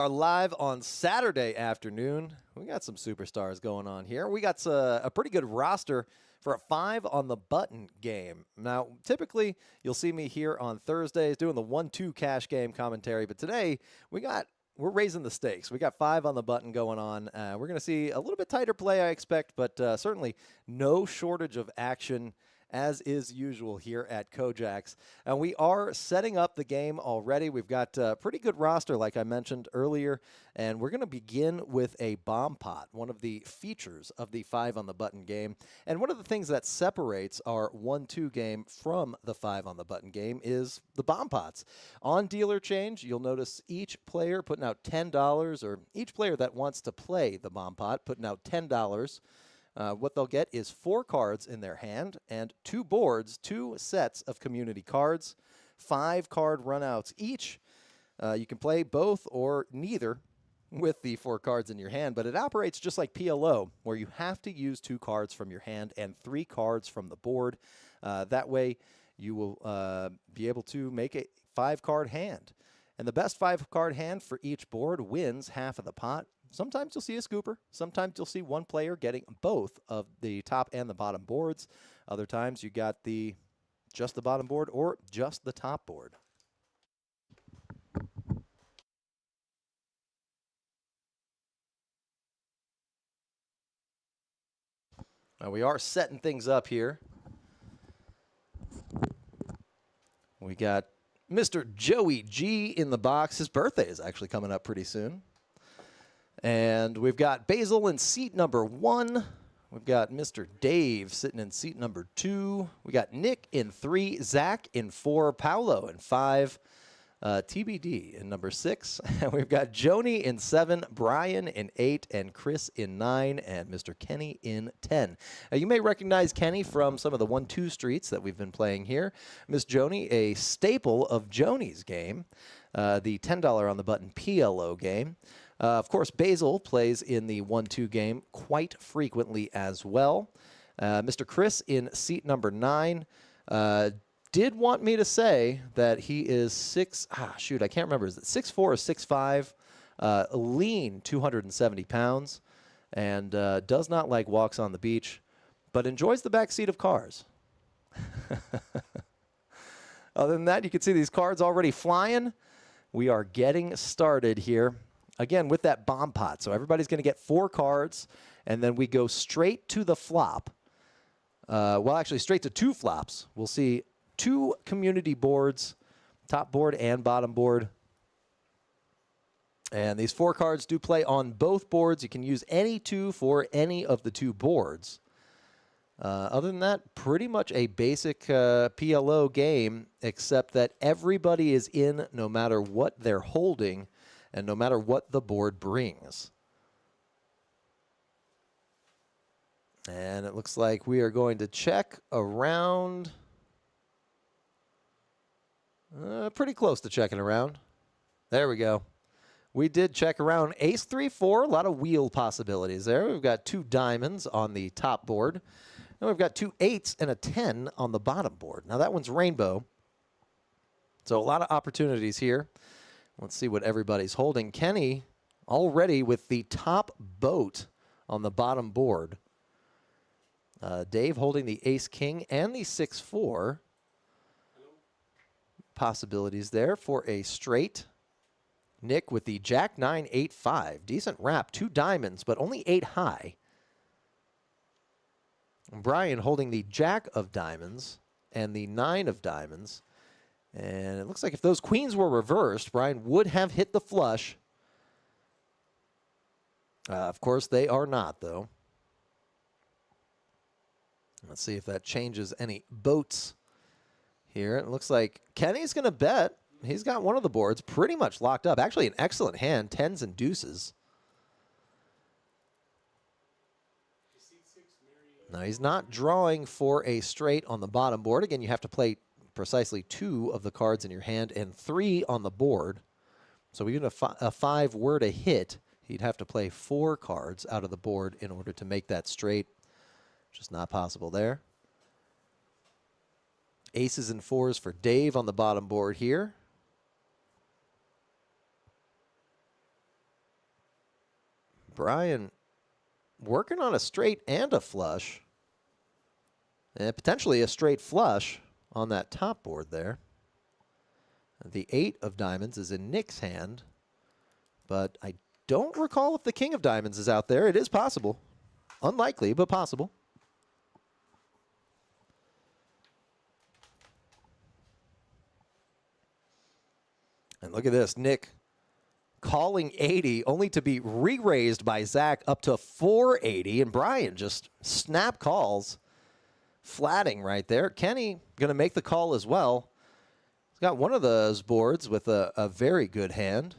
Are live on Saturday afternoon. We got some superstars going on here. We got a pretty good roster for a 5 on the button game. Now, typically, you'll see me here on Thursdays doing the 1-2 cash game commentary, but today we're raising the stakes. We got 5 on the button going on. We're going to see a little bit tighter play, I expect, but certainly no shortage of action as is usual here at KoJack's. And we are setting up the game already. We've got a pretty good roster, like I mentioned earlier, and we're going to begin with a bomb pot, one of the features of the 5 on the button game. And one of the things that separates our 1-2 game from the 5 on the button game is the bomb pots. On dealer change, you'll notice each player putting out $10, or each player that wants to play the bomb pot putting out $10. What they'll get is 4 cards in their hand and 2 boards, 2 sets of community cards, 5 card runouts each. You can play both or neither with the 4 cards in your hand, but it operates just like PLO, where you have to use 2 cards from your hand and 3 cards from the board. That way, you will be able to make a 5-card hand. And the best 5-card hand for each board wins half of the pot. Sometimes you'll see a scooper. Sometimes you'll see one player getting both of the top and the bottom boards. Other times you got just the bottom board or just the top board. Now we are setting things up here. We got Mr. Joey G in the box. His birthday is actually coming up pretty soon. And we've got Basil in seat number 1. We've got Mr. Dave sitting in seat number 2. We got Nick in 3, Zach in 4, Paolo in 5, TBD in number 6. And we've got Joni in 7, Brian in 8, and Chris in 9, and Mr. Kenny in 10. You may recognize Kenny from some of the 1-2 streets that we've been playing here. Miss Joni, a staple of Joni's game, the $10 on the button PLO game. Of course, Basil plays in the 1-2 game quite frequently as well. Mr. Chris in seat number 9 did want me to say that he is I can't remember. Is it 6'4" or 6'5", lean 270 pounds, and does not like walks on the beach, but enjoys the back seat of cars. Other than that, you can see these cards already flying. We are getting started here. Again, with that bomb pot. So everybody's going to get 4 cards, and then we go straight to the flop. Well, actually, straight to 2 flops. We'll see 2 community boards, top board and bottom board. And these 4 cards do play on both boards. You can use any 2 for any of the 2 boards. Other than that, pretty much a basic PLO game, except that everybody is in no matter what they're holding and no matter what the board brings. And it looks like we are going to check around. Pretty close to checking around. There we go. We did check around ace 3-4, a lot of wheel possibilities there. We've got 2 diamonds on the top board. And we've got 2 8s and a 10 on the bottom board. Now that one's rainbow. So a lot of opportunities here. Let's see what everybody's holding. Kenny already with the top boat on the bottom board. Dave holding the ace-king and the 6-4. Possibilities there for a straight. Nick with the jack-9, 8-5. Decent wrap. 2 diamonds, but only 8 high. And Brian holding the jack of diamonds and the 9 of diamonds. And it looks like if those queens were reversed, Brian would have hit the flush. Of course, they are not, though. Let's see if that changes any boats here. It looks like Kenny's going to bet. He's got one of the boards pretty much locked up. Actually, an excellent hand, 10s and deuces. Now, he's not drawing for a straight on the bottom board. Again, you have to play precisely 2 of the cards in your hand and 3 on the board. So even if a 5 were to hit, he'd have to play 4 cards out of the board in order to make that straight. Just not possible there. Aces and 4s for Dave on the bottom board here. Brian working on a straight and a flush. And potentially a straight flush on that top board there. The 8 of diamonds is in Nick's hand, but I don't recall if the king of diamonds is out there. It is possible. Unlikely, but possible. And look at this, Nick calling 80, only to be re-raised by Zach up to 480, and Brian just snap calls, flatting right there. Kenny going to make the call as well. He's got one of those boards with a very good hand.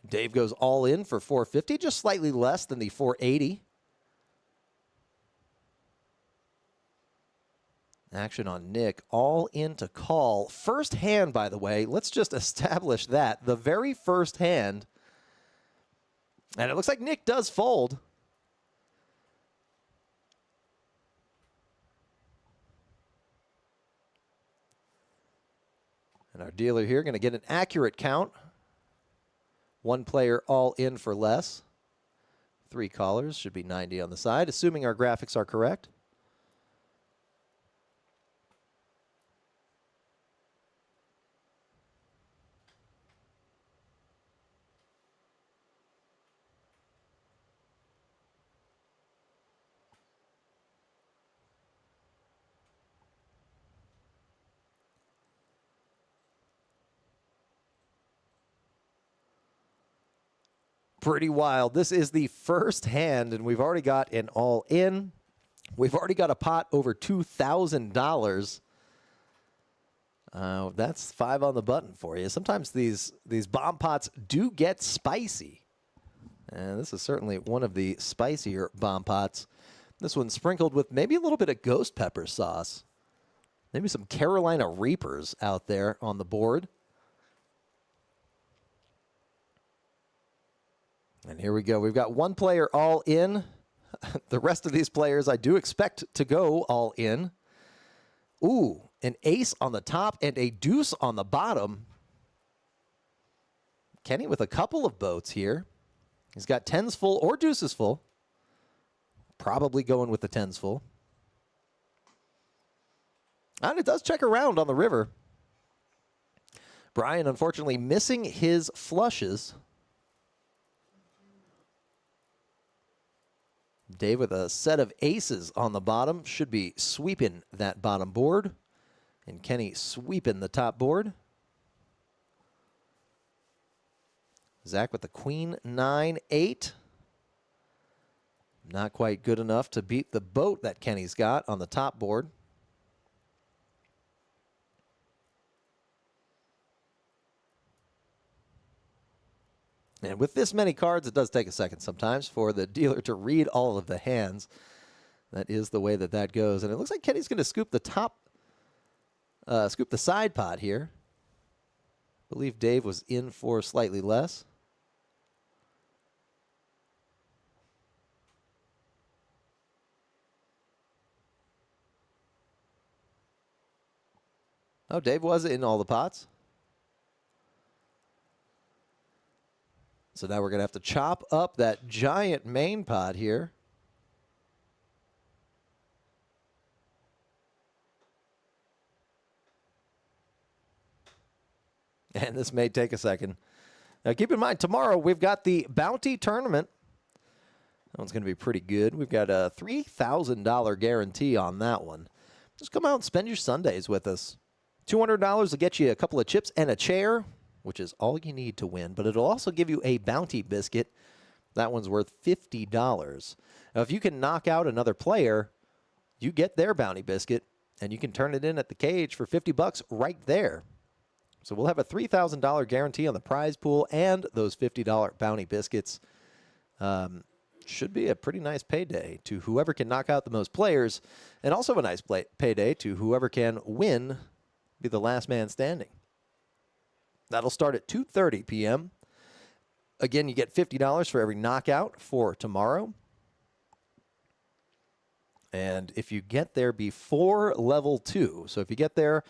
Dave goes all in for 450, just slightly less than the 480. Action on Nick, all in to call. First hand, by the way, let's just establish that. The very first hand. And it looks like Nick does fold. And our dealer here going to get an accurate count. One player all in for less. 3 callers, should be 90 on the side, assuming our graphics are correct. Pretty wild. This is the first hand, and we've already got an all-in. We've already got a pot over $2,000. That's 5 on the button for you. Sometimes these bomb pots do get spicy. And this is certainly one of the spicier bomb pots. This one's sprinkled with maybe a little bit of ghost pepper sauce. Maybe some Carolina Reapers out there on the board. And here we go. We've got one player all in. The rest of these players I do expect to go all in. Ooh, an ace on the top and a deuce on the bottom. Kenny with a couple of boats here. He's got 10s full or deuces full. Probably going with the 10s full. And it does check around on the river. Brian, unfortunately, missing his flushes. Dave with a set of aces on the bottom. Should be sweeping that bottom board. And Kenny sweeping the top board. Zach with the queen, 9, 8. Not quite good enough to beat the boat that Kenny's got on the top board. And with this many cards, it does take a second sometimes for the dealer to read all of the hands. That is the way that that goes. And it looks like Kenny's going to scoop the scoop the side pot here. I believe Dave was in for slightly less. Oh, Dave was in all the pots. So now we're going to have to chop up that giant main pot here. And this may take a second. Now keep in mind, tomorrow we've got the Bounty Tournament. That one's going to be pretty good. We've got a $3,000 guarantee on that one. Just come out and spend your Sundays with us. $200 will get you a couple of chips and a chair, which is all you need to win, but it'll also give you a bounty biscuit. That one's worth $50. Now, if you can knock out another player, you get their bounty biscuit, and you can turn it in at the cage for $50 right there. So we'll have a $3,000 guarantee on the prize pool and those $50 bounty biscuits. Should be a pretty nice payday to whoever can knock out the most players, and also a nice payday to whoever can win, be the last man standing. That'll start at 2:30 p.m. Again, you get $50 for every knockout for tomorrow. And if you get there before level 2, so if you get there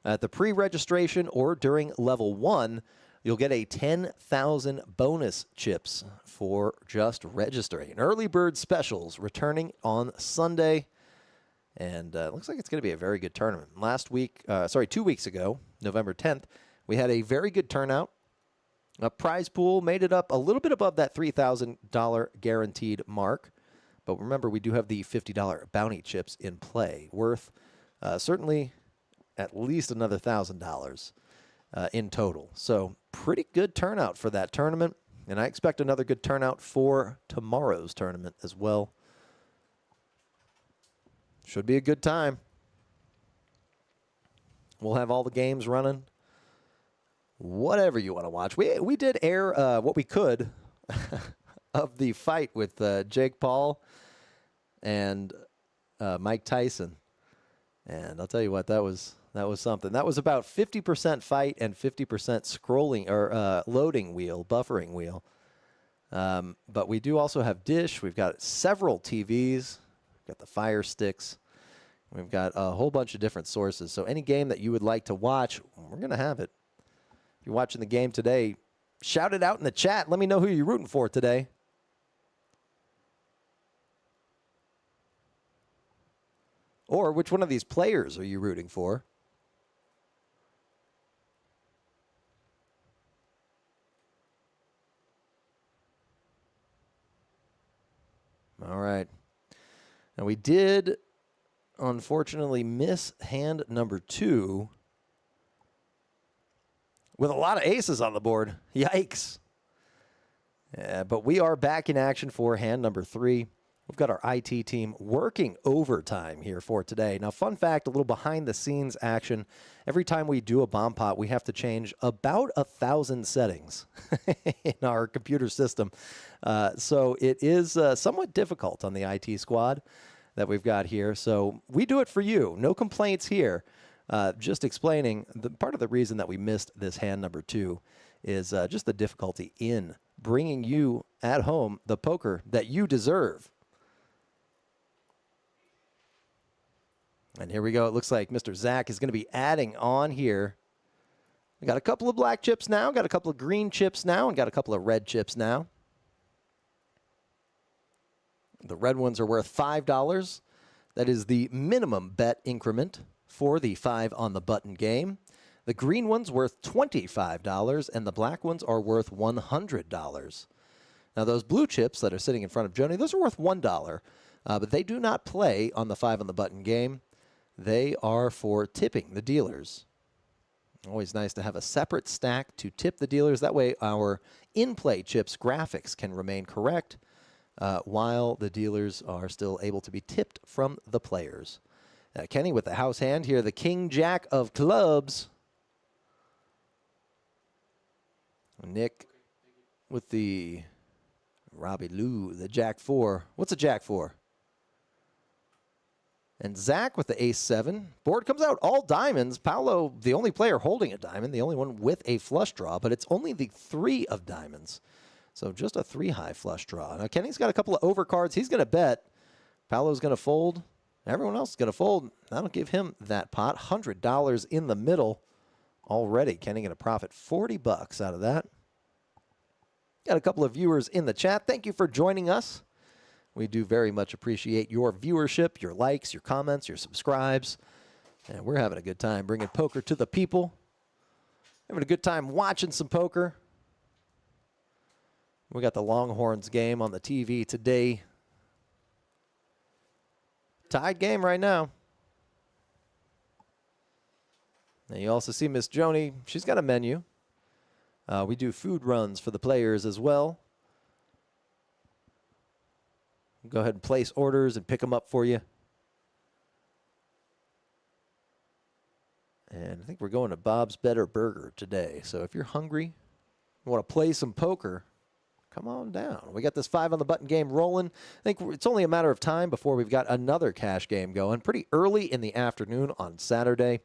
at the pre-registration or during level 1, you'll get a 10,000 bonus chips for just registering. Early bird specials returning on Sunday. And it looks like it's going to be a very good tournament. 2 weeks ago, November 10th, we had a very good turnout. A prize pool made it up a little bit above that $3,000 guaranteed mark. But remember, we do have the $50 bounty chips in play, worth certainly at least another $1,000 in total. So pretty good turnout for that tournament. And I expect another good turnout for tomorrow's tournament as well. Should be a good time. We'll have all the games running. Whatever you want to watch. We did air what we could of the fight with Jake Paul and Mike Tyson. And I'll tell you what, that was something. That was about 50% fight and 50% scrolling or loading wheel, buffering wheel. But we do also have Dish. We've got several TVs. We've got the Fire Sticks. We've got a whole bunch of different sources. So any game that you would like to watch, we're going to have it. If you're watching the game today, shout it out in the chat. Let me know who you're rooting for today. Or which one of these players are you rooting for? All right. Now we did, unfortunately, miss hand number 2 with a lot of aces on the board. Yikes. Yeah, but we are back in action for hand number 3. We've got our IT team working overtime here for today. Now, fun fact, a little behind-the-scenes action. Every time we do a bomb pot, we have to change about 1,000 settings in our computer system. So it is somewhat difficult on the IT squad that we've got here. So we do it for you. No complaints here. Just explaining, part of the reason that we missed this hand number 2 is just the difficulty in bringing you at home the poker that you deserve. And here we go. It looks like Mr. Zach is going to be adding on here. We got a couple of black chips now, got a couple of green chips now, and got a couple of red chips now. The red ones are worth $5. That is the minimum bet increment for the 5 on the button game. The green one's worth $25, and the black ones are worth $100. Now, those blue chips that are sitting in front of Joni, those are worth $1, but they do not play on the 5 on the button game. They are for tipping the dealers. Always nice to have a separate stack to tip the dealers. That way our in-play chips graphics can remain correct while the dealers are still able to be tipped from the players. Kenny with the house hand here, the king jack of clubs. Nick with the Robbie Lou, the jack 4. What's a jack 4? And Zach with the ace-7. Board comes out all diamonds. Paolo, the only player holding a diamond, the only one with a flush draw, but it's only the 3 of diamonds. So just a 3-high flush draw. Now, Kenny's got a couple of overcards. He's going to bet. Paolo's going to fold. Everyone else is going to fold. That'll give him that pot. $100 in the middle already. Kenny going to profit $40 out of that. Got a couple of viewers in the chat. Thank you for joining us. We do very much appreciate your viewership, your likes, your comments, your subscribes. And we're having a good time bringing poker to the people. Having a good time watching some poker. We got the Longhorns game on the TV today. Tied game right now. And you also see Miss Joni. She's got a menu. We do food runs for the players as well. Go ahead and place orders and pick them up for you. And I think we're going to Bob's Better Burger today. So if you're hungry, you want to play some poker, come on down. We got this 5 on the button game rolling. I think it's only a matter of time before we've got another cash game going pretty early in the afternoon on Saturday.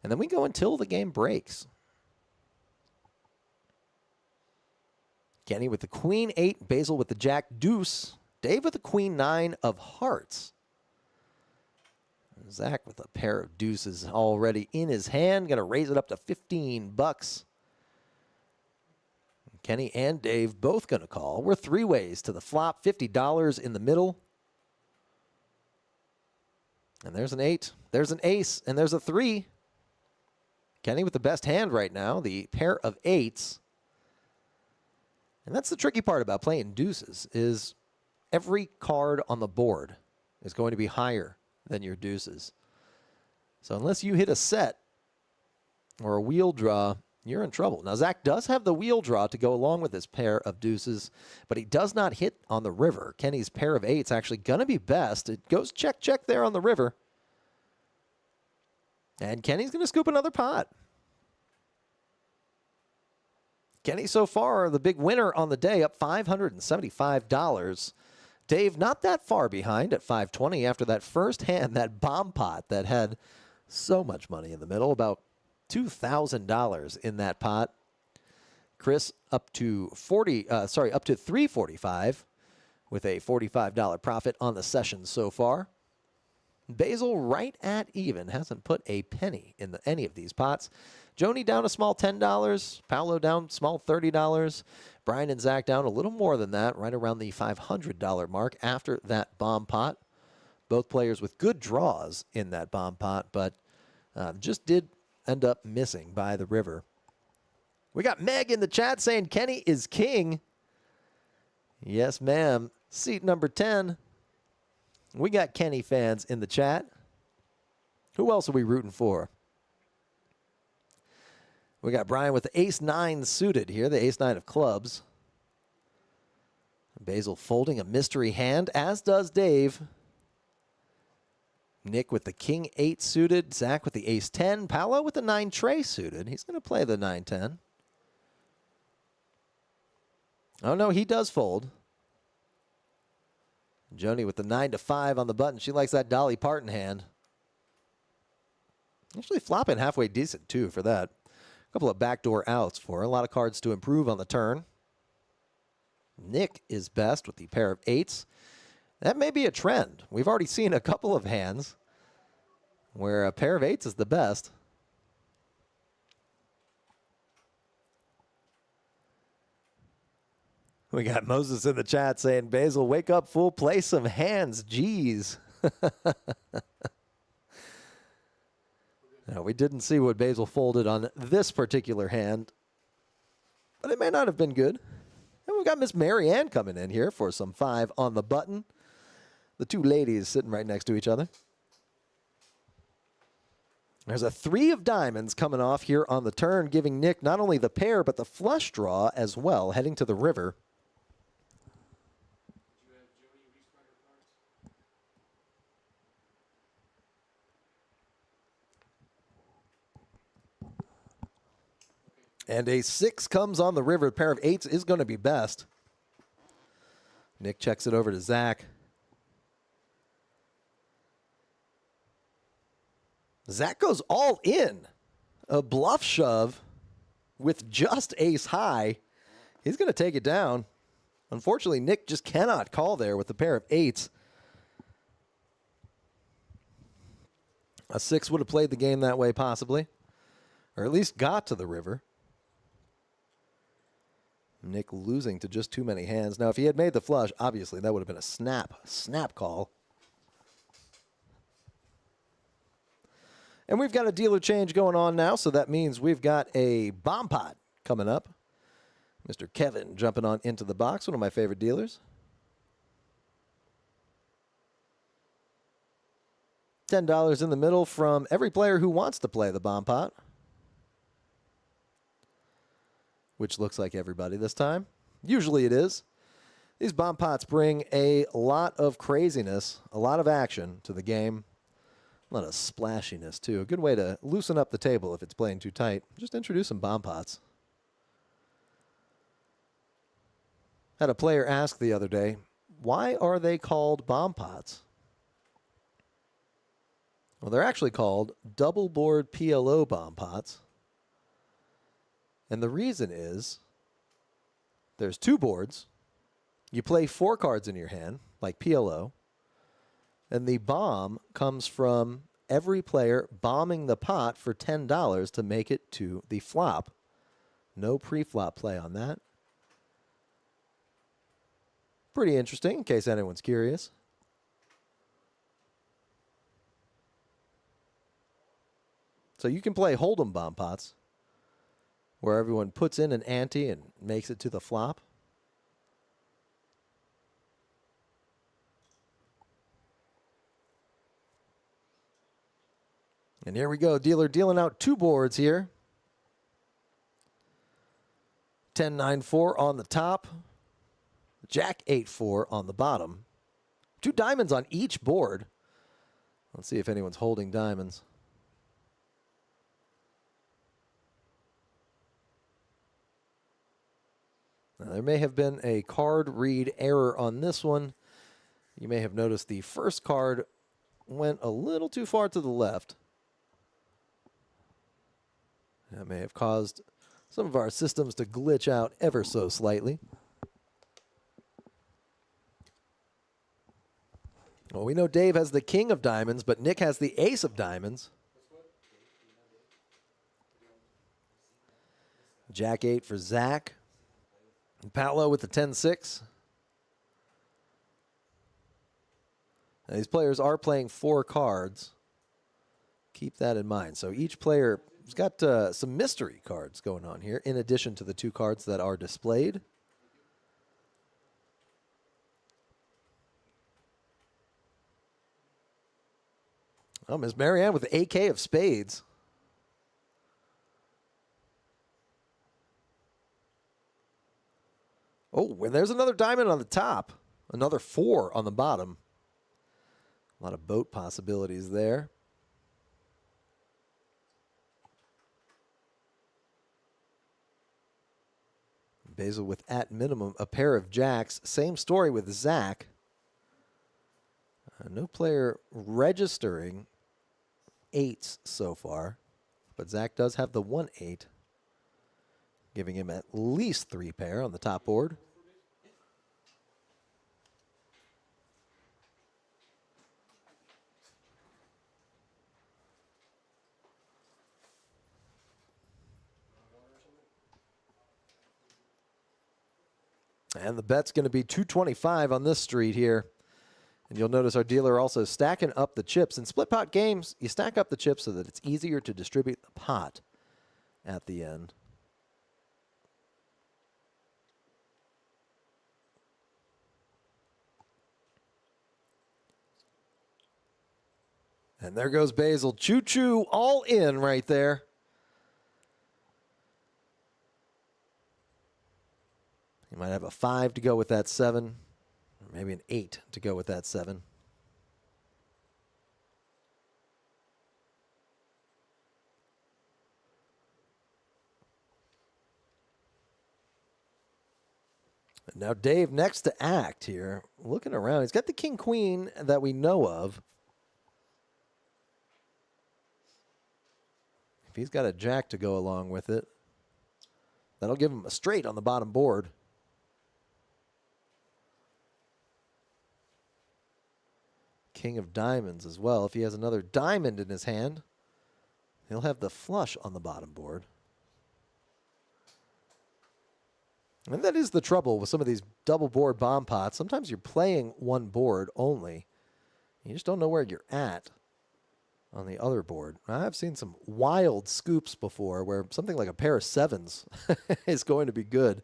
And then we go until the game breaks. Kenny with the Queen 8, Basil with the Jack Deuce, Dave with the Queen 9 of hearts. Zach with a pair of deuces already in his hand. Going to raise it up to $15. Kenny and Dave both going to call. We're 3 ways to the flop, $50 in the middle. And there's an 8, there's an ace, and there's a 3. Kenny with the best hand right now, the pair of 8s. And that's the tricky part about playing deuces, is every card on the board is going to be higher than your deuces. So unless you hit a set or a wheel draw, you're in trouble. Now, Zach does have the wheel draw to go along with his pair of deuces, but he does not hit on the river. Kenny's pair of 8s actually going to be best. It goes check, check there on the river. And Kenny's going to scoop another pot. Kenny so far the big winner on the day, up $575. Dave not that far behind at $520 after that first hand, that bomb pot that had so much money in the middle, about $2,000 in that pot. Chris up to $345 with a $45 profit on the session so far. Basil right at even, hasn't put a penny in any of these pots. Joni down a small $10, Paolo down small $30, Brian and Zach down a little more than that, right around the $500 mark after that bomb pot. Both players with good draws in that bomb pot, but just did end up missing by the river. We got Meg in the chat saying Kenny is king. Yes, ma'am. Seat number 10. We got Kenny fans in the chat. Who else are we rooting for? We got Brian with the ace-9 suited here, the ace-9 of clubs. Basil folding a mystery hand, as does Dave. Nick with the king-8 suited, Zach with the ace-10, Paolo with the 9 tray suited. He's going to play the 9-10. Oh, no, he does fold. Joni with the 9-5 on the button. She likes that Dolly Parton hand. Actually flopping halfway decent, too, for that. A couple of backdoor outs for her. A lot of cards to improve on the turn. Nick is best with the pair of 8s. That may be a trend. We've already seen a couple of hands where a pair of 8s is the best. We got Moses in the chat saying, Basil, wake up, fool, play some hands. Jeez. No, we didn't see what Basil folded on this particular hand, but it may not have been good. And we've got Miss Mary Ann coming in here for some 5 on the button. The two ladies sitting right next to each other. There's a 3 of diamonds coming off here on the turn, giving Nick not only the pair, but the flush draw as well, heading to the river. And a 6 comes on the river. A pair of 8s is going to be best. Nick checks it over to Zach. Zach goes all in. A bluff shove with just ace high. He's going to take it down. Unfortunately, Nick just cannot call there with the pair of 8s. A 6 would have played the game that way possibly, or at least got to the river. Nick losing to just too many hands. Now, if he had made the flush, obviously that would have been a snap call. And we've got a dealer change going on now, so that means we've got a bomb pot coming up. Mr. Kevin jumping on into the box, one of my favorite dealers. $10 in the middle from every player who wants to play the bomb pot, which looks like everybody this time. Usually it is. These bomb pots bring a lot of craziness, a lot of action to the game. A lot of splashiness, too. A good way to loosen up the table if it's playing too tight. Just introduce some bomb pots. Had a player ask the other day, why are they called bomb pots? Well, they're actually called double board PLO bomb pots. And the reason is there's 2 boards. You play 4 cards in your hand, like PLO. And the bomb comes from every player bombing the pot for $10 to make it to the flop. No pre-flop play on that. Pretty interesting, in case anyone's curious. So you can play Hold'em bomb pots, where everyone puts in an ante and makes it to the flop. And here we go. Dealer dealing out 2 boards here. 10-9-4 on the top. Jack 8-4 on the bottom. 2 diamonds on each board. Let's see if anyone's holding diamonds. Now, there may have been a card read error on this one. You may have noticed the first card went a little too far to the left. That may have caused some of our systems to glitch out ever so slightly. Well, we know Dave has the king of diamonds, but Nick has the ace of diamonds. Jack 8 for Zach. And Paolo with the 10-6. Now, these players are playing 4 cards. Keep that in mind. So each player has got some mystery cards going on here, in addition to the 2 cards that are displayed. Oh, Ms. Marianne with the AK of spades. Oh, and there's another diamond on the top. Another 4 on the bottom. A lot of boat possibilities there. Basil with, at minimum, a pair of jacks. Same story with Zach. No player registering 8s so far. But Zach does have the 1-8. Giving him at least 3 pair on the top board. And the bet's going to be 225 on this street here. And you'll notice our dealer also stacking up the chips. In split pot games, you stack up the chips so that it's easier to distribute the pot at the end. And there goes Basil. Choo-choo, all in right there. You might have a 5 to go with that 7, or maybe an 8 to go with that 7. And now Dave next to act here, looking around. He's got the king-queen that we know of. If he's got a jack to go along with it, that'll give him a straight on the bottom board. King of diamonds as well. If he has another diamond in his hand, he'll have the flush on the bottom board. And that is the trouble with some of these double board bomb pots. Sometimes you're playing one board only. You just don't know where you're at on the other board. I've seen some wild scoops before where something like a pair of 7s is going to be good.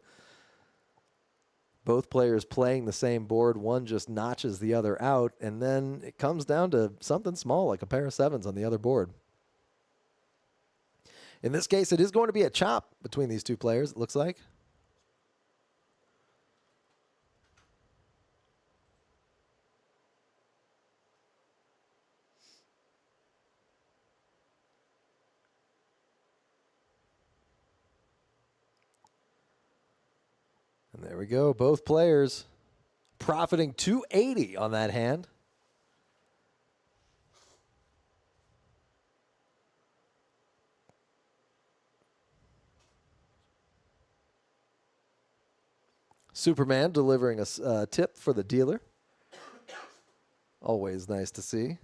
Both players playing the same board, one just notches the other out, and then it comes down to something small like a pair of 7s on the other board. In this case, it is going to be a chop between these 2 players, it looks like. And there we go. Both players profiting 280 on that hand. Superman delivering a tip for the dealer. Always nice to see.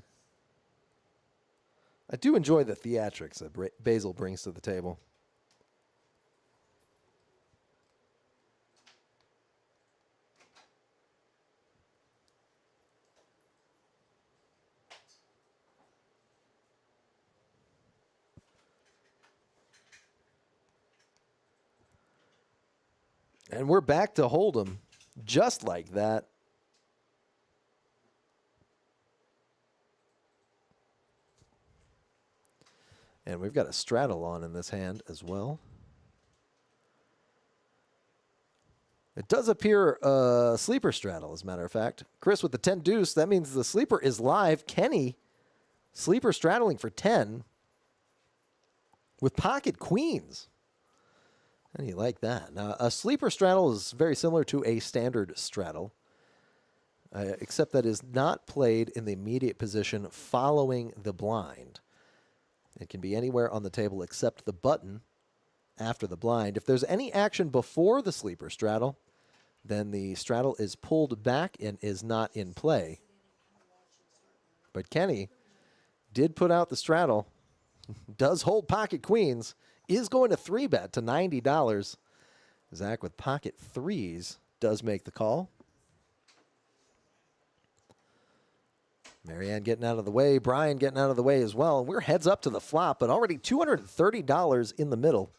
I do enjoy the theatrics that Basil brings to the table. And we're back to Hold'em just like that. And we've got a straddle on in this hand as well. It does appear a sleeper straddle, as a matter of fact. Chris with the 10 deuce, that means the sleeper is live. Kenny, sleeper straddling for 10 with pocket queens. How do you like that? Now, a sleeper straddle is very similar to a standard straddle, except that is not played in the immediate position following the blind. It can be anywhere on the table except the button after the blind. If there's any action before the sleeper straddle, then the straddle is pulled back and is not in play. But Kenny did put out the straddle, does hold pocket queens, is going to 3-bet to $90. Zach with pocket threes does make the call. Marianne getting out of the way, Brian getting out of the way as well. We're heads up to the flop, but already $230 in the middle.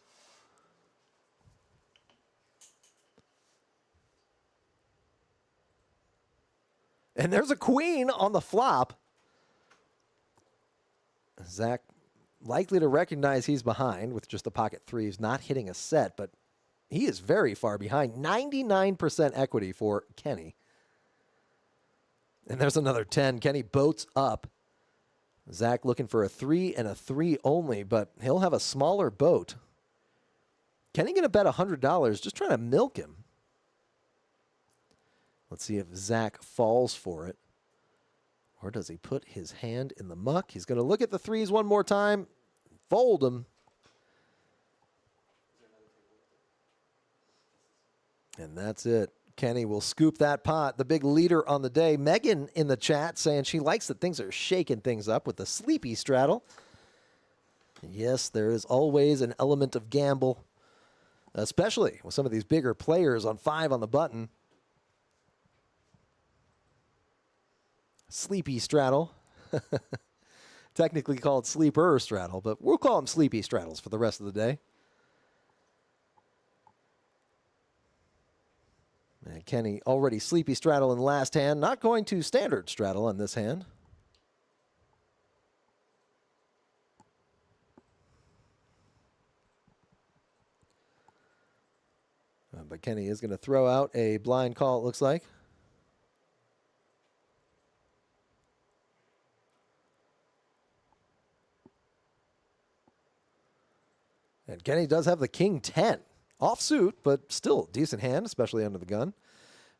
And there's a queen on the flop. Zach likely to recognize he's behind with just the pocket threes, not hitting a set, but he is very far behind. 99% equity for Kenny. And there's another 10. Kenny boats up. Zach looking for a 3 and a 3 only, but he'll have a smaller boat. Kenny going to bet $100, just trying to milk him. Let's see if Zach falls for it. Or does he put his hand in the muck? He's going to look at the threes one more time. Fold them. And that's it. Kenny will scoop that pot. The big leader on the day. Megan in the chat saying she likes that things are shaking things up with the sleepy straddle. Yes, there is always an element of gamble, especially with some of these bigger players on 5 on the button. Sleepy straddle. Technically called sleeper straddle, but we'll call them sleepy straddles for the rest of the day. And Kenny already sleepy straddle in the last hand. Not going to standard straddle in this hand. But Kenny is going to throw out a blind call, it looks like. And Kenny does have the king 10. Offsuit, but still decent hand, especially under the gun.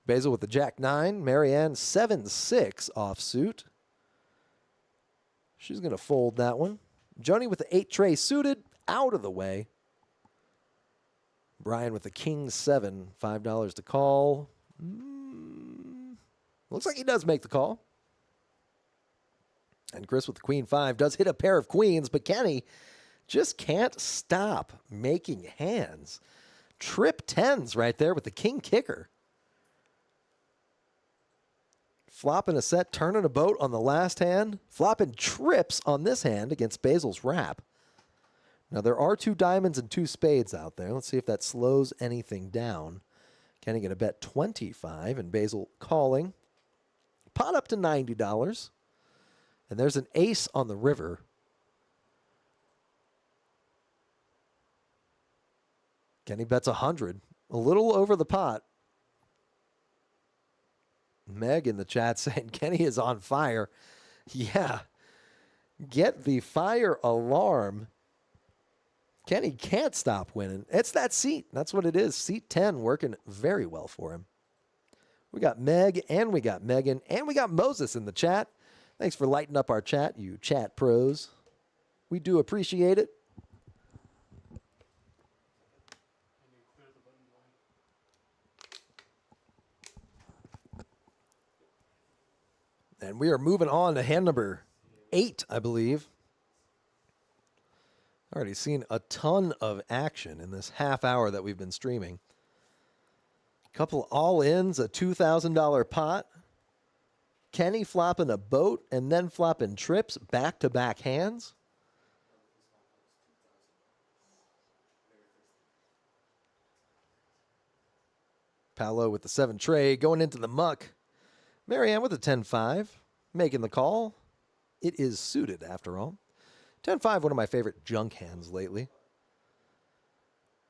Basil with the jack 9. Marianne 7-6 offsuit. She's going to fold that one. Joni with the 8 tray suited, out of the way. Brian with the king 7, $5 to call. Looks like he does make the call. And Chris with the queen 5 does hit a pair of queens, but Kenny just can't stop making hands. Trip 10s right there with the king kicker. Flopping a set, turning a boat on the last hand. Flopping trips on this hand against Basil's wrap. Now there are 2 diamonds and 2 spades out there. Let's see if that slows anything down. Kenny going to bet 25 and Basil calling. Pot up to $90. And there's an ace on the river. Kenny bets 100, a little over the pot. Meg in the chat saying Kenny is on fire. Yeah, get the fire alarm. Kenny can't stop winning. It's that seat. That's what it is. Seat 10 working very well for him. We got Meg and we got Megan and we got Moses in the chat. Thanks for lighting up our chat, you chat pros. We do appreciate it. And we are moving on to hand number 8, I believe. Already seen a ton of action in this half hour that we've been streaming. A couple all-ins, a $2,000 pot. Kenny flopping a boat and then flopping trips, back-to-back hands. Paolo with the 7 tray going into the muck. Marianne with the 10-5, making the call. It is suited after all. 10-5, one of my favorite junk hands lately.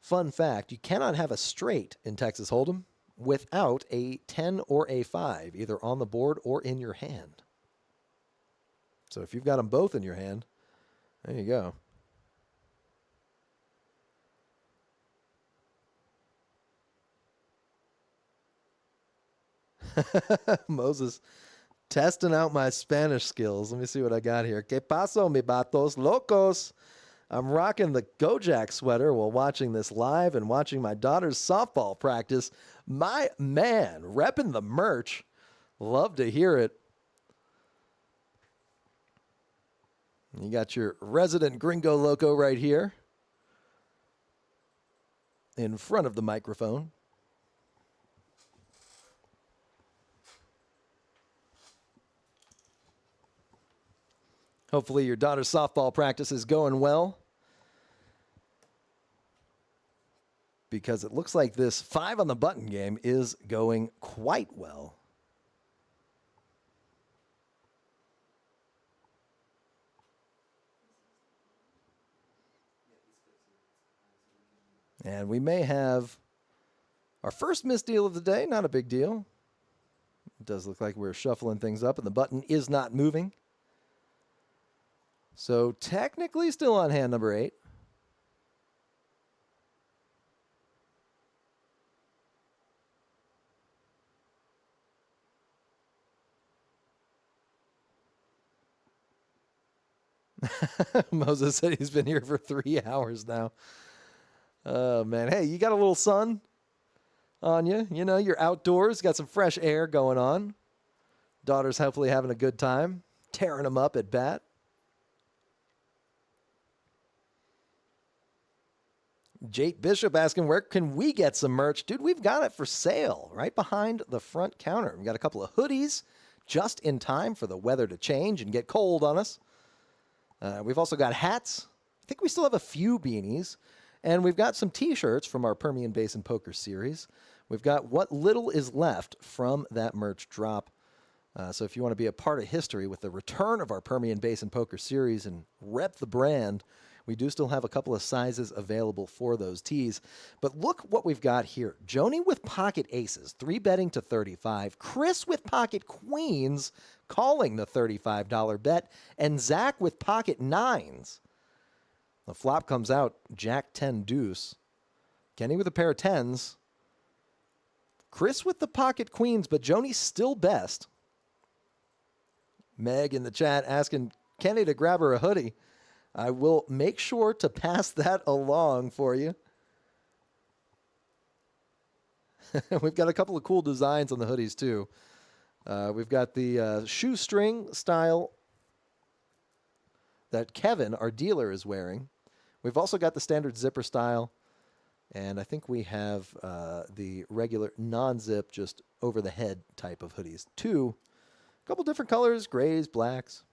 Fun fact, you cannot have a straight in Texas Hold'em without a 10 or a 5, either on the board or in your hand. So if you've got them both in your hand, there you go. Moses testing out my Spanish skills. Let me see what I got here. ¿Qué paso, mi vatos locos? I'm rocking the KoJack's sweater while watching this live and watching my daughter's softball practice. My man, repping the merch. Love to hear it. You got your resident gringo loco right here in front of the microphone. Hopefully your daughter's softball practice is going well, because it looks like this 5 on the button game is going quite well. And we may have our first misdeal of the day. Not a big deal. It does look like we're shuffling things up and the button is not moving. So technically still on hand number 8. Moses said he's been here for 3 hours now. Oh, man. Hey, you got a little sun on you. You know, you're outdoors, got some fresh air going on. Daughter's hopefully having a good time, tearing them up at bat. Jake Bishop asking, where can we get some merch? Dude, we've got it for sale right behind the front counter. We've got a couple of hoodies just in time for the weather to change and get cold on us. We've also got hats. I think we still have a few beanies. And we've got some T-shirts from our Permian Basin Poker Series. We've got what little is left from that merch drop. So if you want to be a part of history with the return of our Permian Basin Poker Series and rep the brand, we do still have a couple of sizes available for those tees. But look what we've got here. Joni with pocket aces, 3-betting to 35. Chris with pocket queens, calling the $35 bet. And Zach with pocket nines. The flop comes out, Jack 10 deuce. Kenny with a pair of 10s. Chris with the pocket queens, but Joni's still best. Meg in the chat asking Kenny to grab her a hoodie. I will make sure to pass that along for you. We've got a couple of cool designs on the hoodies, too. We've got the shoestring style that Kevin, our dealer, is wearing. We've also got the standard zipper style. And I think we have the regular non-zip, just over-the-head type of hoodies, too. A couple different colors, grays, blacks.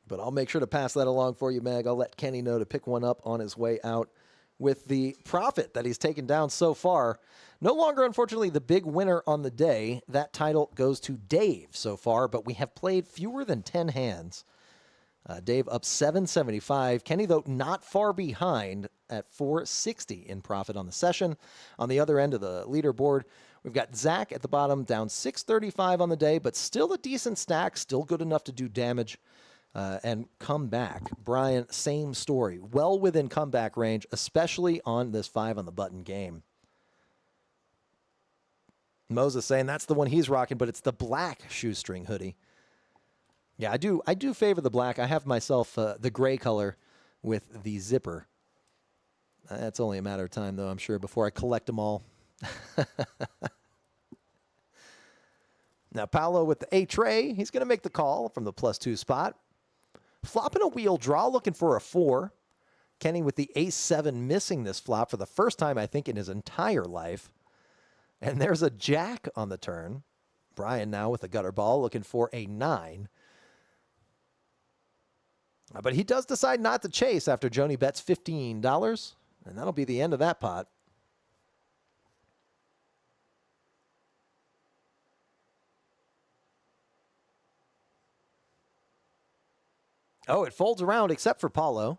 But I'll make sure to pass that along for you, Meg. I'll let Kenny know to pick one up on his way out with the profit that he's taken down so far. No longer, unfortunately, the big winner on the day. That title goes to Dave so far, but we have played fewer than 10 hands. Dave up $775. Kenny, though, not far behind at $460 in profit on the session. On the other end of the leaderboard, we've got Zach at the bottom, down $635 on the day, but still a decent stack, still good enough to do damage. And come back. Brian, same story. Well within comeback range, especially on this 5 on the button game. Moses saying that's the one he's rocking, but it's the black shoestring hoodie. Yeah, I do favor the black. I have myself the gray color with the zipper. That's only a matter of time, though, I'm sure, before I collect them all. Now, Paolo with the A tray. He's going to make the call from the +2 spot. Flopping a wheel draw, looking for a 4. Kenny with the Ace-7 missing this flop for the first time, I think, in his entire life. And there's a jack on the turn. Brian now with a gutter ball, looking for a 9. But he does decide not to chase after Joni bets $15. And that'll be the end of that pot. Oh, it folds around except for Paulo.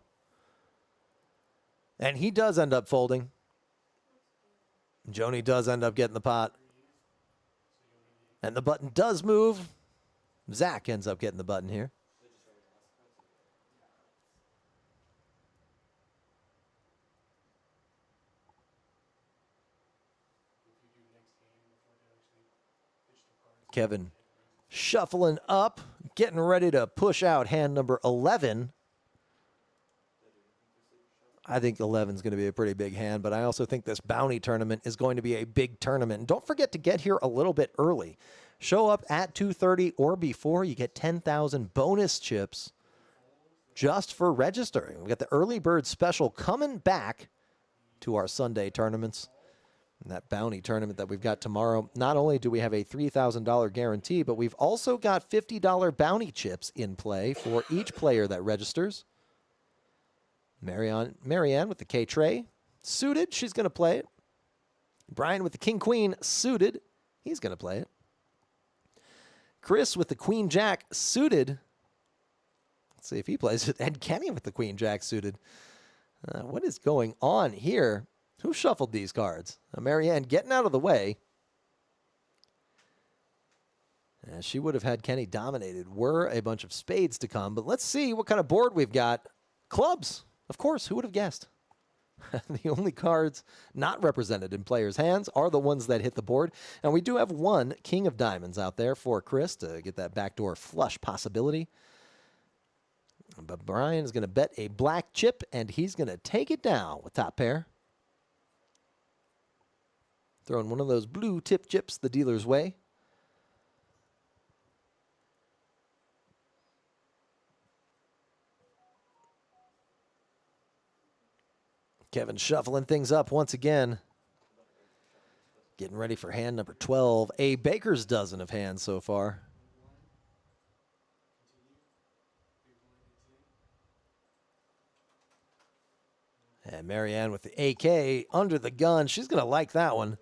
And he does end up folding. Joni does end up getting the pot. And the button does move. Zach ends up getting the button here. Kevin shuffling up, getting ready to push out hand number 11. I think 11 is going to be a pretty big hand, but I also think this bounty tournament is going to be a big tournament. And don't forget to get here a little bit early. Show up at 2:30 or before. You get 10,000 bonus chips just for registering. We got the early bird special coming back to our Sunday tournaments. And that bounty tournament that we've got tomorrow, not only do we have a $3,000 guarantee, but we've also got $50 bounty chips in play for each player that registers. Marianne with the K-Tray, suited, she's going to play it. Brian with the King-Queen, suited, he's going to play it. Chris with the Queen-Jack, suited. Let's see if he plays it. And Kenny with the Queen-Jack, suited. What is going on here? Who shuffled these cards? Marianne getting out of the way. She would have had Kenny dominated were a bunch of spades to come. But let's see what kind of board we've got. Clubs. Of course, who would have guessed? The only cards not represented in players' hands are the ones that hit the board. And we do have one King of Diamonds out there for Chris to get that backdoor flush possibility. But Brian is going to bet a black chip, and he's going to take it down with top pair. Throwing one of those blue tip chips the dealer's way. Kevin shuffling things up once again. Getting ready for hand number 12. A baker's dozen of hands so far. And Marianne with the AK under the gun. She's going to like that one.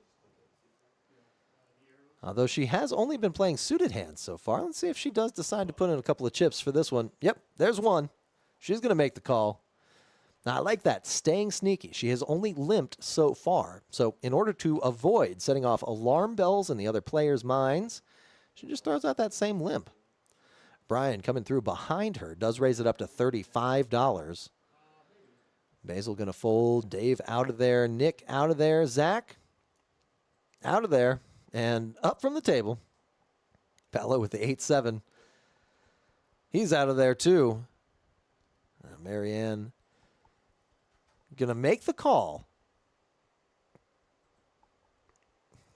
Although she has only been playing suited hands so far. Let's see if she does decide to put in a couple of chips for this one. Yep, there's one. She's going to make the call. Now, I like that. Staying sneaky. She has only limped so far. So in order to avoid setting off alarm bells in the other players' minds, she just throws out that same limp. Brian coming through behind her does raise it up to $35. Basil going to fold. Dave out of there. Nick out of there. Zach out of there. And up from the table. Paolo with the 8-7. He's out of there too. Marianne going to make the call.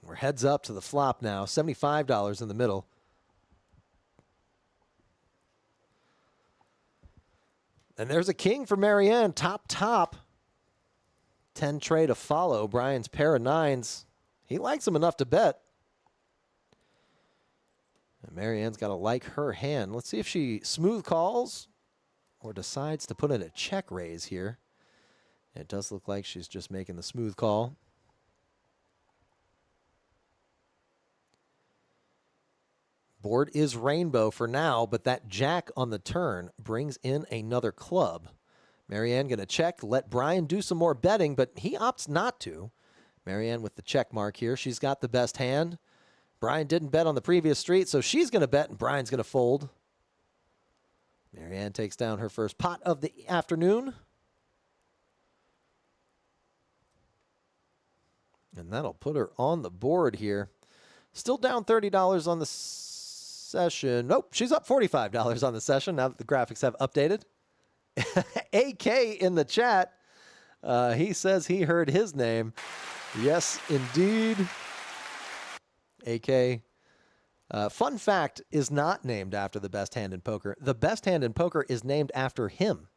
We're heads up to the flop now. $75 in the middle. And there's a king for Marianne. Top. 10 tray to follow. Brian's pair of nines. He likes them enough to bet. And Marianne's got to like her hand. Let's see if she smooth calls or decides to put in a check raise here. It does look like she's just making the smooth call. Board is rainbow for now, but that jack on the turn brings in another club. Marianne going to check, let Brian do some more betting, but he opts not to. Marianne with the check mark here. She's got the best hand. Brian didn't bet on the previous street, so she's going to bet, and Brian's going to fold. Marianne takes down her first pot of the afternoon. And that'll put her on the board here. Still down $30 on the session. Nope, she's up $45 on the session now that the graphics have updated. AK in the chat. He says he heard his name. Yes, indeed. AK. Fun fact, is not named after the best hand in poker. The best hand in poker is named after him.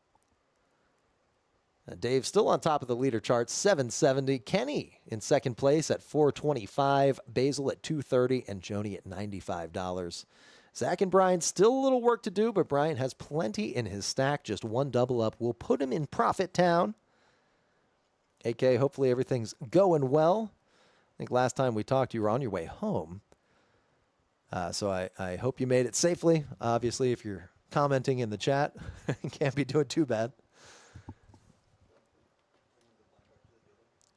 Dave still on top of the leader chart, 770. Kenny in second place at 425. Basil at 230 and Joni at $95. Zach and Brian still a little work to do, but Brian has plenty in his stack. Just one double up will put him in profit town. AK, hopefully everything's going well. I think last time we talked, you were on your way home. So I hope you made it safely. Obviously, if you're commenting in the chat. Can't be doing too bad.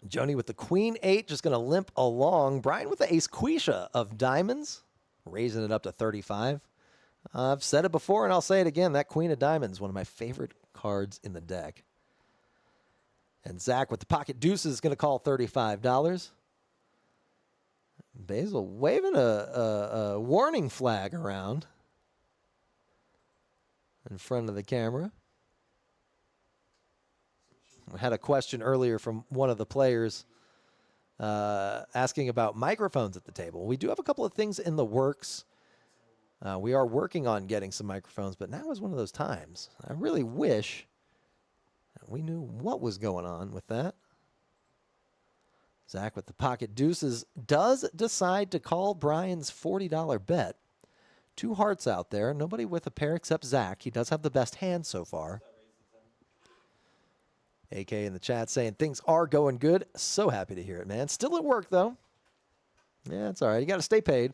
Joni with the queen 8, just going to limp along. Brian with the ace quisha of diamonds, raising it up to 35. I've said it before, and I'll say it again. That queen of diamonds, one of my favorite cards in the deck. And Zach with the pocket deuces is going to call $35. Basil waving a warning flag around in front of the camera. I had a question earlier from one of the players asking about microphones at the table. We do have a couple of things in the works. We are working on getting some microphones, but now is one of those times. I really wish we knew what was going on with that. Zach with the pocket deuces does decide to call Brian's $40 bet. 2 hearts out there. Nobody with a pair except Zach. He does have the best hand so far. AK in the chat saying things are going good. So happy to hear it, man. Still at work, though. Yeah, it's all right. You got to stay paid.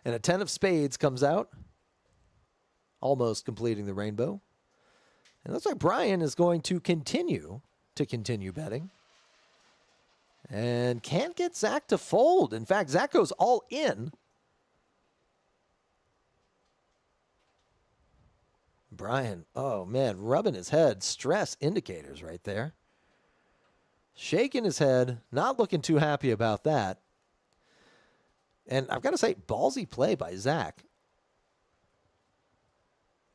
And a 10 of spades comes out, almost completing the rainbow. And it looks like Brian is going to continue betting. And can't get Zach to fold. In fact, Zach goes all in. Brian, oh man, rubbing his head. Stress indicators right there. Shaking his head, not looking too happy about that. And I've got to say, ballsy play by Zach.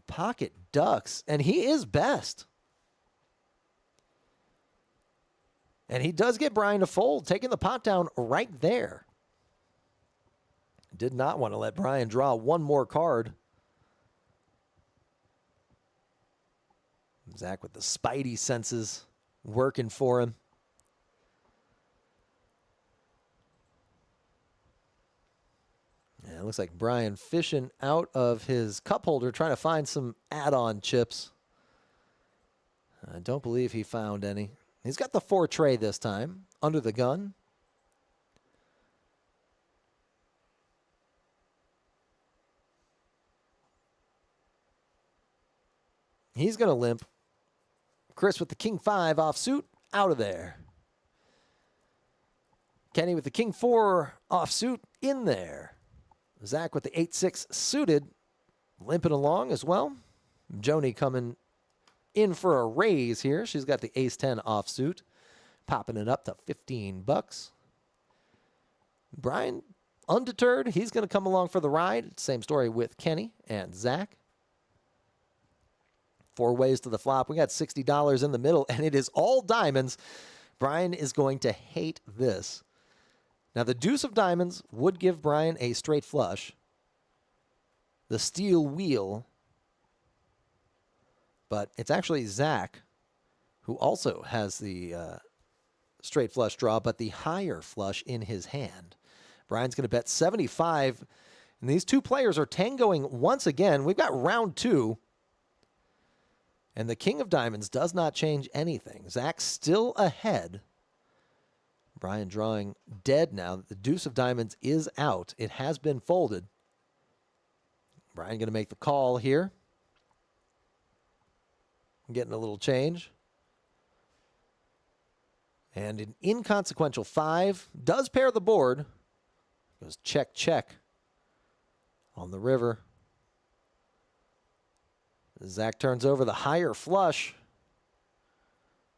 Pocket ducks, and he is best. And he does get Brian to fold, taking the pot down right there. Did not want to let Brian draw one more card. Zach with the spidey senses working for him. Yeah, it looks like Brian fishing out of his cup holder, trying to find some add-on chips. I don't believe he found any. He's got the 4 tray this time, under the gun. He's going to limp. Chris with the king 5 offsuit, out of there. Kenny with the king 4 offsuit, in there. Zach with the 8-6 suited, limping along as well. Joni coming in for a raise here. She's got the ace-10 offsuit, popping it up to $15. Brian, undeterred, he's going to come along for the ride. Same story with Kenny and Zach. 4 ways to the flop. We got $60 in the middle, and it is all diamonds. Brian is going to hate this. Now, the deuce of diamonds would give Brian a straight flush. The steel wheel. But it's actually Zach who also has the straight flush draw, but the higher flush in his hand. Brian's going to bet 75. And these 2 players are tangoing once again. We've got round 2. And the king of diamonds does not change anything. Zach's still ahead. Brian drawing dead now. The deuce of diamonds is out. It has been folded. Brian going to make the call here. Getting a little change. And an inconsequential 5 does pair the board. Goes check, check on the river. Zach turns over the higher flush.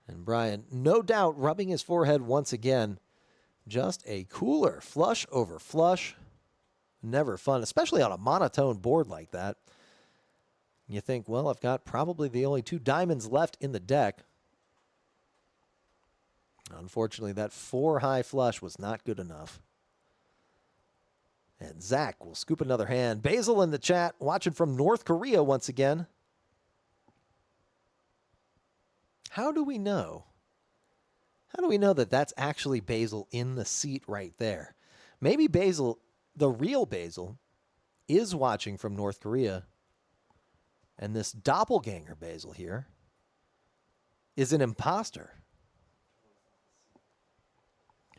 And Brian, no doubt, rubbing his forehead once again. Just a cooler flush over flush. Never fun, especially on a monotone board like that. You think, well, I've got probably the only 2 diamonds left in the deck. Unfortunately, that 4 high flush was not good enough. And Zach will scoop another hand. Basil in the chat, watching from North Korea once again. How do we know? How do we know that that's actually Basil in the seat right there? Maybe Basil, the real Basil, is watching from North Korea. And this doppelganger Basil here is an imposter.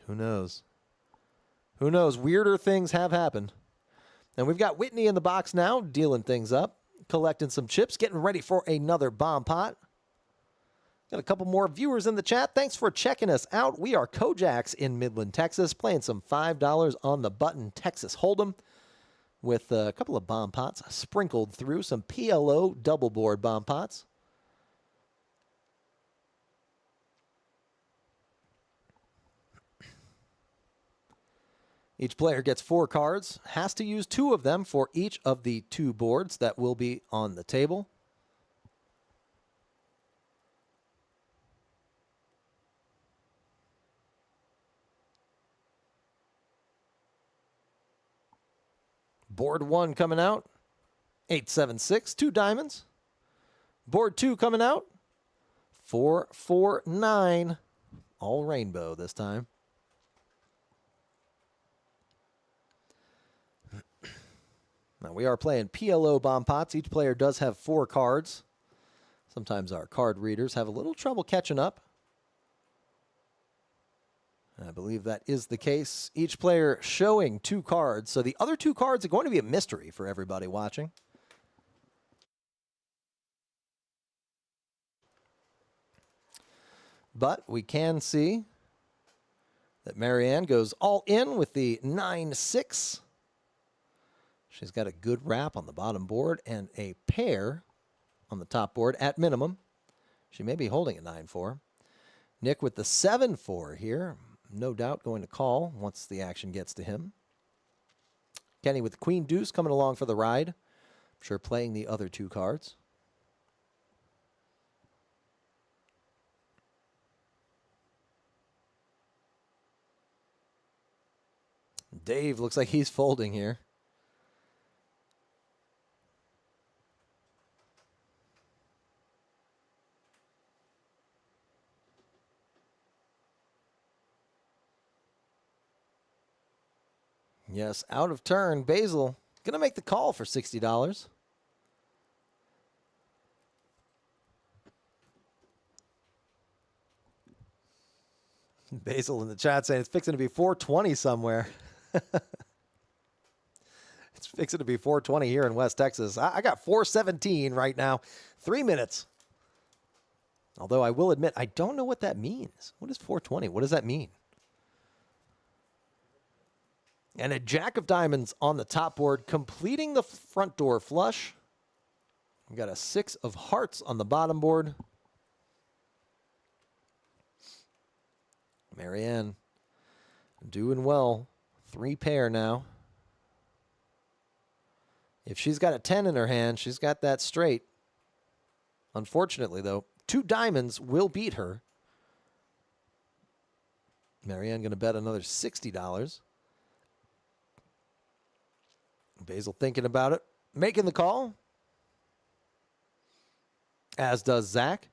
Who knows? Who knows? Weirder things have happened. And we've got Whitney in the box now, dealing things up. collecting some chips, getting ready for another bomb pot. Got a couple more viewers in the chat. Thanks for checking us out. We are KoJack's in Midland, Texas, playing some $5 on the button Texas Hold'em with a couple of bomb pots sprinkled through, some PLO double board bomb pots. Each player gets 4 cards, has to use 2 of them for each of the 2 boards that will be on the table. Board 1 coming out, 876, 2 diamonds. Board 2 coming out, 449, all rainbow this time. Now we are playing PLO bomb pots. Each player does have 4 cards. Sometimes our card readers have a little trouble catching up. I believe that is the case. Each player showing 2 cards. So the other 2 cards are going to be a mystery for everybody watching. But we can see that Marianne goes all in with the 9-6. She's got a good wrap on the bottom board and a pair on the top board at minimum. She may be holding a 9-4. Nick with the 7-4 here. No doubt going to call once the action gets to him. Kenny with the Queen Deuce coming along for the ride. I'm sure playing the other 2 cards. Dave looks like he's folding here. Yes, out of turn. Basil going to make the call for $60. Basil in the chat saying it's fixing to be 420 somewhere. It's fixing to be 420 here in West Texas. I got 417 right now. 3 minutes. Although I will admit, I don't know what that means. What is 420? What does that mean? And a jack of diamonds on the top board, completing the front door flush. We've got a 6 of hearts on the bottom board. Marianne doing well. 3 pair now. If she's got a 10 in her hand, she's got that straight. Unfortunately, though, 2 diamonds will beat her. Marianne going to bet another $60. Basil thinking about it, making the call, as does Zach.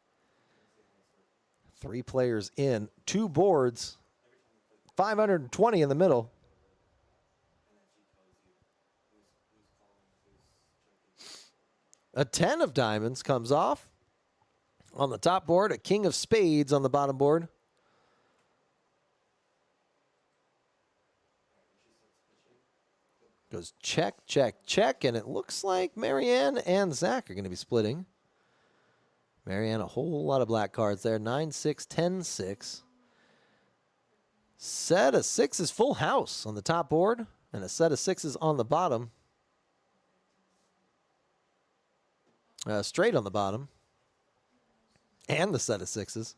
3 players in, 2 boards, 520 in the middle. A 10 of diamonds comes off on the top board, a king of spades on the bottom board. Goes check, check, check, and it looks like Marianne and Zach are going to be splitting. Marianne, a whole lot of black cards there. 9-6, 10-6. Set of 6s full house on the top board, and a set of 6s on the bottom. Straight on the bottom. And the set of 6s.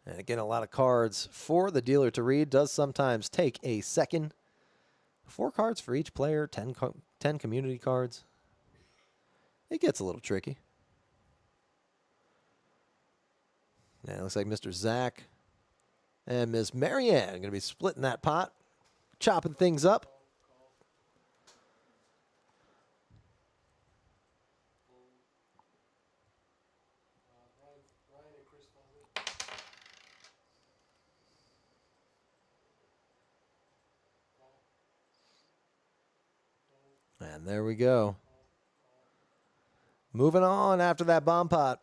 And again, a lot of cards for the dealer to read. Does sometimes take a second. 4 cards for each player, 10 community cards. It gets a little tricky. Yeah, it looks like Mr. Zach and Miss Marianne are going to be splitting that pot, chopping things up. And there we go. Moving on after that bomb pot.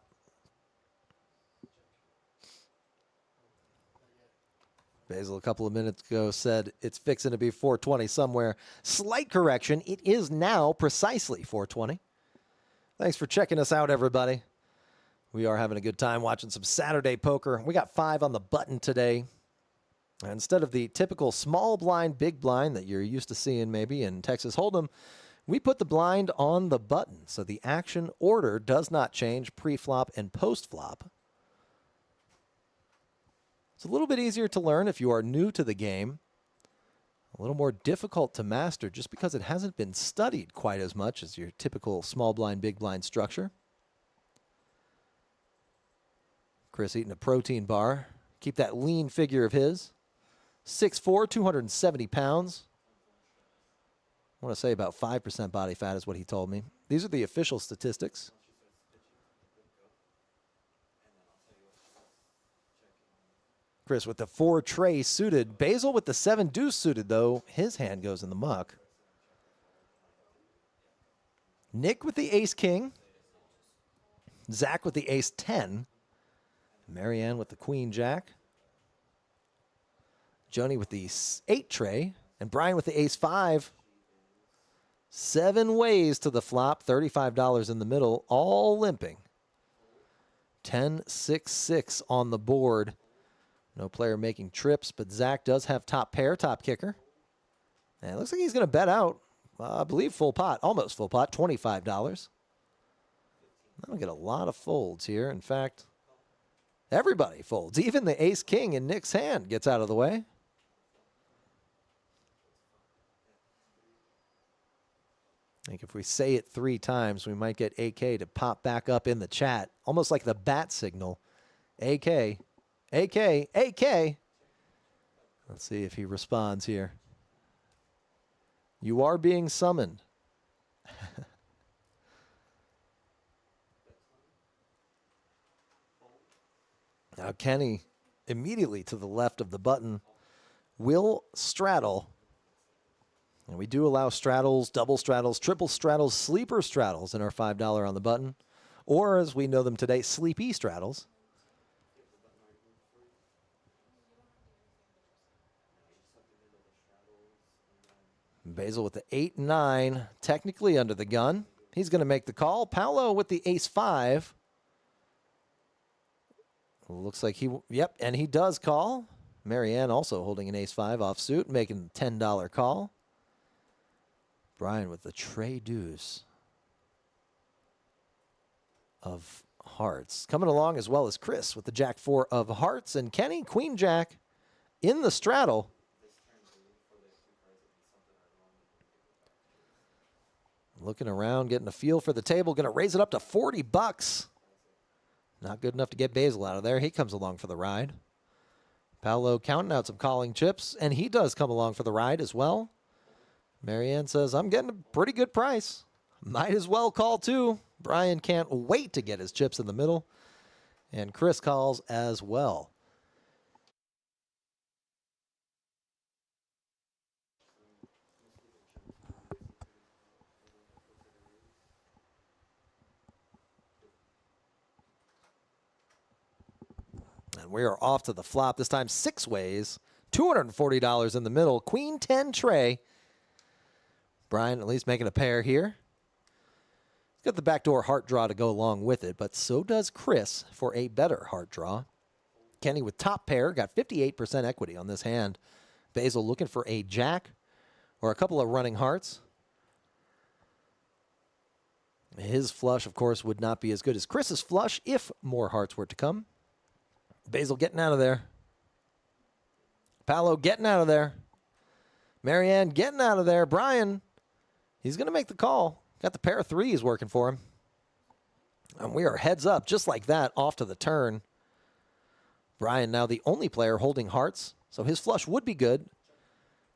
Basil a couple of minutes ago said it's fixing to be 420 somewhere. Slight correction. It is now precisely 420. Thanks for checking us out, everybody. We are having a good time watching some Saturday poker. We got 5 on the button today. Instead of the typical small blind, big blind that you're used to seeing maybe in Texas Hold'em, we put the blind on the button. So the action order does not change pre-flop and post-flop. It's a little bit easier to learn if you are new to the game. A little more difficult to master just because it hasn't been studied quite as much as your typical small blind, big blind structure. Chris eating a protein bar. Keep that lean figure of his. 6'4", 270 pounds. I want to say about 5% body fat is what he told me. These are the official statistics. Chris with the 4 tray suited. Basil with the 7 deuce suited, though. His hand goes in the muck. Nick with the ace king. Zach with the ace 10. Marianne with the queen jack. Joni with the 8 tray. And Brian with the ace 5. 7 ways to the flop. $35 in the middle. All limping. 10-6-6 on the board. No player making trips, but Zach does have top pair, top kicker. And it looks like he's going to bet out, I believe, full pot, almost full pot, $25. I don't get a lot of folds here. In fact, everybody folds. Even the ace-king in Nick's hand gets out of the way. I think if we say it 3 times, we might get AK to pop back up in the chat, almost like the bat signal. AK. AK, AK. Let's see if he responds here. You are being summoned. Now Kenny, immediately to the left of the button, will straddle. And we do allow straddles, double straddles, triple straddles, sleeper straddles in our $5 on the button. Or, as we know them today, sleepy straddles. Basil with the 8-9, technically under the gun. He's going to make the call. Paolo with the ace-5. Looks like he, yep, and he does call. Marianne also holding an ace-5 offsuit, making a $10 call. Brian with the tray deuce of hearts. Coming along as well as Chris with the jack-4 of hearts. And Kenny, queen jack in the straddle. Looking around, getting a feel for the table. Going to raise it up to $40. Not good enough to get Basil out of there. He comes along for the ride. Paolo counting out some calling chips, and he does come along for the ride as well. Marianne says, I'm getting a pretty good price. Might as well call too. Brian can't wait to get his chips in the middle. And Chris calls as well. And we are off to the flop. This time 6 ways. $240 in the middle. Queen 10 tray. Brian at least making a pair here. He's got the backdoor heart draw to go along with it, but so does Chris for a better heart draw. Kenny with top pair. Got 58% equity on this hand. Basil looking for a jack or a couple of running hearts. His flush, of course, would not be as good as Chris's flush if more hearts were to come. Basil getting out of there. Paolo getting out of there. Marianne getting out of there. Brian, he's going to make the call. Got the pair of 3s working for him. And we are heads up just like that off to the turn. Brian now the only player holding hearts, so his flush would be good.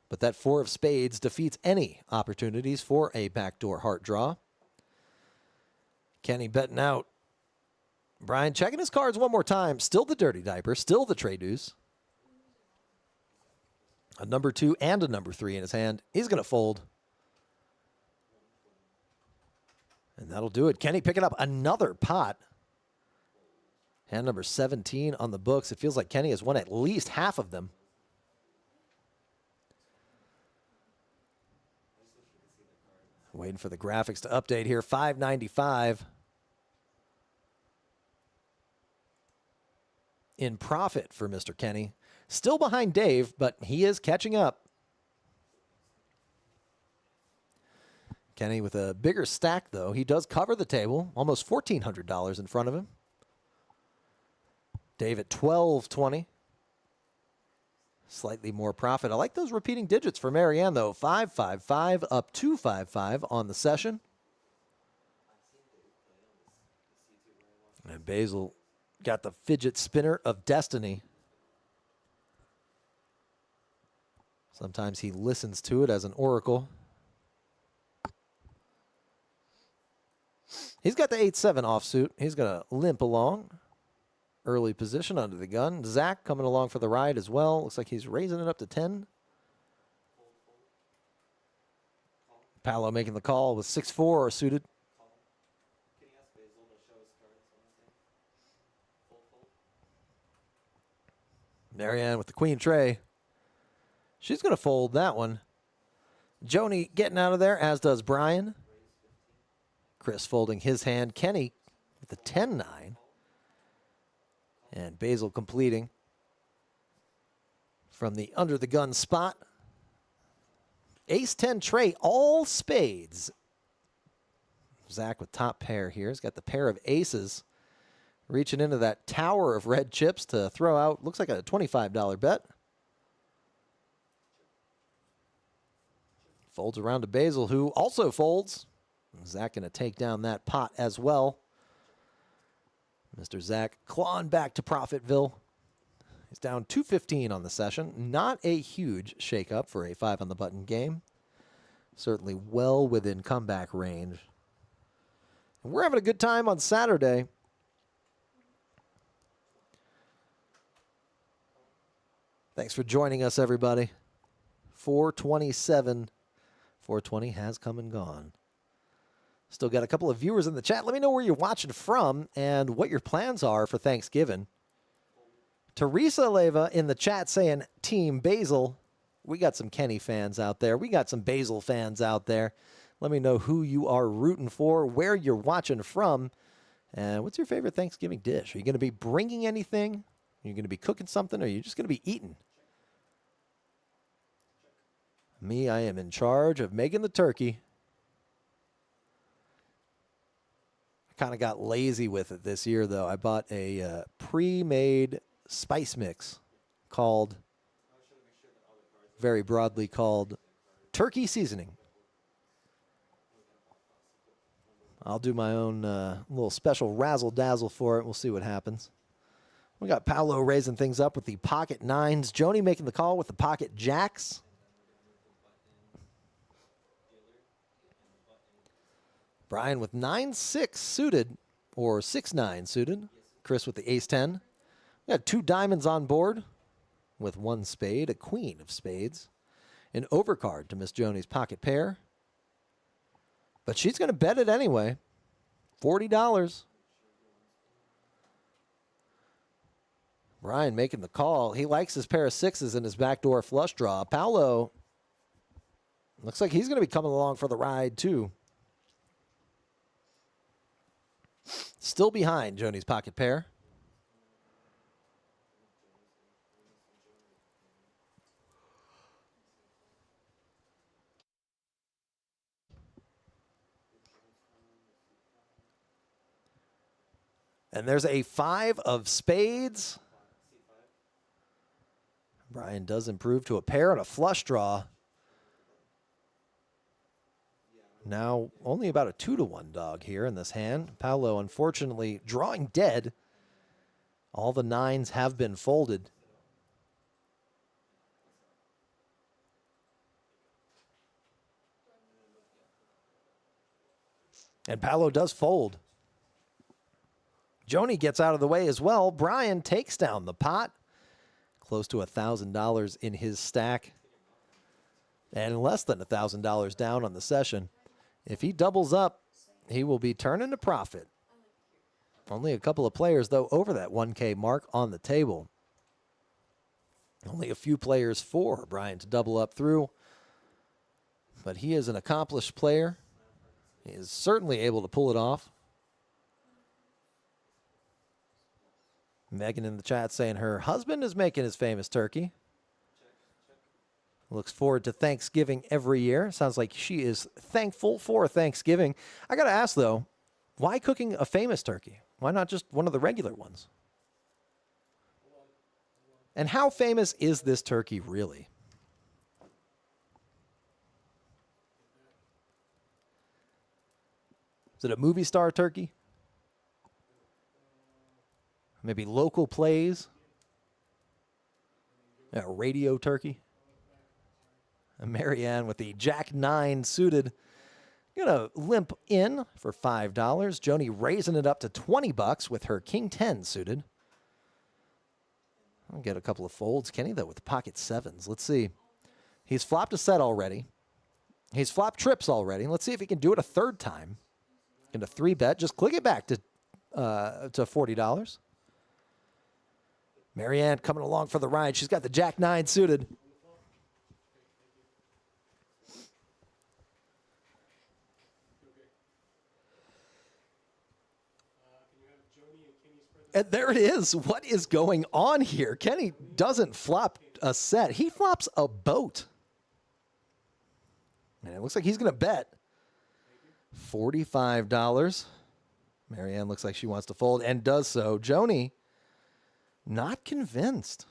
But that 4 of spades defeats any opportunities for a backdoor heart draw. Kenny betting out. Brian checking his cards one more time. Still the dirty diaper. Still the tray deuce. A number 2 and a number 3 in his hand. He's going to fold. And And that'll do it. Kenny picking up another pot. Hand number 17 on the books. It feels like Kenny has won at least half of them. Waiting for the graphics to update here. $5.95 in profit for Mr. Kenny. Still behind Dave, but he is catching up. Kenny with a bigger stack, though. He does cover the table. Almost $1,400 in front of him. Dave at $12.20. Slightly more profit. I like those repeating digits for Marianne, though. 555 up 255 on the session. And Basil got the fidget spinner of destiny. Sometimes he listens to it as an oracle. He's got the 8-7 offsuit. He's going to limp along. Early position under the gun. Zach coming along for the ride as well. Looks like he's raising it up to 10. Paolo making the call with 6-4 suited. Marianne with the queen tray. She's going to fold that one. Joni getting out of there, as does Brian. Chris folding his hand. Kenny with the 10-9. And Basil completing from the under the gun spot. Ace-10 tray, all spades. Zach with top pair here. He's got the pair of aces. Reaching into that tower of red chips to throw out. Looks like a $25 bet. Folds around to Basil, who also folds. Zach going to take down that pot as well. Mr. Zach clawing back to Profitville. He's down 215 on the session. Not a huge shakeup for a 5 on the button game. Certainly well within comeback range. And we're having a good time on Saturday. Thanks for joining us, everybody. 427. 420 has come and gone. Still got a couple of viewers in the chat. Let me know where you're watching from and what your plans are for Thanksgiving. Teresa Leva in the chat saying Team Basil. We got some Kenny fans out there. We got some Basil fans out there. Let me know who you are rooting for, where you're watching from, and what's your favorite Thanksgiving dish? Are you going to be bringing anything? Are you going to be cooking something? Or are you just going to be eating? Me, I am in charge of making the turkey. Kind of got lazy with it this year, though. I bought a pre-made spice mix called, very broadly called, turkey seasoning. I'll do my own little special razzle-dazzle for it. We'll see what happens. We got Paolo raising things up with the pocket nines. Joni making the call with the pocket jacks. Brian with 9-6 suited, or 6-9 suited. Chris with the ace-10. We got 2 diamonds on board with 1 spade, a queen of spades. An overcard to Miss Joni's pocket pair. But she's going to bet it anyway. $40. Brian making the call. He likes his pair of 6s in his backdoor flush draw. Paolo looks like he's going to be coming along for the ride, too. Still behind Joni's pocket pair. And there's a 5 of spades. Brian does improve to a pair and a flush draw. Now only about a 2-1 dog here in this hand. Paolo, unfortunately, drawing dead. All the 9s have been folded. And Paolo does fold. Joni gets out of the way as well. Brian takes down the pot. Close to $1,000 in his stack. And less than $1,000 down on the session. If he doubles up, he will be turning a profit. Only a couple of players, though, over that 1K mark on the table. Only a few players for Brian to double up through. But he is an accomplished player. He is certainly able to pull it off. Megan in the chat saying her husband is making his famous turkey. Looks forward to Thanksgiving every year. Sounds like she is thankful for Thanksgiving. I got to ask, though, why cooking a famous turkey? Why not just one of the regular ones? And how famous is this turkey really? Is it a movie star turkey? Maybe local plays? A radio turkey? And Marianne with the Jack 9 suited. Gonna limp in for $5. Joni raising it up to $20 with her King 10 suited. I'll get a couple of folds. Kenny, though, with the pocket sevens. Let's see. He's flopped a set already. He's flopped trips already. Let's see if he can do it a third time. Into 3-bet. Just click it back to $40. Marianne coming along for the ride. She's got the Jack 9 suited. And there it is. What is going on here? Kenny doesn't flop a set. He flops a boat. And it looks like he's going to bet $45. Marianne looks like she wants to fold and does so. Joni, not convinced.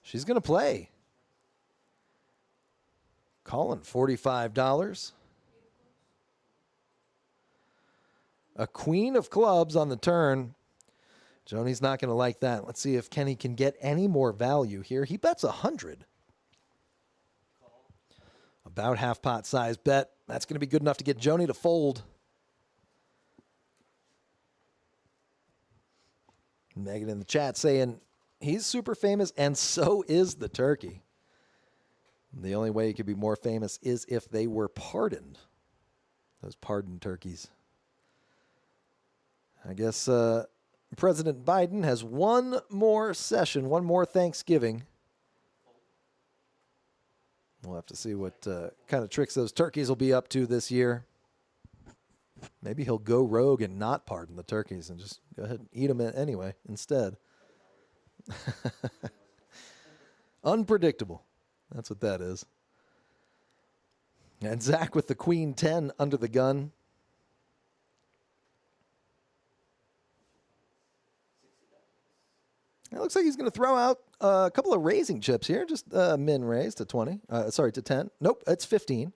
She's going to play. Calling $45. A queen of clubs on the turn. Joni's not going to like that. Let's see if Kenny can get any more value here. He bets 100. About half pot size bet. That's going to be good enough to get Joni to fold. Megan in the chat saying he's super famous and so is the turkey. The only way he could be more famous is if they were pardoned. Those pardoned turkeys. I guess President Biden has one more session, one more Thanksgiving. We'll have to see what kind of tricks those turkeys will be up to this year. Maybe he'll go rogue and not pardon the turkeys and just go ahead and eat them anyway instead. Unpredictable. That's what that is. And Zach with the Queen 10 under the gun. It looks like he's going to throw out a couple of raising chips here. Just min raise to 20. Sorry, to 10. Nope, it's 15.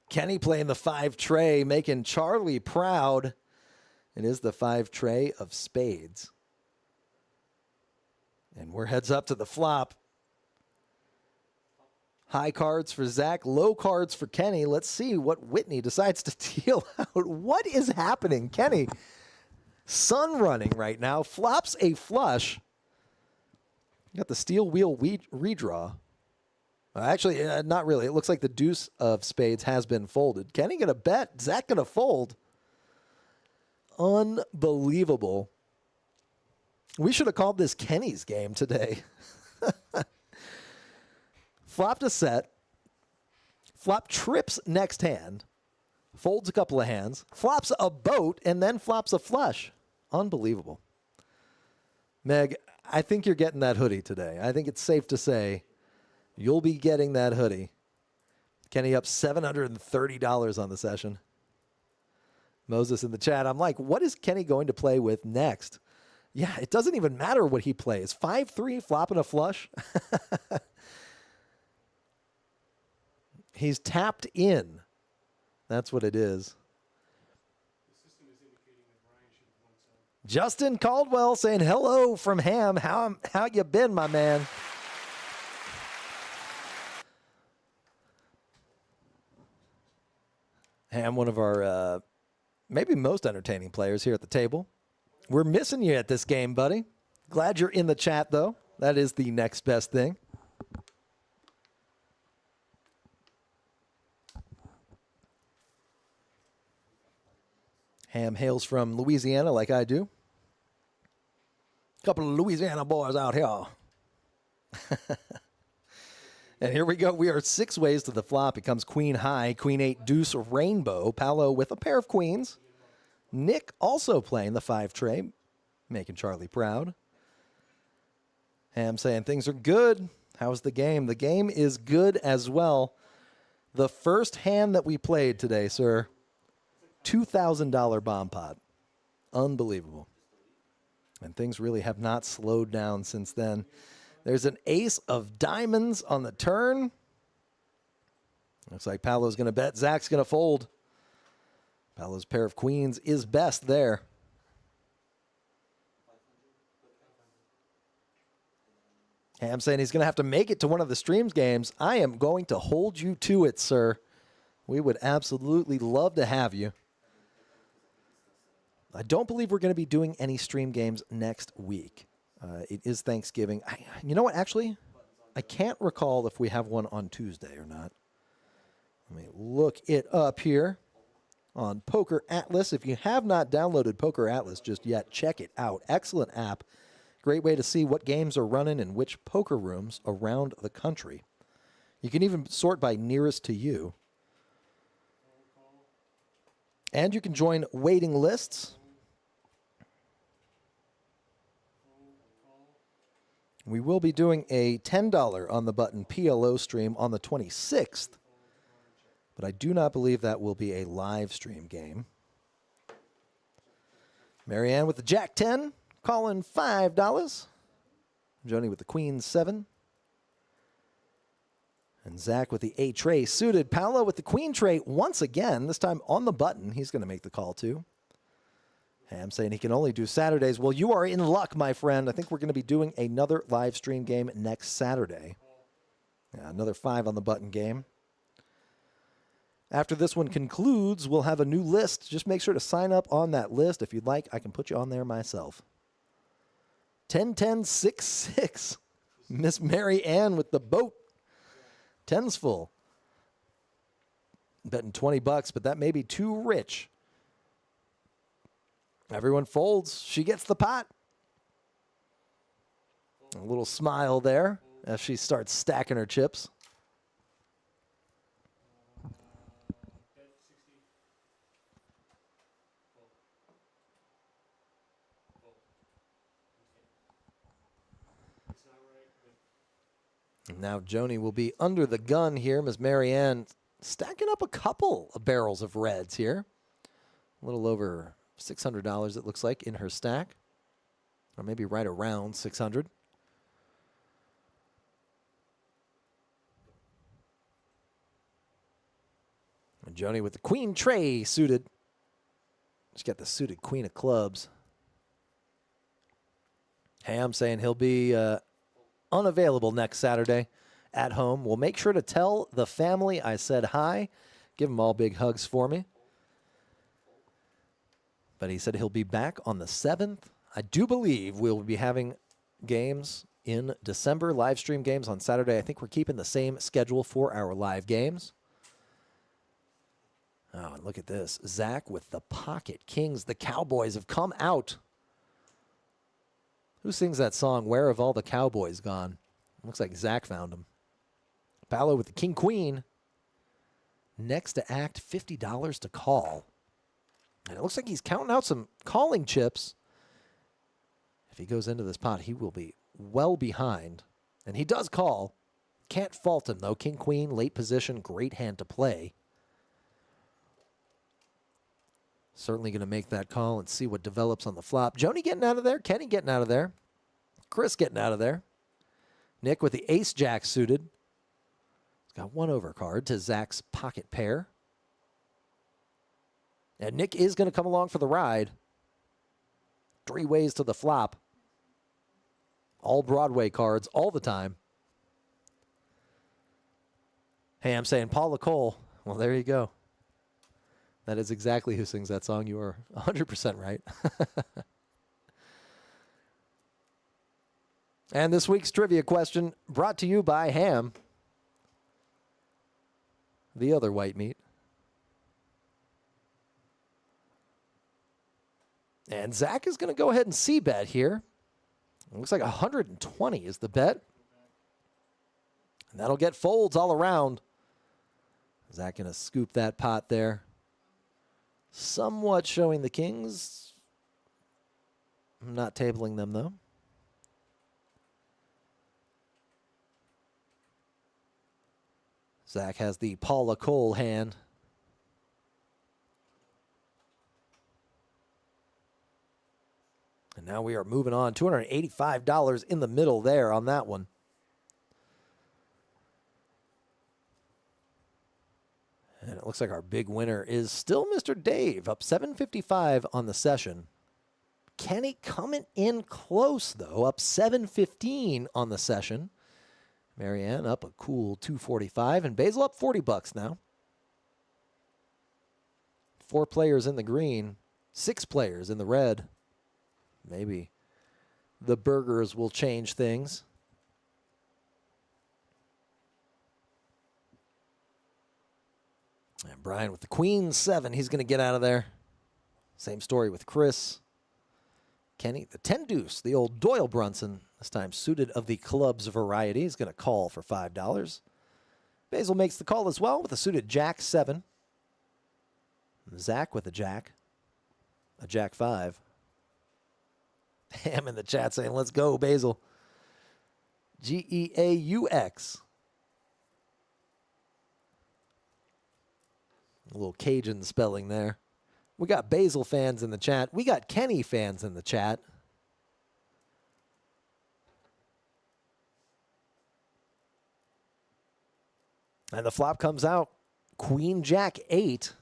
Kenny playing the 5 tray, making Charlie proud. It is the 5 tray of spades. And we're heads up to the flop. High cards for Zach, low cards for Kenny. Let's see what Whitney decides to deal out. What is happening? Kenny, sun running right now, flops a flush. Got the steel wheel redraw. Actually, not really. It looks like the deuce of spades has been folded. Kenny going to bet. Zach going to fold. Unbelievable. We should have called this Kenny's game today. Flopped a set. Flop trips next hand. Folds a couple of hands. Flops a boat and then flops a flush. Unbelievable. Meg, I think you're getting that hoodie today. I think it's safe to say you'll be getting that hoodie. Kenny up $730 on the session. Moses in the chat. I'm like, what is Kenny going to play with next? Yeah, it doesn't even matter what he plays. 5-3, flopping a flush. He's tapped in. That's what it is. Justin Caldwell saying hello from Ham. How you been, my man? Ham, one of our maybe most entertaining players here at the table. We're missing you at this game, buddy. Glad you're in the chat, though. That is the next best thing. Ham hails from Louisiana like I do. Couple of Louisiana boys out here. And here we go. We are 6 ways to the flop. It comes queen high, queen 8, deuce, rainbow. Paolo with a pair of queens. Nick also playing the 5 tray, making Charlie proud. Ham saying things are good. How's the game? The game is good as well. The first hand that we played today, sir, $2,000 bomb pot. Unbelievable. And things really have not slowed down since then. There's an ace of diamonds on the turn. Looks like Paolo's going to bet. Zach's going to fold. Paolo's pair of queens is best there. Ham saying he's going to have to make it to one of the streams games. I am going to hold you to it, sir. We would absolutely love to have you. I don't believe we're going to be doing any stream games next week. It is Thanksgiving. You know what, actually? I can't recall if we have one on Tuesday or not. Let me look it up here on Poker Atlas. If you have not downloaded Poker Atlas just yet, check it out. Excellent app. Great way to see what games are running in which poker rooms around the country. You can even sort by nearest to you. And you can join waiting lists. We will be doing a $10 on the button PLO stream on the 26th, but I do not believe that will be a live stream game. Marianne with the Jack 10, calling $5. Joni with the Queen 7. And Zach with the A tray suited. Paolo with the Queen tray once again, this time on the button. He's going to make the call too. Ham saying he can only do Saturdays. Well, you are in luck, my friend. I think we're going to be doing another live stream game next Saturday. Yeah, another 5 on the button game. After this one concludes, we'll have a new list. Just make sure to sign up on that list. If you'd like, I can put you on there myself. 10-10-6-6. Miss Mary Ann with the boat. 10's full. Betting $20, but that may be too rich. Everyone folds. She gets the pot. A little smile there as she starts stacking her chips. Now Joni will be under the gun here. Ms. Marianne stacking up a couple of barrels of reds here. A little over $600, it looks like, in her stack. Or maybe right around $600. And Joni with the Queen tray suited. She's got the suited Queen of clubs. Ham saying he'll be unavailable next Saturday at home. We'll make sure to tell the family I said hi. Give them all big hugs for me. But he said he'll be back on the 7th. I do believe we'll be having games in December, live stream games on Saturday. I think we're keeping the same schedule for our live games. Oh, and look at this. Zach with the pocket kings. The Cowboys have come out. Who sings that song, Where Have All the Cowboys Gone? Looks like Zach found them. Paolo with the king queen. Next to act, $50 to call. And it looks like he's counting out some calling chips. If he goes into this pot, he will be well behind. And he does call. Can't fault him, though. King, queen, late position, great hand to play. Certainly going to make that call and see what develops on the flop. Joni getting out of there. Kenny getting out of there. Chris getting out of there. Nick with the ace-jack suited. He's got one overcard to Zach's pocket pair. And Nick is going to come along for the ride. 3 ways to the flop. All Broadway cards all the time. Hey, I'm saying Paula Cole. Well, there you go. That is exactly who sings that song. You are 100% right. And this week's trivia question brought to you by Ham, the other white meat. And Zach is going to go ahead and c-bet here. It looks like 120 is the bet. And that'll get folds all around. Zach going to scoop that pot there. Somewhat showing the kings. I'm not tabling them, though. Zach has the Paula Cole hand. And now we are moving on. $285 in the middle there on that one. And it looks like our big winner is still Mr. Dave, up $755 on the session. Kenny coming in close, though, up $715 on the session. Marianne up a cool $245, and Basil up $40 now. 4 players in the green, 6 players in the red. Maybe the burgers will change things. And Brian with the queen 7, he's going to get out of there. Same story with Chris. Kenny, the 10 deuce, the old Doyle Brunson, this time suited of the club's variety, is going to call for $5. Basil makes the call as well with a suited Jack 7. Zach with a Jack 5. Ham in the chat saying, let's go, Basil. Geaux. A little Cajun spelling there. We got Basil fans in the chat. We got Kenny fans in the chat. And the flop comes out. Queen Jack 8.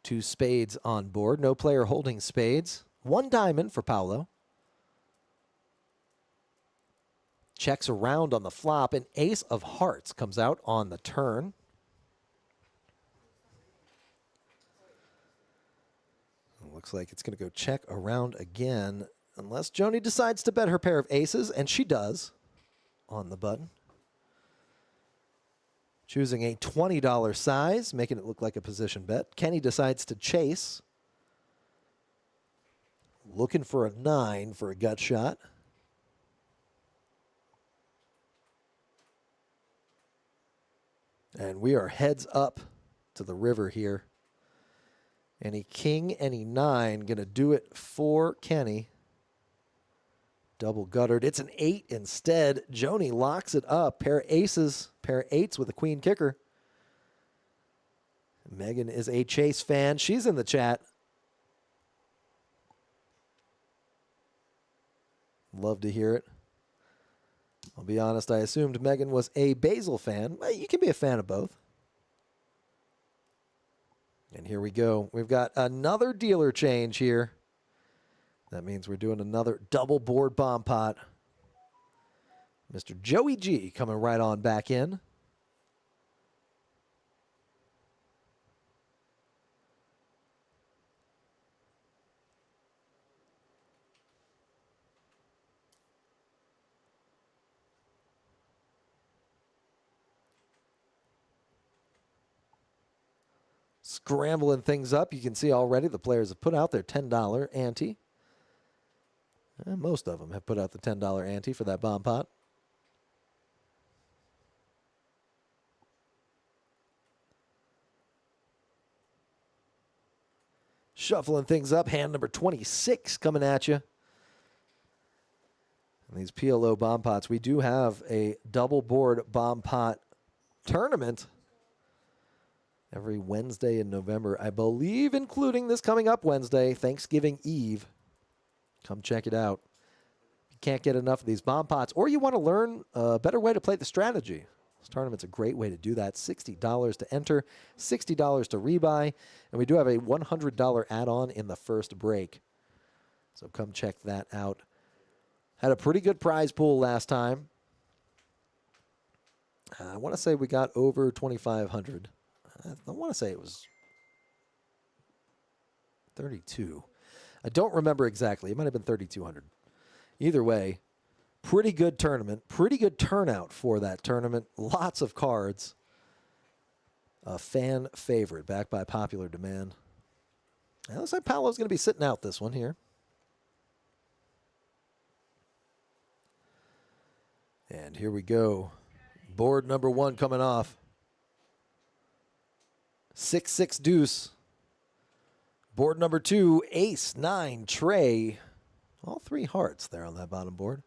2 spades on board. No player holding spades. 1 diamond for Paolo. Checks around on the flop. An ace of hearts comes out on the turn. Looks like it's going to go check around again, unless Joni decides to bet her pair of aces, and she does on the button. Choosing a $20 size, making it look like a position bet. Kenny decides to chase. Looking for a 9 for a gut shot. And we are heads up to the river here. Any king, any 9, going to do it for Kenny. Double guttered. It's an 8 instead. Joni locks it up. Pair of aces, pair of 8s with a queen kicker. Megan is a Chase fan. She's in the chat. Love to hear it. I'll be honest, I assumed Megan was a Basil fan. Well, you can be a fan of both. And here we go. We've got another dealer change here. That means we're doing another double board bomb pot. Mr. Joey G coming right on back in. Scrambling things up. You can see already the players have put out their $10 ante. And most of them have put out the $10 ante for that bomb pot. Shuffling things up. Hand number 26 coming at you. And these PLO bomb pots, we do have a double board bomb pot tournament every Wednesday in November, I believe, including this coming up Wednesday, Thanksgiving Eve. Come check it out. If you can't get enough of these bomb pots, or you want to learn a better way to play the strategy, this tournament's a great way to do that. $60 to enter, $60 to rebuy, and we do have a $100 add-on in the first break. So come check that out. Had a pretty good prize pool last time. I want to say we got over 2,500. I want to say it was 32. I don't remember exactly. It might have been 3,200. Either way, pretty good tournament. Pretty good turnout for that tournament. Lots of cards. A fan favorite, backed by popular demand. It looks like Paolo's going to be sitting out this one here. And here we go. Board number 1 coming off. 6-6 deuce. Board number 2, ace, 9, tray. All 3 hearts there on that bottom board.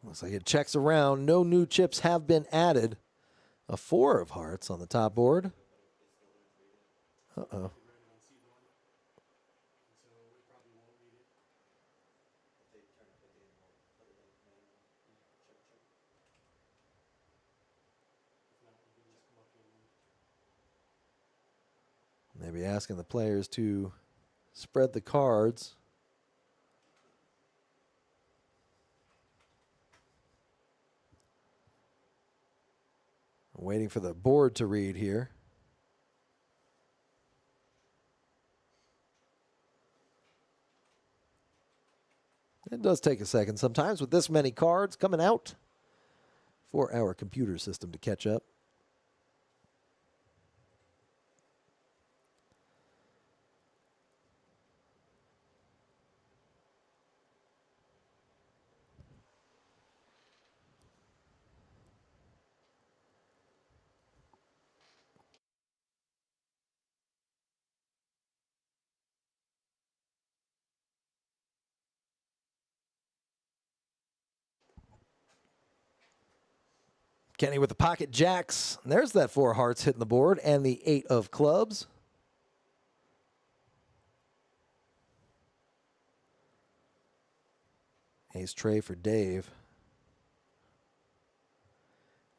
Looks like it checks around. No new chips have been added. A 4 of hearts on the top board. Uh-oh. Maybe asking the players to spread the cards. Waiting for the board to read here. It does take a second sometimes with this many cards coming out for our computer system to catch up. Kenny with the pocket jacks. There's that 4 hearts hitting the board and the 8 of clubs. Ace tray for Dave.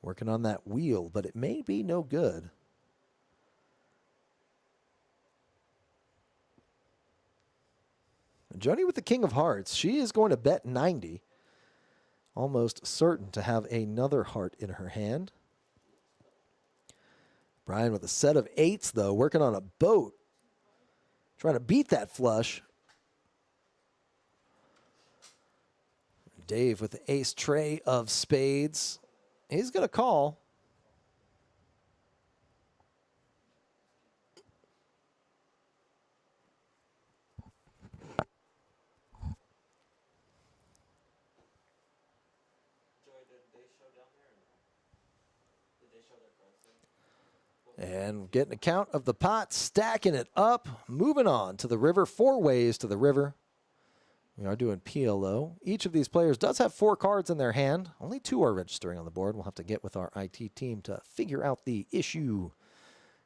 Working on that wheel, but it may be no good. Joni with the king of hearts. She is going to bet 90. Almost certain to have another heart in her hand. Brian with a set of 8s, though, working on a boat. Trying to beat that flush. Dave with the ace tray of spades. He's going to call. And getting a count of the pot, stacking it up, moving on to the river, 4 ways to the river. We are doing PLO. Each of these players does have 4 cards in their hand. Only 2 are registering on the board. We'll have to get with our IT team to figure out the issue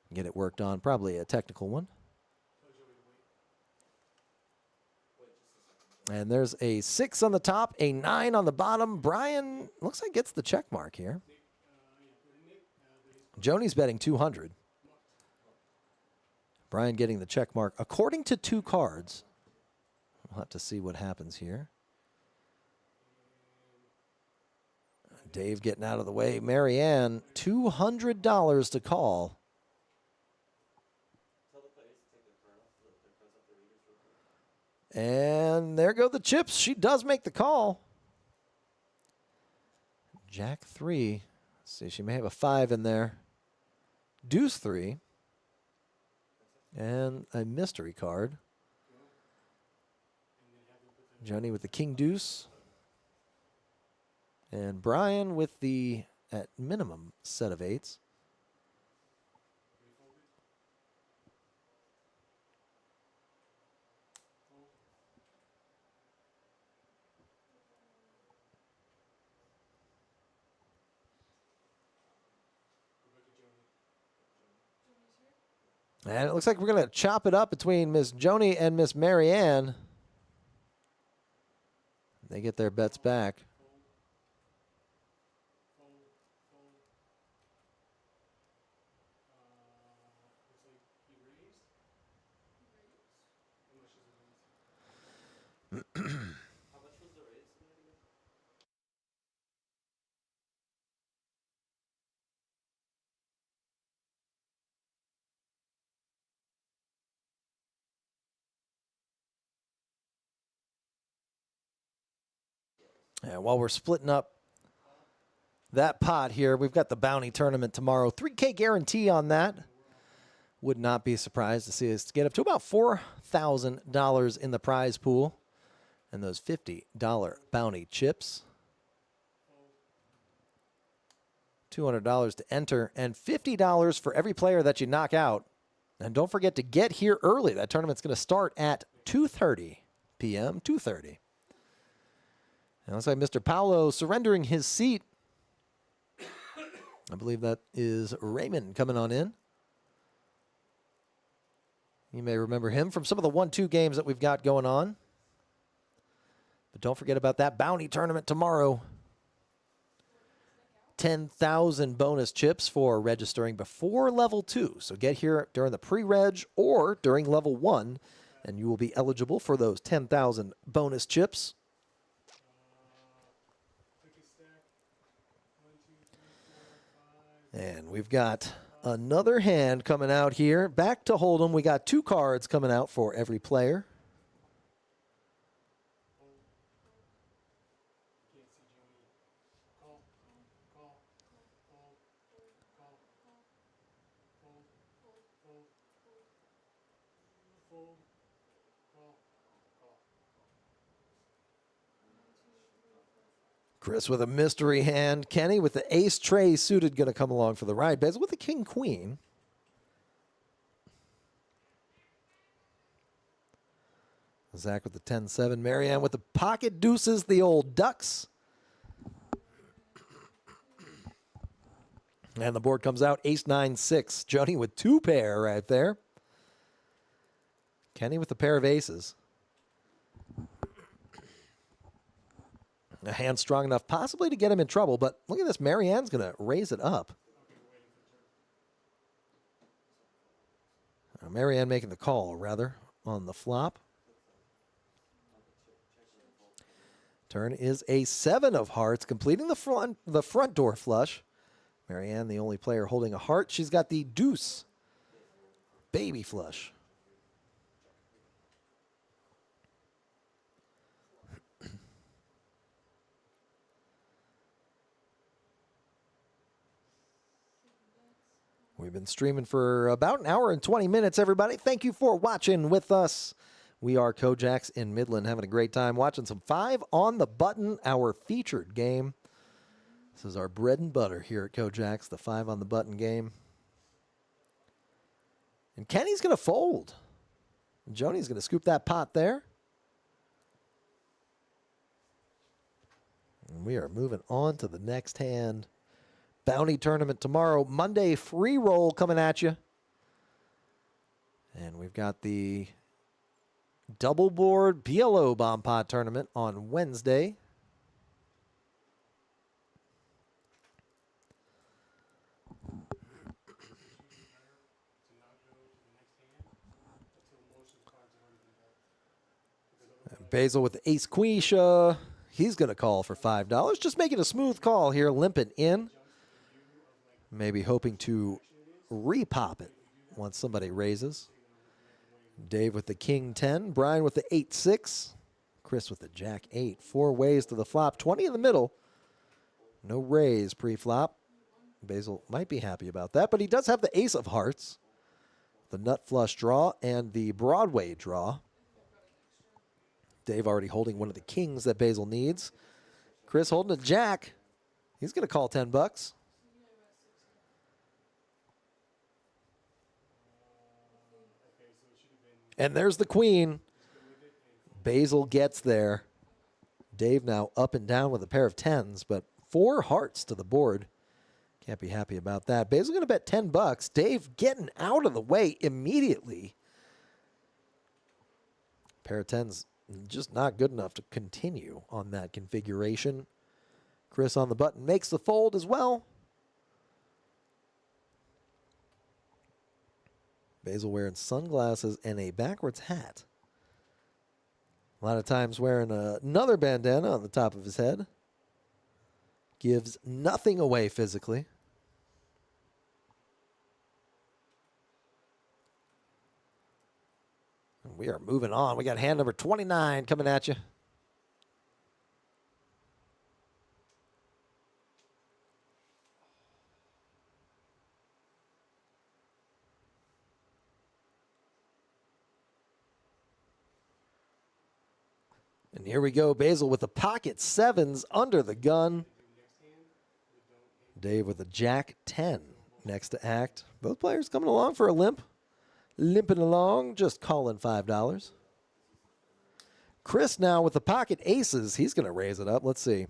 and get it worked on. Probably a technical one. And there's a 6 on the top, a 9 on the bottom. Brian looks like gets the check mark here. Joni's betting 200. Brian getting the check mark according to 2 cards. We'll have to see what happens here. Dave getting out of the way. Marianne, $200 to call. And there go the chips. She does make the call. Jack 3. Let's see, she may have a 5 in there. Deuce 3. And a mystery card. Joni with the king deuce. And Brian with the, at minimum, set of 8s. And it looks like we're going to chop it up between Miss Joni and Miss Marianne. They get their bets back. And while we're splitting up that pot here, we've got the bounty tournament tomorrow. 3K guarantee on that. Would not be surprised to see us get up to about $4,000 in the prize pool. And those $50 bounty chips. $200 to enter and $50 for every player that you knock out. And don't forget to get here early. That tournament's going to start at 2:30 p.m. 2:30. And looks like Mr. Paolo surrendering his seat. I believe that is Raymond coming on in. You may remember him from some of the 1-2 games that we've got going on. But don't forget about that bounty tournament tomorrow. 10,000 bonus chips for registering before level 2. So get here during the pre-reg or during level 1, and you will be eligible for those 10,000 bonus chips. And we've got another hand coming out here. Back to Hold'em. We got 2 cards coming out for every player. Chris with a mystery hand. Kenny with the ace tray suited going to come along for the ride. Basil with the king queen. Zach with the 10-7. Marianne with the pocket deuces, the old ducks. And the board comes out ace 9-6. Joni with 2 pair right there. Kenny with a pair of aces. A hand strong enough possibly to get him in trouble, but look at this. Marianne's going to raise it up. Marianne making the call, rather, on the flop. Turn is a 7 of hearts, completing the front door flush. Marianne, the only player holding a heart. She's got the deuce baby flush. We've been streaming for about an hour and 20 minutes, everybody. Thank you for watching with us. We are KoJack's in Midland, having a great time watching some 5 on the Button, our featured game. This is our bread and butter here at KoJack's, the 5 on the Button game. And Kenny's going to fold. And Joni's going to scoop that pot there. And we are moving on to the next hand. Bounty tournament tomorrow. Monday, free roll coming at you. And we've got the double board PLO bomb pot tournament on Wednesday. Basil with the ace queen. He's going to call for $5. Just making a smooth call here, limping in. Maybe hoping to repop it once somebody raises. Dave with the king 10. Brian with the 8-6. Chris with the jack 8. 4 ways to the flop. 20 in the middle. No raise pre-flop. Basil might be happy about that, but he does have the ace of hearts, the nut flush draw, and the Broadway draw. Dave already holding one of the kings that Basil needs. Chris holding a jack. He's going to call $10. And there's the queen. Basil gets there. Dave now up and down with a pair of 10s, but 4 hearts to the board. Can't be happy about that. Basil going to bet $10. Dave getting out of the way immediately. Pair of 10s just not good enough to continue on that configuration. Chris on the button makes the fold as well. Basil wearing sunglasses and a backwards hat. A lot of times wearing another bandana on the top of his head. Gives nothing away physically. And we are moving on. We got hand number 29 coming at you. And here we go. Basil with the pocket sevens under the gun. Dave with a jack 10 next to act. Both players coming along for a limp. Limping along, just calling $5. Chris now with the pocket aces. He's going to raise it up. Let's see.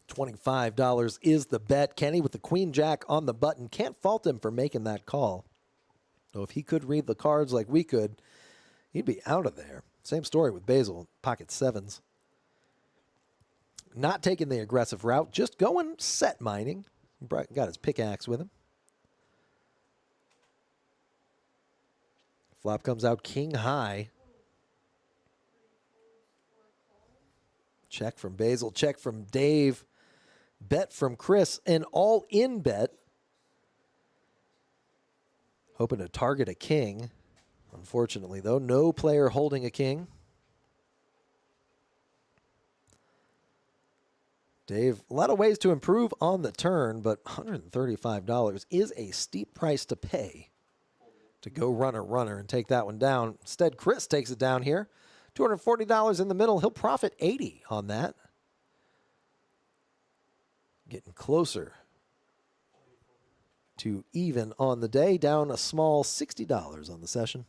$25 is the bet. Kenny with the queen jack on the button. Can't fault him for making that call. So if he could read the cards like we could, he'd be out of there. Same story with Basil, pocket sevens. Not taking the aggressive route, just going set mining. Got his pickaxe with him. Flop comes out king high. Check from Basil, check from Dave. Bet from Chris, an all-in bet. Hoping to target a king. Unfortunately, though, no player holding a king. Dave, a lot of ways to improve on the turn, but $135 is a steep price to pay to go runner and take that one down. Instead, Chris takes it down here. $240 in the middle. He'll profit $80 on that. Getting closer to even on the day, down a small $60 on the session.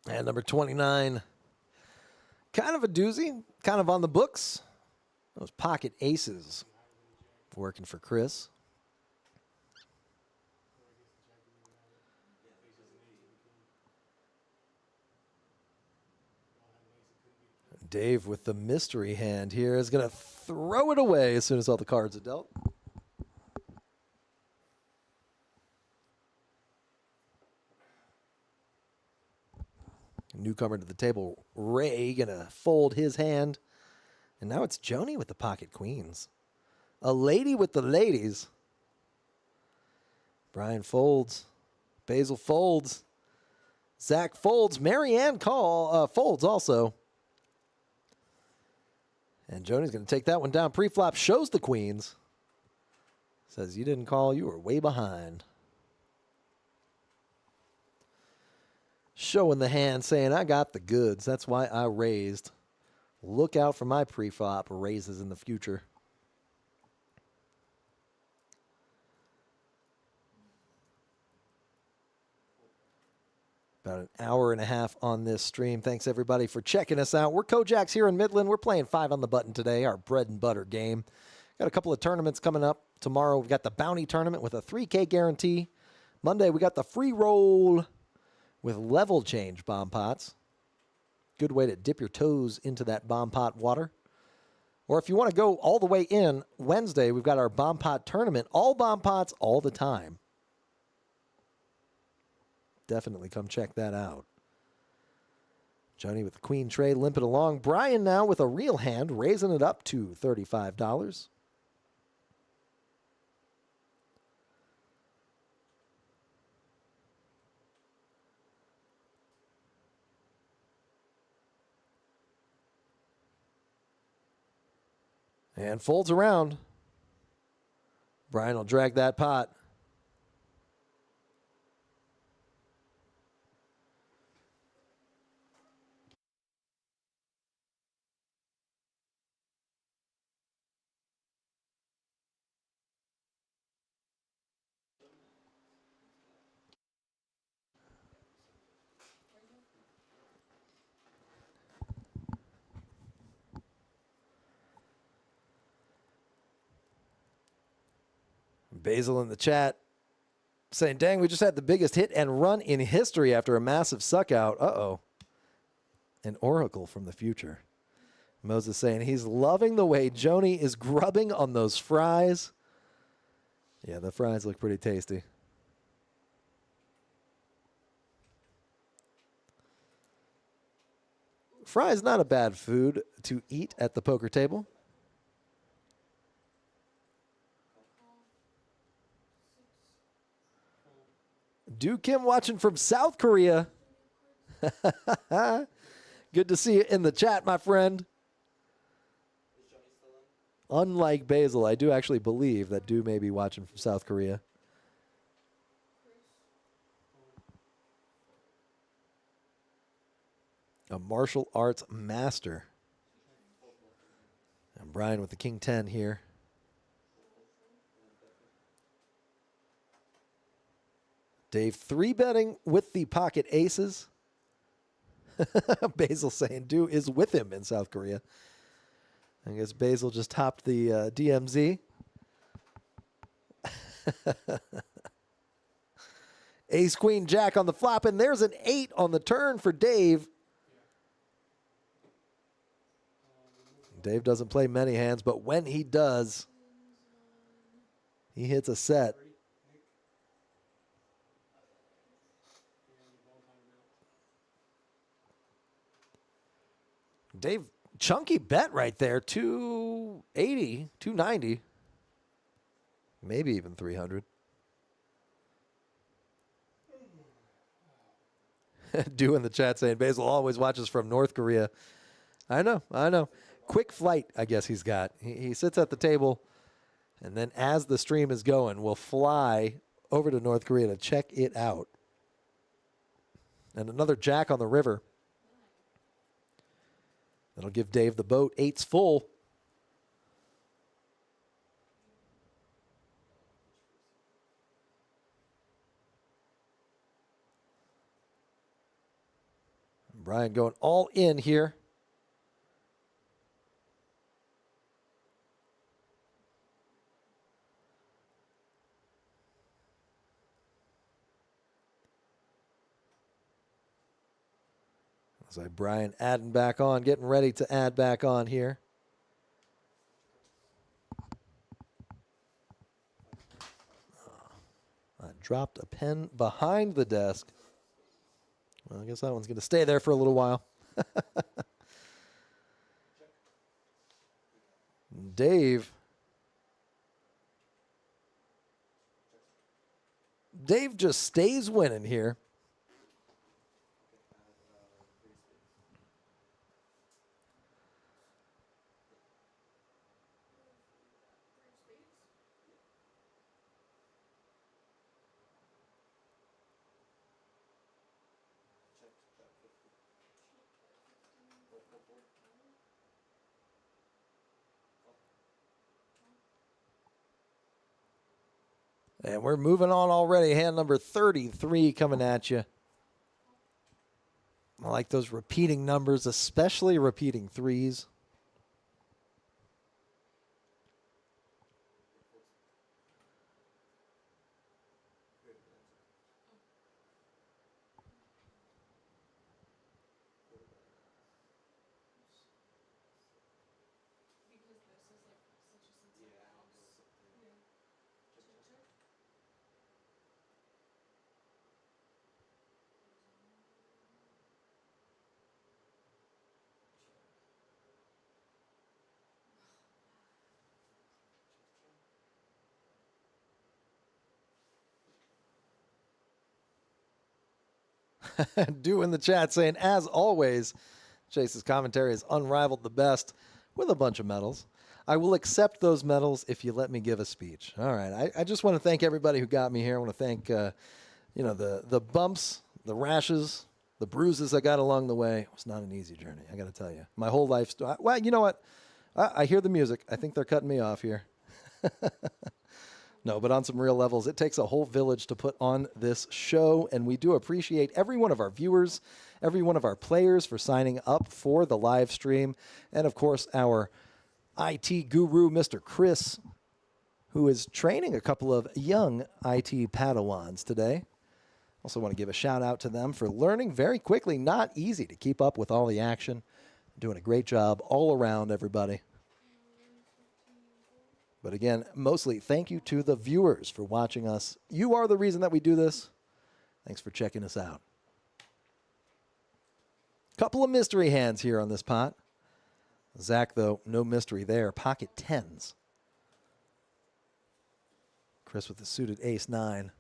And number 29, kind of a doozy, kind of on the books. Those pocket aces working for Chris. Dave with the mystery hand here is going to throw it away as soon as all the cards are dealt. Newcomer to the table, Ray, going to fold his hand. And now it's Joni with the pocket queens. A lady with the ladies. Brian folds. Basil folds. Zach folds. Marianne folds also. And Joni's going to take that one down. Pre-flop shows the queens. Says, you didn't call, you were way behind. Showing the hand, saying, I got the goods. That's why I raised. Look out for my pre-flop raises in the future. About an hour and a half on this stream. Thanks, everybody, for checking us out. We're KoJack's here in Midland. We're playing 5 on the button today, our bread and butter game. Got a couple of tournaments coming up. Tomorrow, we've got the bounty tournament with a $3K guarantee. Monday, we got the free roll with level change bomb pots. Good way to dip your toes into that bomb pot water. Or if you want to go all the way in, Wednesday, we've got our bomb pot tournament. All bomb pots all the time. Definitely come check that out. Johnny with the queen tray limping along. Brian now with a real hand, raising it up to $35. And folds around. Brian will drag that pot. Basil in the chat saying, dang, we just had the biggest hit and run in history after a massive suck out. Uh-oh. An oracle from the future. Moses saying he's loving the way Joni is grubbing on those fries. Yeah, the fries look pretty tasty. Fries not a bad food to eat at the poker table. Do Kim watching from South Korea. Good to see you in the chat, my friend. Unlike Basil, I do actually believe that Do may be watching from South Korea. A martial arts master. And Brian with the King 10 here. Dave 3-betting with the pocket aces. Basil saying Do is with him in South Korea. I guess Basil just topped the DMZ. Ace, Queen, Jack on the flop, and there's an 8 on the turn for Dave. Dave doesn't play many hands, but when he does, he hits a set. Dave, chunky bet right there, 280, 290, maybe even 300. Do in the chat saying Basil always watches from North Korea. I know. Quick flight, I guess he's got. He sits at the table, and then as the stream is going, will fly over to North Korea to check it out. And another Jack on the river. That'll give Dave the boat. 8's full. Brian going all in here. So Brian adding back on, getting ready to add back on here. I dropped a pen behind the desk. Well, I guess that one's going to stay there for a little while. Dave just stays winning here. And we're moving on already. Hand number 33 coming at you. I like those repeating numbers, especially repeating threes. Do in the chat saying, as always, Chase's commentary is unrivaled the best with a bunch of medals. I will accept those medals if you let me give a speech. All right. I just want to thank everybody who got me here. I want to thank, the bumps, the rashes, the bruises I got along the way. It was not an easy journey, I got to tell you. My whole life. Well, you know what? I hear the music. I think they're cutting me off here. No, but on some real levels, it takes a whole village to put on this show, and we do appreciate every one of our viewers, every one of our players for signing up for the live stream, and, of course, our IT guru, Mr. Chris, who is training a couple of young IT Padawans today. Also want to give a shout-out to them for learning very quickly. Not easy to keep up with all the action. Doing a great job all around, everybody. But again, mostly thank you to the viewers for watching us. You are the reason that we do this. Thanks for checking us out. Couple of mystery hands here on this pot. Zach, though, no mystery there. Pocket tens. Chris with the suited ace-9.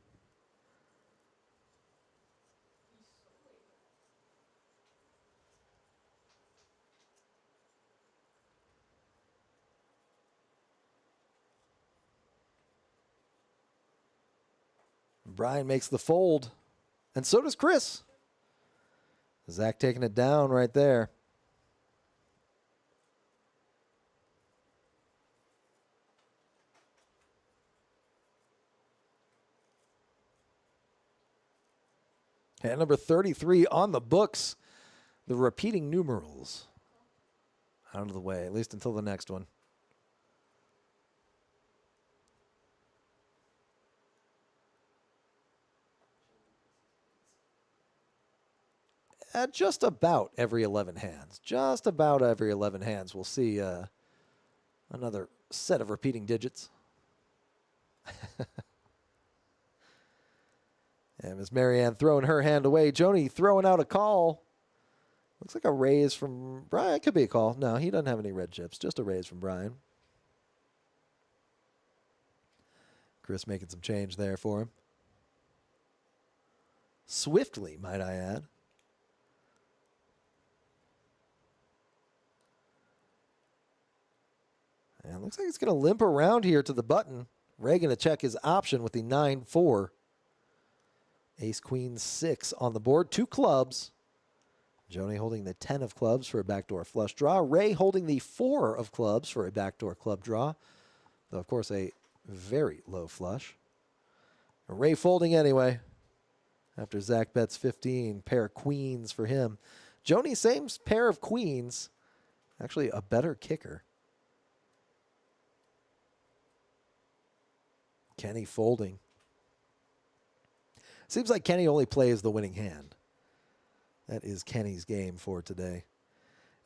Brian makes the fold, and so does Chris. Zach taking it down right there. And number 33 on the books, the repeating numerals. Out of the way, at least until the next one. At just about every 11 hands. Just about every 11 hands, we'll see another set of repeating digits. And Miss Marianne throwing her hand away. Joni throwing out a call. Looks like a raise from Brian. It could be a call. No, he doesn't have any red chips. Just a raise from Brian. Chris making some change there for him. Swiftly, might I add. And it looks like he's going to limp around here to the button. Ray going to check his option with the 9-4. Ace, queen, 6 on the board. 2 clubs. Joni holding the 10 of clubs for a backdoor flush draw. Ray holding the 4 of clubs for a backdoor club draw. Though, of course, a very low flush. Ray folding anyway. After Zach bets 15. Pair of queens for him. Joni, same pair of queens. Actually, a better kicker. Kenny folding. Seems like Kenny only plays the winning hand. That is Kenny's game for today.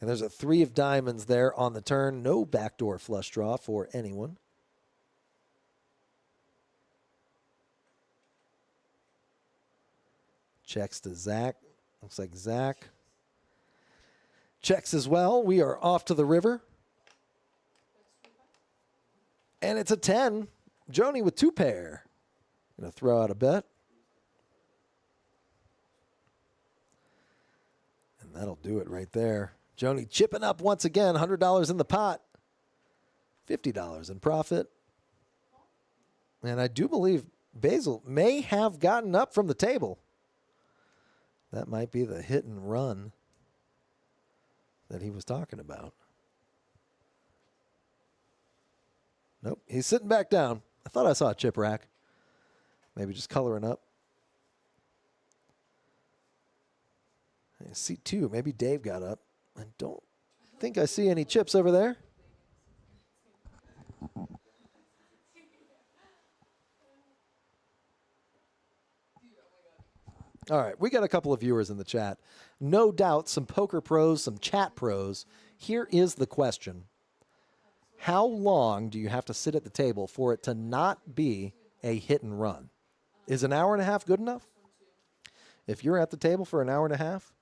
And there's a 3 of diamonds there on the turn. No backdoor flush draw for anyone. Checks to Zach. Looks like Zach checks as well. We are off to the river. And it's a 10. Joni with 2 pair. Going to throw out a bet. And that'll do it right there. Joni chipping up once again. $100 in the pot. $50 in profit. And I do believe Basil may have gotten up from the table. That might be the hit and run that he was talking about. Nope, he's sitting back down. I thought I saw a chip rack. Maybe just coloring up. I see 2. Maybe Dave got up. I don't think I see any chips over there. All right, we got a couple of viewers in the chat. No doubt some poker pros, some chat pros. Here is the question. How long do you have to sit at the table for it to not be a hit and run? Is an hour and a half good enough? If you're at the table for an hour and a half?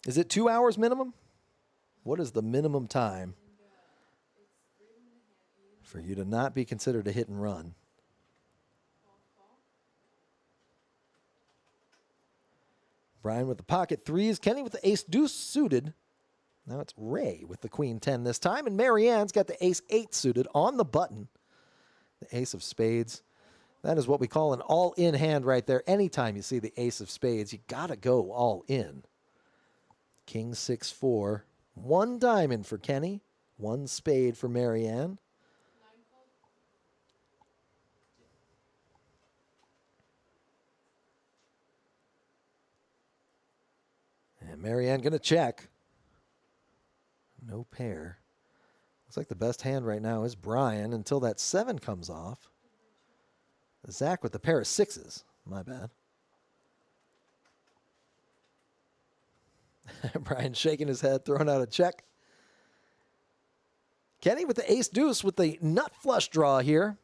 Is it 2 hours minimum? What is the minimum time for you to not be considered a hit and run? Brian with the pocket 3s. Kenny with the ace-deuce suited. Now it's Ray with the queen 10 this time. And Marianne's got the ace-8 suited on the button. The ace of spades. That is what we call an all-in hand right there. Anytime you see the ace of spades, you got to go all in. King 6-4. 1 diamond for Kenny. 1 spade for Marianne. And Marianne going to check. No pair. Looks like the best hand right now is Brian until that 7 comes off. Zach with the pair of 6s. My bad. Brian shaking his head, throwing out a check. Kenny with the ace-deuce with the nut flush draw here.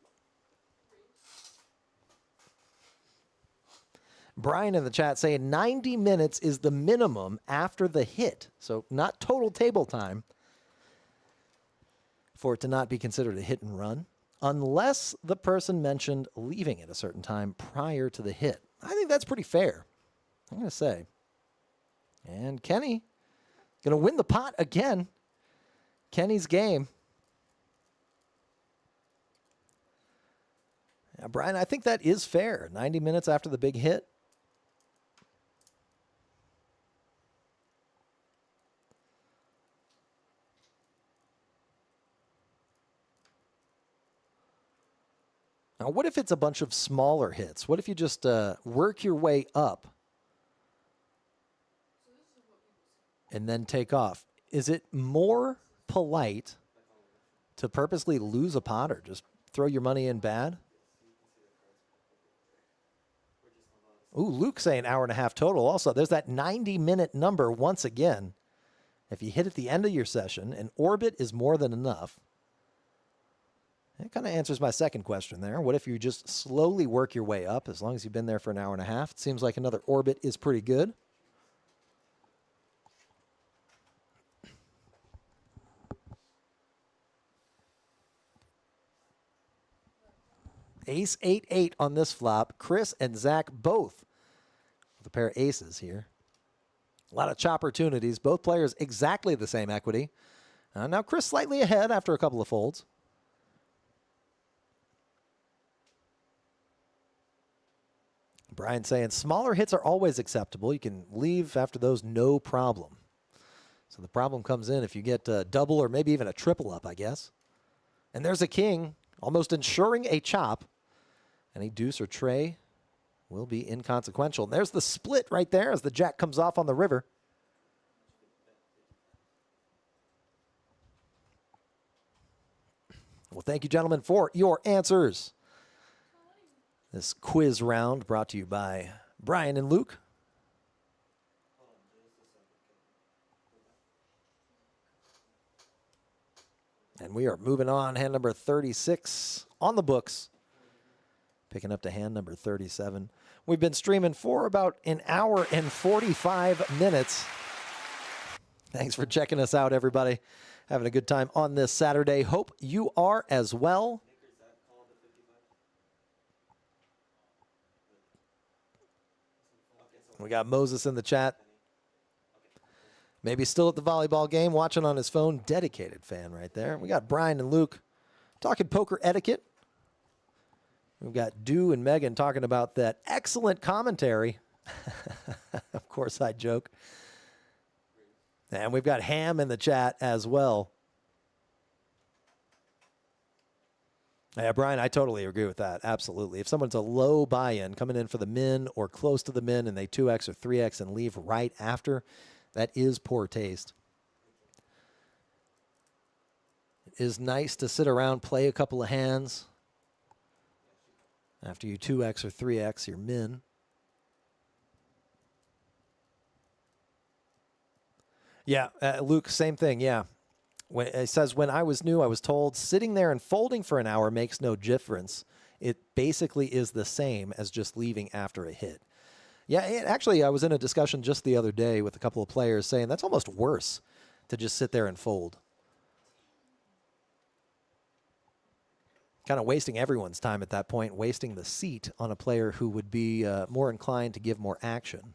Brian in the chat saying 90 minutes is the minimum after the hit. So not total table time for it to not be considered a hit and run, unless the person mentioned leaving at a certain time prior to the hit. I think that's pretty fair, I'm going to say. And Kenny going to win the pot again. Kenny's game. Now, Brian, I think that is fair. 90 minutes after the big hit. Now, what if it's a bunch of smaller hits? What if you just work your way up and then take off? Is it more polite to purposely lose a pot or just throw your money in bad? Ooh, Luke saying hour and a half total. Also, there's that 90-minute number once again. If you hit at the end of your session, an orbit is more than enough. That kind of answers my second question there. What if you just slowly work your way up as long as you've been there for an hour and a half? It seems like another orbit is pretty good. Ace 8-8 on this flop. Chris and Zach both with a pair of aces here. A lot of chop opportunities. Both players exactly the same equity. Now Chris slightly ahead after a couple of folds. Brian saying smaller hits are always acceptable. You can leave after those, no problem. So the problem comes in if you get a double or maybe even a triple up, I guess. And there's a king, almost ensuring a chop. Any deuce or tray will be inconsequential. And there's the split right there as the jack comes off on the river. Well, thank you, gentlemen, for your answers. This quiz round brought to you by Brian and Luke. And we are moving on. Hand number 36 on the books. Picking up to hand number 37. We've been streaming for about an hour and 45 minutes. Thanks for checking us out, everybody. Having a good time on this Saturday. Hope you are as well. We got Moses in the chat. Maybe still at the volleyball game, watching on his phone. Dedicated fan right there. We got Brian and Luke talking poker etiquette. We've got Dew and Megan talking about that excellent commentary. Of course, I joke. And we've got Ham in the chat as well. Yeah, Brian, I totally agree with that. Absolutely. If someone's a low buy-in coming in for the min or close to the min and they 2x or 3x and leave right after, that is poor taste. It is nice to sit around, play a couple of hands after you 2x or 3x your min. Yeah, Luke, same thing, yeah. When it says, when I was new, I was told sitting there and folding for an hour makes no difference. It basically is the same as just leaving after a hit. Yeah, actually, I was in a discussion just the other day with a couple of players saying that's almost worse to just sit there and fold. Kind of wasting everyone's time at that point, wasting the seat on a player who would be more inclined to give more action.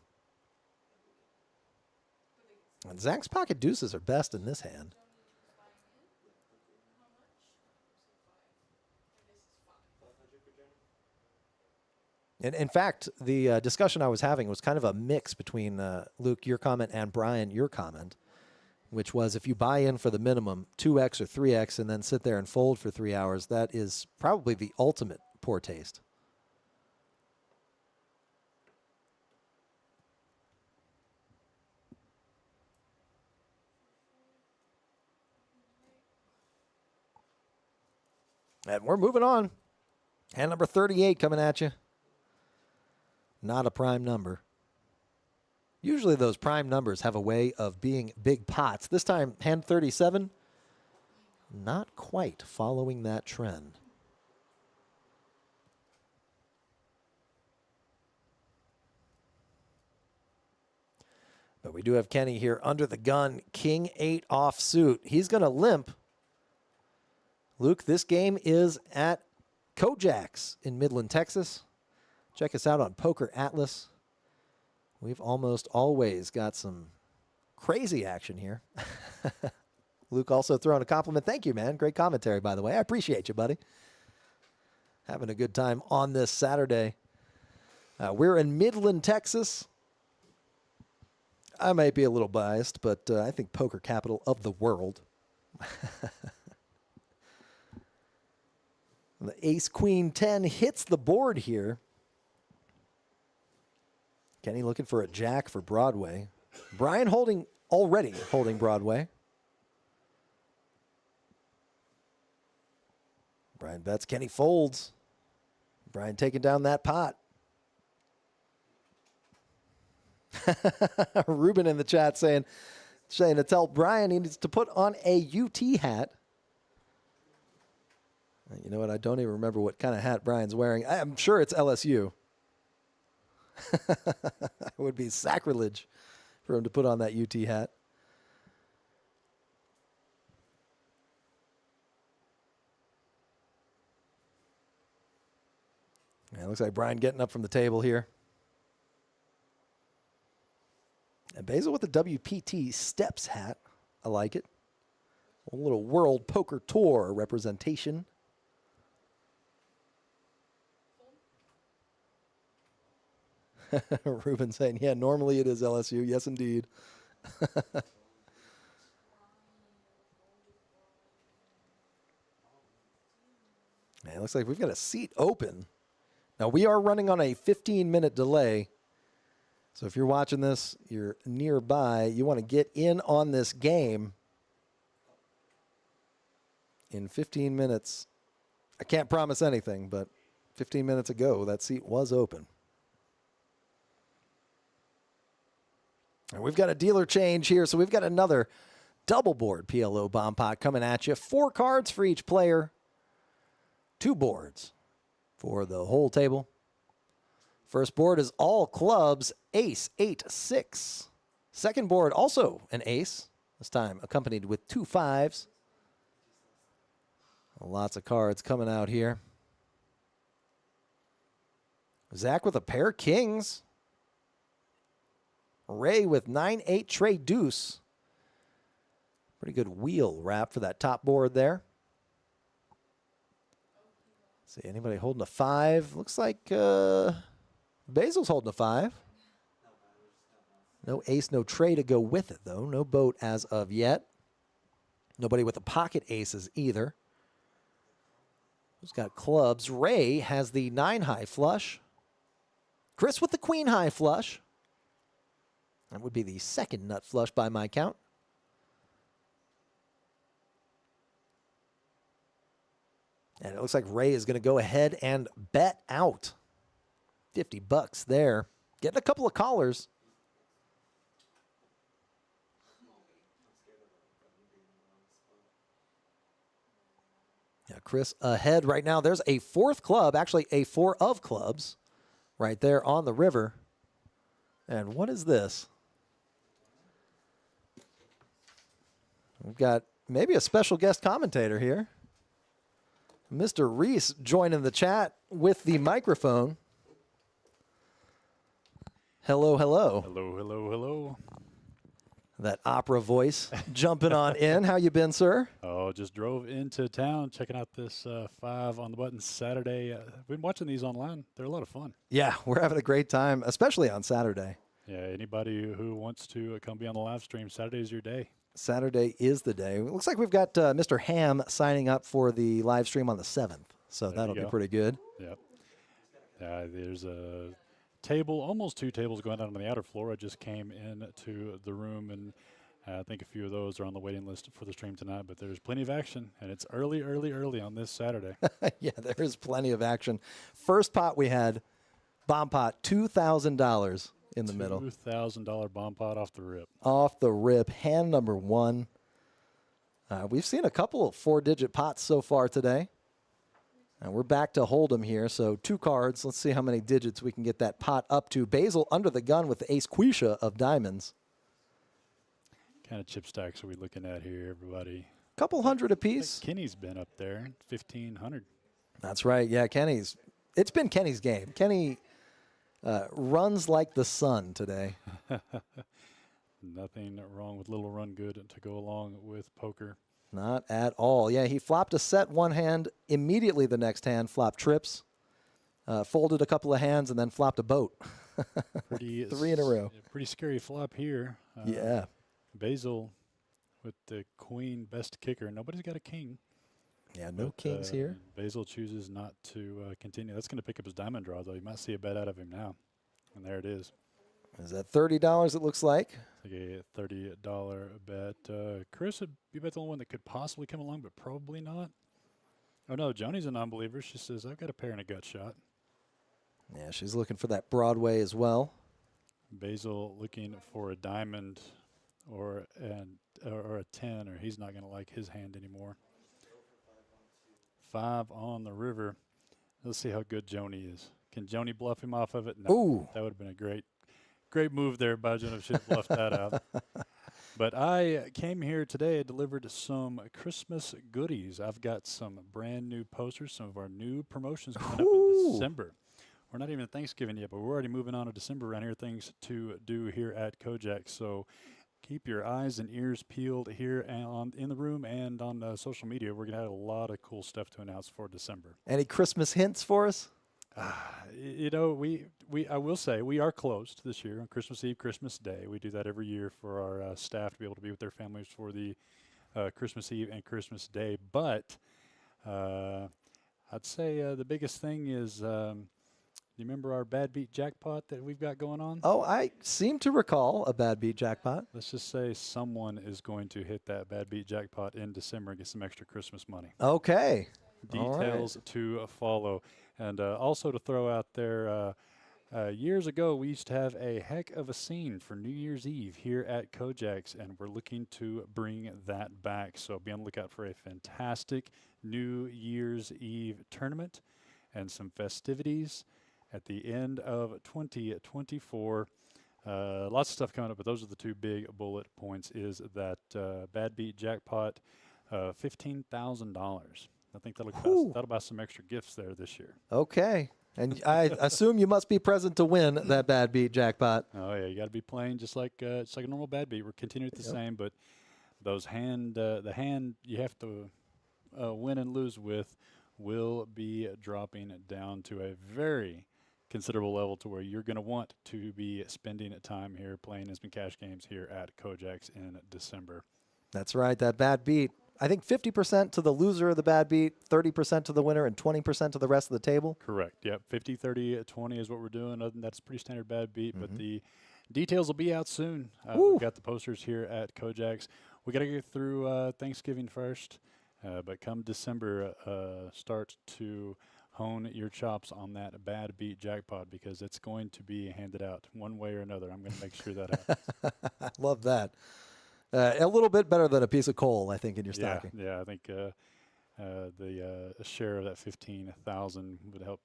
And Zach's pocket deuces are best in this hand. And in fact, the discussion I was having was kind of a mix between Luke, your comment, and Brian, your comment, which was if you buy in for the minimum 2x or 3x and then sit there and fold for 3 hours, that is probably the ultimate poor taste. And we're moving on. Hand number 38 coming at you. Not a prime number. Usually those prime numbers have a way of being big pots. This time, hand 37, not quite following that trend. But we do have Kenny here under the gun. King 8 offsuit. He's going to limp. Luke, this game is at KoJack's in Midland, Texas. Check us out on Poker Atlas. We've almost always got some crazy action here. Luke also throwing a compliment. Thank you, man. Great commentary, by the way. I appreciate you, buddy. Having a good time on this Saturday. We're in Midland, Texas. I might be a little biased, but I think poker capital of the world. The ace, queen, 10 hits the board here. Kenny looking for a jack for Broadway. Brian already holding Broadway. Brian bets, Kenny folds. Brian taking down that pot. Ruben in the chat saying to tell Brian he needs to put on a UT hat. You know what? I don't even remember what kind of hat Brian's wearing. I'm sure it's LSU. It would be sacrilege for him to put on that UT hat. Yeah, it looks like Brian getting up from the table here. And Basil with the WPT Steps hat. I like it. A little World Poker Tour representation. Ruben saying, yeah, normally it is LSU. Yes, indeed. Man, it looks like we've got a seat open. Now, we are running on a 15-minute delay. So if you're watching this, you're nearby, you want to get in on this game in 15 minutes. I can't promise anything, but 15 minutes ago, that seat was open. And we've got a dealer change here, so we've got another double board PLO bomb pot coming at you. 4 cards for each player, 2 boards for the whole table. First board is all clubs, ace, 8, 6. Second board, also an ace, this time accompanied with 2 5s. Lots of cards coming out here. Zach with a pair of kings. Ray with 9, 8, Trey deuce. Pretty good wheel wrap for that top board there. See, anybody holding a 5? Looks like Basil's holding a 5. No ace, no Trey to go with it, though. No boat as of yet. Nobody with the pocket aces either. Who's got clubs? Ray has the 9 high flush. Chris with the queen high flush. That would be the second nut flush by my count. And it looks like Ray is going to go ahead and bet out. $50 there. Getting a couple of callers. Yeah, Chris ahead right now. There's a 4th club, actually a 4 of clubs right there on the river. And what is this? We've got maybe a special guest commentator here. Mr. Reese joining the chat with the microphone. Hello, hello. Hello, hello, hello. That opera voice jumping on in. How you been, sir? Oh, just drove into town checking out this 5 on the button Saturday. I've been watching these online. They're a lot of fun. Yeah, we're having a great time, especially on Saturday. Yeah, anybody who wants to come be on the live stream, Saturday is your day. Saturday is the day. It looks like we've got Mr. Ham signing up for the live stream on the 7th, so that'll be pretty good. Yep. There's a table, almost 2 tables going out on the outer floor. I just came into the room, and I think a few of those are on the waiting list for the stream tonight, but there's plenty of action, and it's early on this Saturday. Yeah, there is plenty of action. First pot we had, bomb pot, $2,000 in the middle. $2,000 bomb pot off the rip. Off the rip, hand number 1. We've seen a couple of 4-digit pots so far today. And we're back to Hold'em here, so 2 cards. Let's see how many digits we can get that pot up to. Basil under the gun with the ace quisha of diamonds. Kind of chip stacks are we looking at here, everybody? Couple hundred apiece. Kenny's been up there, 1,500. That's right. Yeah, it's been Kenny's game. Kenny runs like the sun today. Nothing wrong with little run good to go along with poker. Not at all. Yeah, he flopped a set one hand. Immediately the next hand, flopped trips. Folded a couple of hands and then flopped a boat. Pretty 3 in a row. Pretty scary flop here. Yeah. Basil with the queen, best kicker. Nobody's got a king. Yeah, no kings here. Basil chooses not to continue. That's going to pick up his diamond draw, though. You might see a bet out of him now. And there it is. Is that $30 it looks like? Like a $30 bet. Chris would be about the only one that could possibly come along, but probably not. Oh, no, Joni's a non-believer. She says, I've got a pair and a gut shot. Yeah, she's looking for that Broadway as well. Basil looking for a diamond or a 10, or he's not going to like his hand anymore. 5 on the river. Let's see how good Joni is. Can Joni bluff him off of it? No. Ooh. That would have been a great move there by Joni if she had bluffed that out. But I came here today, delivered some Christmas goodies. I've got some brand new posters, some of our new promotions coming up in December. We're not even Thanksgiving yet, but we're already moving on to December around here, things to do here at KoJack's. So keep your eyes and ears peeled here and in the room and on social media. We're going to have a lot of cool stuff to announce for December. Any Christmas hints for us? You know, I will say we are closed this year on Christmas Eve, Christmas Day. We do that every year for our staff to be able to be with their families for the Christmas Eve and Christmas Day. But I'd say the biggest thing is, do you remember our bad beat jackpot that we've got going on? Oh, I seem to recall a bad beat jackpot. Let's just say someone is going to hit that bad beat jackpot in December and get some extra Christmas money. Okay. Details to follow. And also to throw out there, years ago we used to have a heck of a scene for New Year's Eve here at KoJack's, and we're looking to bring that back. So be on the lookout for a fantastic New Year's Eve tournament and some festivities at the end of 2024. Lots of stuff coming up, but those are the 2 big bullet points. Is that bad beat jackpot, $15,000. I think that'll buy some extra gifts there this year. Okay. And I assume you must be present to win that bad beat jackpot. Oh yeah, you got to be playing just like it's like a normal bad beat. We're continuing the same, but those the hand you have to win and lose with will be dropping down to a very considerable level to where you're going to want to be spending time here playing instant cash games here at KoJack's in December. That's right, that bad beat. I think 50% to the loser of the bad beat, 30% to the winner, and 20% to the rest of the table. Correct. Yep. 50, 30, 20 is what we're doing. Other than that's pretty standard bad beat, but the details will be out soon. We've got the posters here at KoJack's. We got to get through Thanksgiving first, but come December, start to hone your chops on that bad beat jackpot because it's going to be handed out one way or another. I'm going to make sure that happens. I love that. A little bit better than a piece of coal, I think, in your stocking. Yeah, I think the share of that $15,000 would help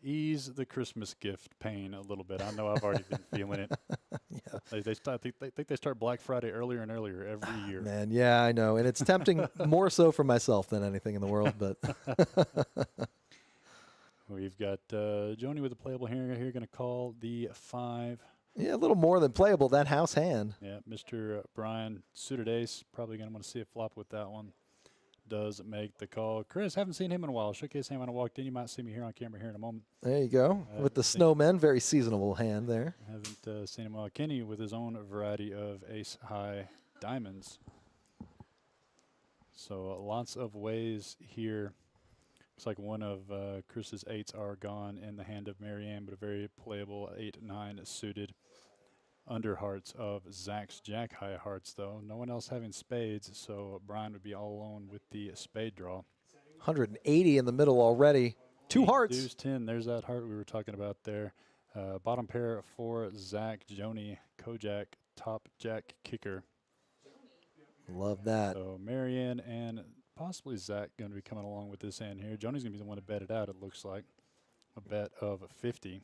ease the Christmas gift pain a little bit. I know I've already been feeling it. Yeah. I think they start Black Friday earlier and earlier every year. Man, yeah, I know. And it's tempting more so for myself than anything in the world. But we've got Joni with a playable here going to call the 5. Yeah, a little more than playable, that house hand. Yeah, Mr. Brian suited ace, probably going to want to see a flop with that one. Does make the call. Chris, haven't seen him in a while. Shook his hand when I walked in. You might see me here on camera here in a moment. There you go. With the snowmen, very seasonable hand there. Haven't seen him while. Kenny with his own variety of ace-high diamonds. So lots of ways here. Looks like one of Chris's 8s are gone in the hand of Marianne, but a very playable 8-9 suited. Under hearts of Zach's jack high hearts, though. No one else having spades, so Brian would be all alone with the spade draw. 180 in the middle already. 2 hearts. Deuce 10. There's that heart we were talking about there. Bottom pair for Zach, Joni, KoJack, top jack kicker. Love that. So Marianne and possibly Zach going to be coming along with this hand here. Joni's going to be the one to bet it out, it looks like. A bet of 50.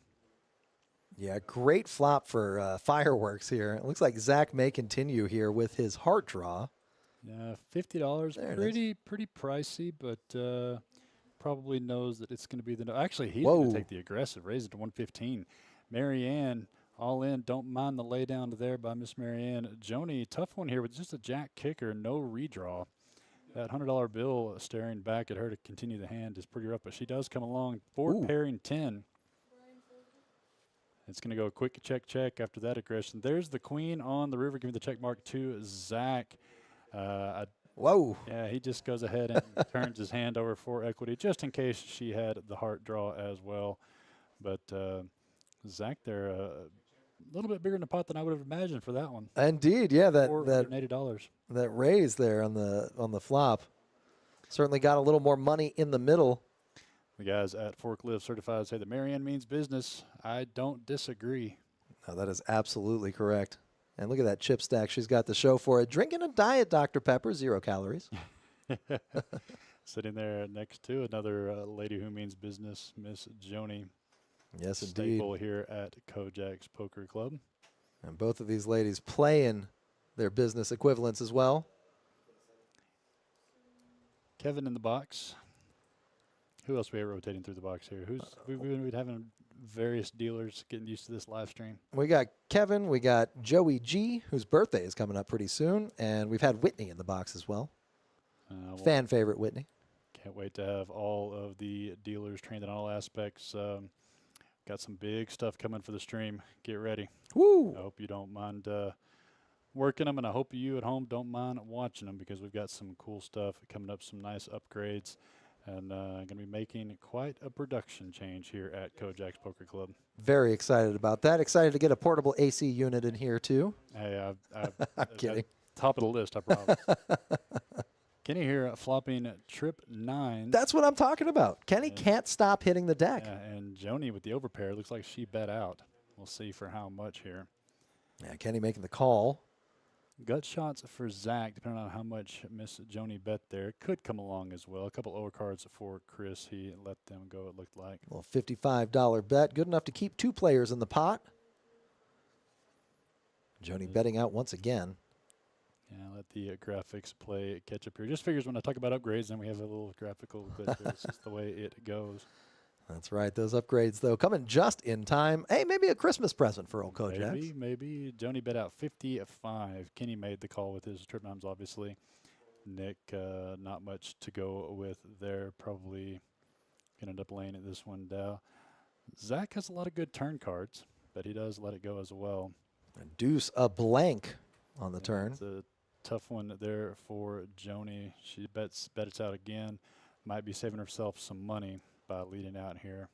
Yeah, great flop for fireworks here. It looks like Zach may continue here with his heart draw. Yeah, $50. Pretty pricey, but probably knows that it's going to be the. Actually, he's going to take the aggressive, raise it to 115. Marianne all in. Don't mind the lay down there by Miss Marianne. Joni, tough one here with just a jack kicker, no redraw. That $100 bill staring back at her to continue the hand is pretty rough, but she does come along. Board pairing 10. It's going to go quick check, check after that aggression. There's the queen on the river, giving the check mark to Zach. Whoa. Yeah, he just goes ahead and turns his hand over for equity, just in case she had the heart draw as well. But Zach there, a little bit bigger in the pot than I would have imagined for that one. Indeed, yeah, that $480. that raise there on the flop certainly got a little more money in the middle. The guys at Forklift Certified say that Marianne means business. I don't disagree. No, that is absolutely correct. And look at that chip stack she's got to show for it. Drinking a Diet Dr. Pepper, 0 calories. Sitting there next to another lady who means business, Miss Joni. Yes, indeed. Staple here at KoJack's Poker Club. And both of these ladies playing their business equivalents as well. Kevin in the box. Who else we have rotating through the box here? We've been having various dealers getting used to this live stream. We got Kevin, we got Joey G, whose birthday is coming up pretty soon, and we've had Whitney in the box as well. Fan favorite Whitney. Can't wait to have all of the dealers trained in all aspects. Got some big stuff coming for the stream. Get ready. Woo! I hope you don't mind working them, and I hope you at home don't mind watching them, because we've got some cool stuff coming up, some nice upgrades. And going to be making quite a production change here at KoJack's Poker Club. Very excited about that. Excited to get a portable AC unit in here, too. Hey, I'm kidding. Top of the list, I promise. Kenny here flopping trip 9. That's what I'm talking about. Kenny can't stop hitting the deck. Yeah, and Joni with the overpair looks like she bet out. We'll see for how much here. Yeah, Kenny making the call. Gut shots for Zach, depending on how much Miss Joni bet there. Could come along as well. A couple overcards for Chris. He let them go, it looked like. A little $55 bet. Good enough to keep 2 players in the pot. Joni betting out once again. Yeah, let the graphics play catch up here. Just figures when I talk about upgrades, then we have a little graphical glitch. It's just the way it goes. That's right. Those upgrades, though, coming just in time. Hey, maybe a Christmas present for old KoJack's. Maybe. Joni bet out 55. Kenny made the call with his trip numbers, obviously. Nick, not much to go with there. Probably going to end up laying this one down. Zach has a lot of good turn cards, but he does let it go as well. A deuce, a blank on the turn. It's a tough one there for Joni. She bets it out again. Might be saving herself some money by leading out here.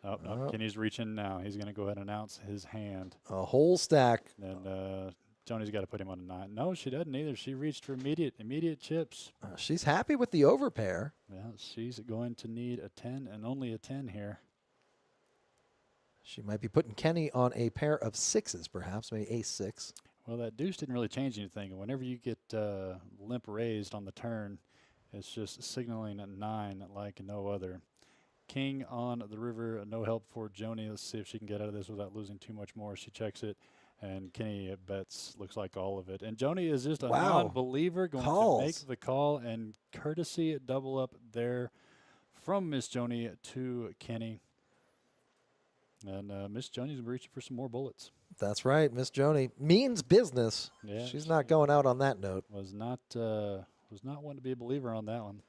Oh, no, Kenny's reaching now. He's going to go ahead and announce his hand. A whole stack. And Joni's got to put him on a 9. No, she doesn't either. She reached for immediate chips. She's happy with the overpair. Yeah, she's going to need a 10 and only a 10 here. She might be putting Kenny on a pair of 6s, perhaps, maybe ace-6. Well, that deuce didn't really change anything. And whenever you get limp raised on the turn, it's just signaling a 9 like no other. King on the river, no help for Joni. Let's see if she can get out of this without losing too much more. She checks it, and Kenny bets, looks like all of it. And Joni is just a non-believer, going to make the call, and courtesy double up there from Miss Joni to Kenny. And Miss Joni's reaching for some more bullets. That's right. Miss Joni means business. Yeah, she's not going out on that note. Was not one to be a believer on that one.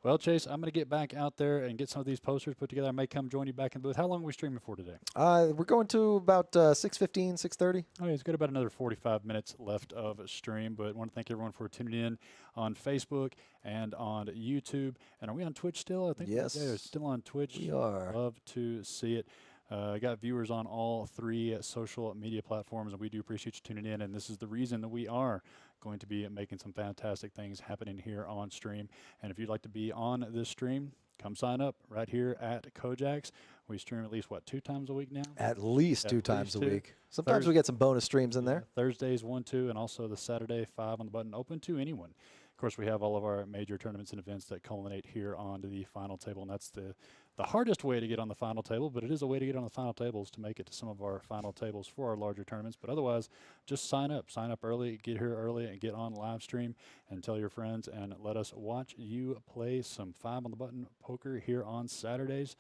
Well, Chase, I'm going to get back out there and get some of these posters put together. I may come join you back in the booth. How long are we streaming for today? We're going to about 6:15, 6:30. Oh, yeah, it's got about another 45 minutes left of stream, but I want to thank everyone for tuning in on Facebook and on YouTube. And are we on Twitch still? I think yes. We're still on Twitch. We are. Love to see it. Got viewers on all 3 social media platforms, and we do appreciate you tuning in. And this is the reason that we are going to be making some fantastic things happening here on stream. And if you'd like to be on this stream, come sign up right here at KoJack's. We stream at least, 2 times a week now? At least 2 times a week. Sometimes we get some bonus streams in there. Thursdays, 1, 2, and also the Saturday, 5 on the button, open to anyone. Of course, we have all of our major tournaments and events that culminate here onto the final table, and that's the hardest way to get on the final table, but it is a way to get on the final tables to make it to some of our final tables for our larger tournaments. But otherwise, just sign up early, get here early, and get on live stream, and tell your friends, and let us watch you play some 5 on the button poker here on Saturdays.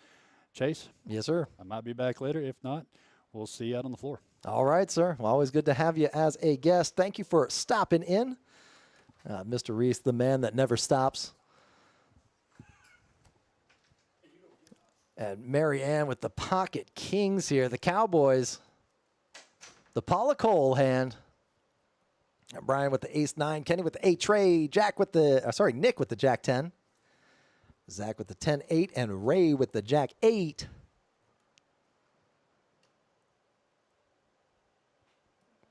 Chase? Yes, sir. I might be back later. If not, we'll see you out on the floor. All right, sir. Well, always good to have you as a guest. Thank you for stopping in. Mr. Reese, the man that never stops. And Marianne with the pocket kings here. The Cowboys. The Paula Cole hand. And Brian with the ace-9. Kenny with the 8-tray. Jack with the, Nick with the jack-10. Zach with the 10-8. And Ray with the jack-8.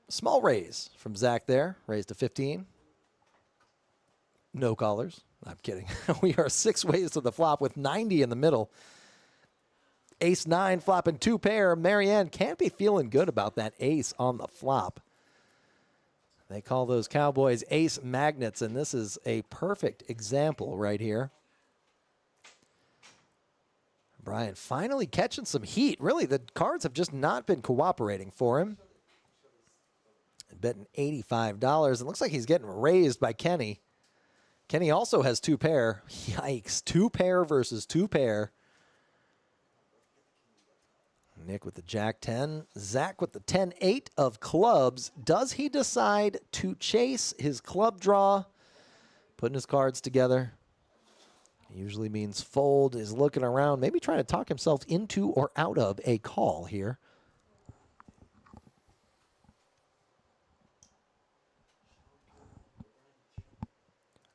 Small raise from Zach there. Raised to 15. No callers. I'm kidding. We are 6 ways to the flop with 90 in the middle. Ace-9 flopping 2 pair. Marianne can't be feeling good about that ace on the flop. They call those Cowboys ace magnets, and this is a perfect example right here. Brian finally catching some heat. Really, the cards have just not been cooperating for him. Betting $85. It looks like he's getting raised by Kenny. Kenny also has 2 pair. Yikes. 2 pair versus 2 pair. Nick with the jack-10. Zach with the 10-8 of clubs. Does he decide to chase his club draw? Putting his cards together. Usually means fold. Is looking around, maybe trying to talk himself into or out of a call here.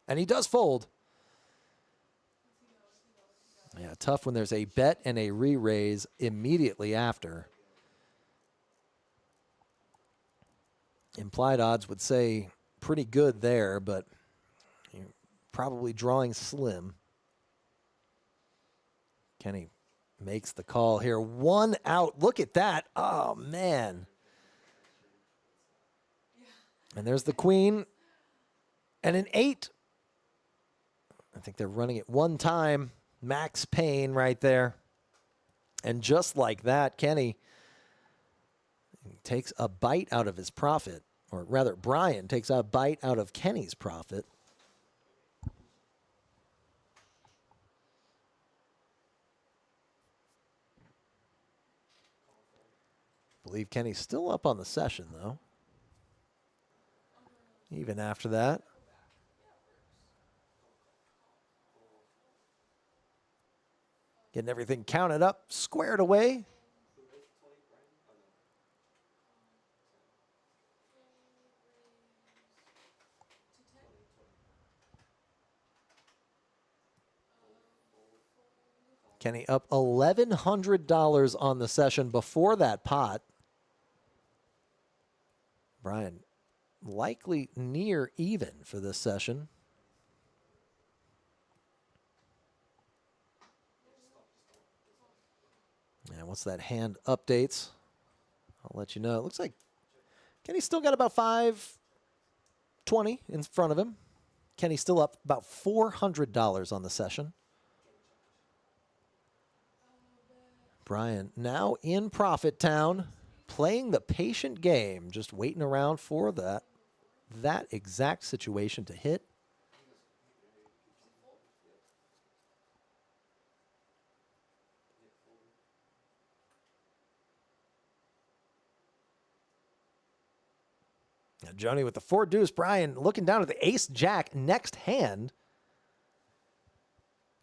And he does fold. Yeah, tough when there's a bet and a re-raise immediately after. Implied odds would say pretty good there, but you're probably drawing slim. Kenny makes the call here. 1 out. Look at that. Oh, man. And there's the queen and an 8. I think they're running it 1 time. Max Payne right there. And just like that, Kenny takes a bite out of his profit. Or rather, Brian takes a bite out of Kenny's profit. I believe Kenny's still up on the session, though. Even after that. Getting everything counted up, squared away. Kenny up $1,100 on the session before that pot. Brian likely near even for this session. And once that hand updates, I'll let you know. It looks like Kenny's still got about 520 in front of him. Kenny's still up about $400 on the session. Brian now in profit town, playing the patient game, just waiting around for that exact situation to hit. Now Joni with the 4 deuce. Brian looking down at the ace jack next hand.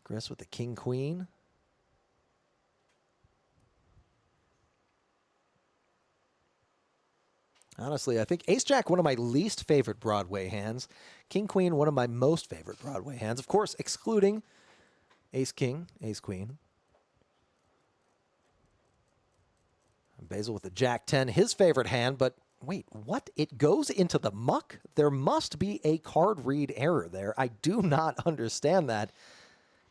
Chris with the king queen. Honestly, I think ace jack, one of my least favorite Broadway hands. King queen, one of my most favorite Broadway hands. Of course, excluding ace king, ace queen. Basil with the jack 10, his favorite hand, but wait, what? It goes into the muck? There must be a card read error there. I do not understand that.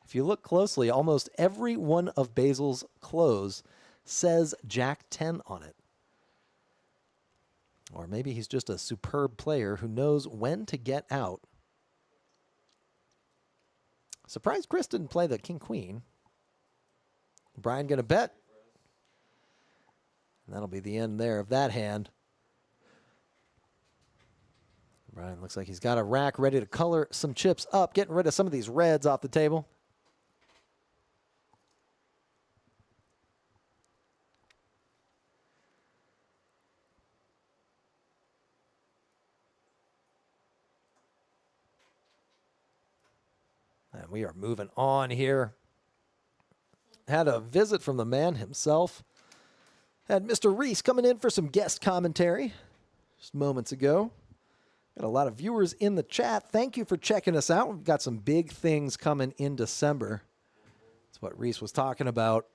If you look closely, almost every one of Basil's close says jack 10 on it. Or maybe he's just a superb player who knows when to get out. Surprised Chris didn't play the king queen. Brian gonna bet. And that'll be the end there of that hand. Brian looks like he's got a rack ready to color some chips up, getting rid of some of these reds off the table. And we are moving on here. Had a visit from the man himself. Had Mr. Reese coming in for some guest commentary just moments ago. Got a lot of viewers in the chat. Thank you for checking us out. We've got some big things coming in December. That's what Reese was talking about.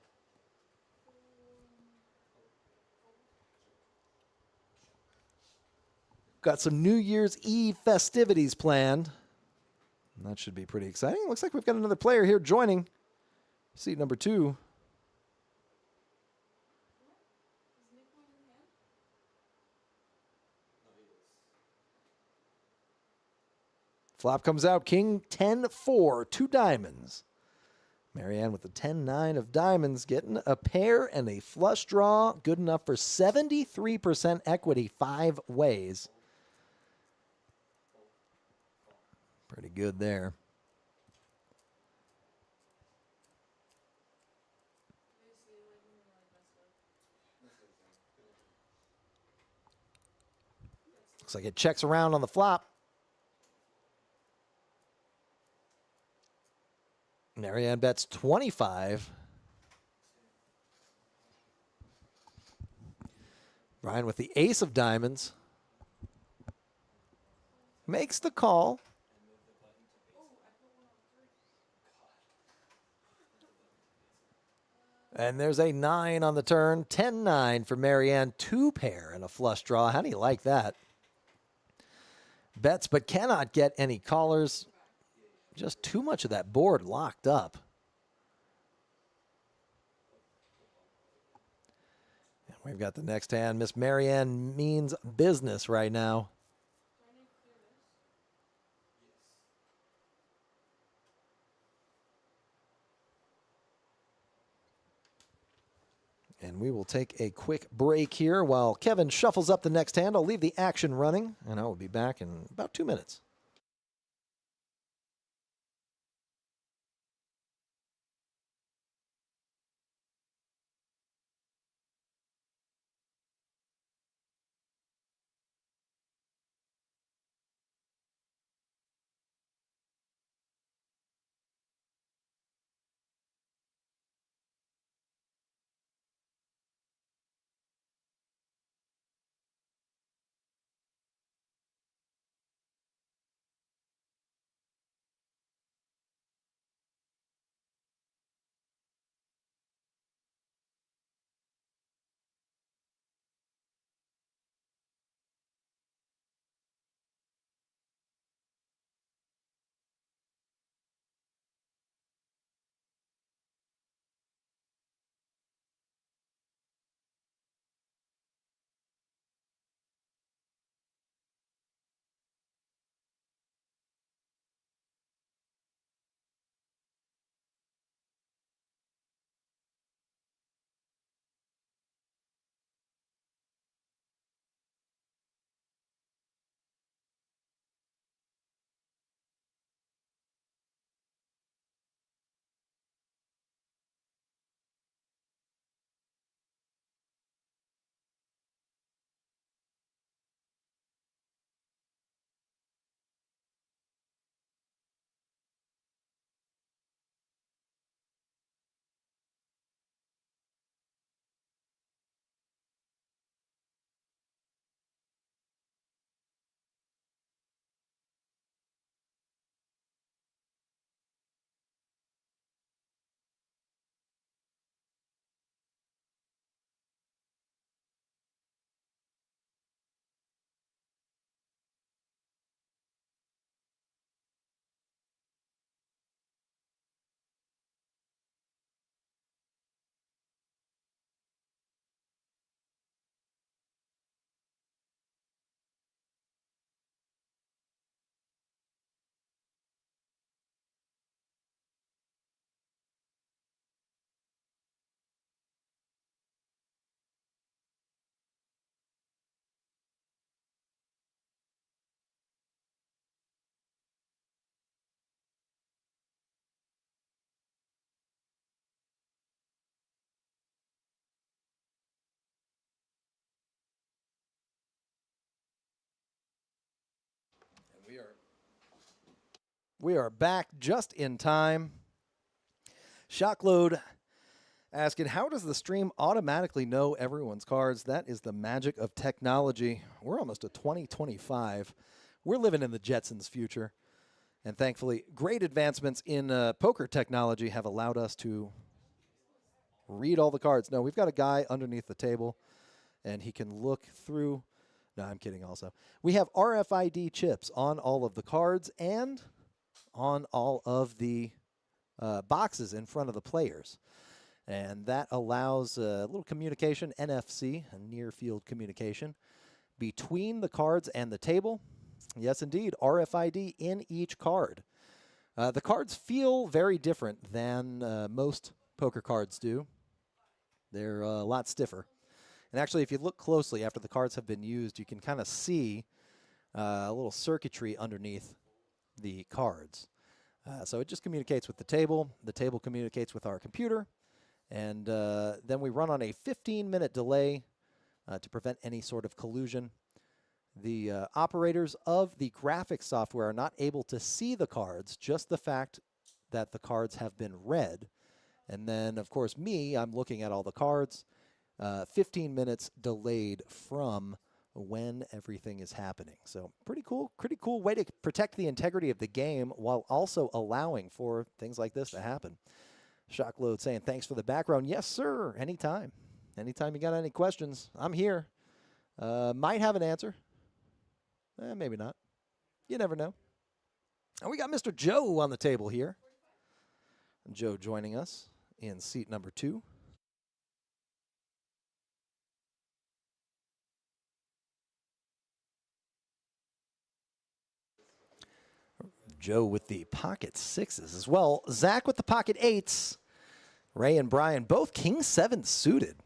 Got some New Year's Eve festivities planned. That should be pretty exciting. Looks like we've got another player here joining. Seat number 2. Flop comes out, King 10-4, 2 diamonds. Marianne with the 10-9 of diamonds, getting a pair and a flush draw, good enough for 73% equity 5 ways. Pretty good there. Looks like it checks around on the flop. Marianne bets 25. Brian with the ace of diamonds. Makes the call. And there's a 9 on the turn. 10-9 for Marianne. 2 pair and a flush draw. How do you like that? Bets but cannot get any callers. Just too much of that board locked up. And we've got the next hand. Miss Marianne means business right now. And we will take a quick break here while Kevin shuffles up the next hand. I'll leave the action running, and I will be back in about 2 minutes. We are back just in time. Shockload asking, how does the stream automatically know everyone's cards? That is the magic of technology. We're almost to 2025. We're living in the Jetsons' future. And thankfully, great advancements in poker technology have allowed us to read all the cards. No, we've got a guy underneath the table, and he can look through. No, I'm kidding also. We have RFID chips on all of the cards and on all of the boxes in front of the players. And that allows a little communication, NFC, a near-field communication, between the cards and the table. Yes, indeed, RFID in each card. The cards feel very different than most poker cards do. They're a lot stiffer. And actually, if you look closely after the cards have been used, you can kind of see a little circuitry underneath the cards. So it just communicates with the table communicates with our computer, and then we run on a 15-minute delay to prevent any sort of collusion. The operators of the graphics software are not able to see the cards, just the fact that the cards have been read. And then, of course, I'm looking at all the cards, 15 minutes delayed from when everything is happening. So pretty cool way to protect the integrity of the game while also allowing for things like this to happen. Shockload saying, thanks for the background. Yes, sir. Anytime. Anytime you got any questions, I'm here. Might have an answer. Maybe not. You never know. And we got Mr. Joe on the table here. Joe joining us in seat number 2. Joe with the pocket 6s as well. Zach with the pocket 8s. Ray and Brian both king 7 suited.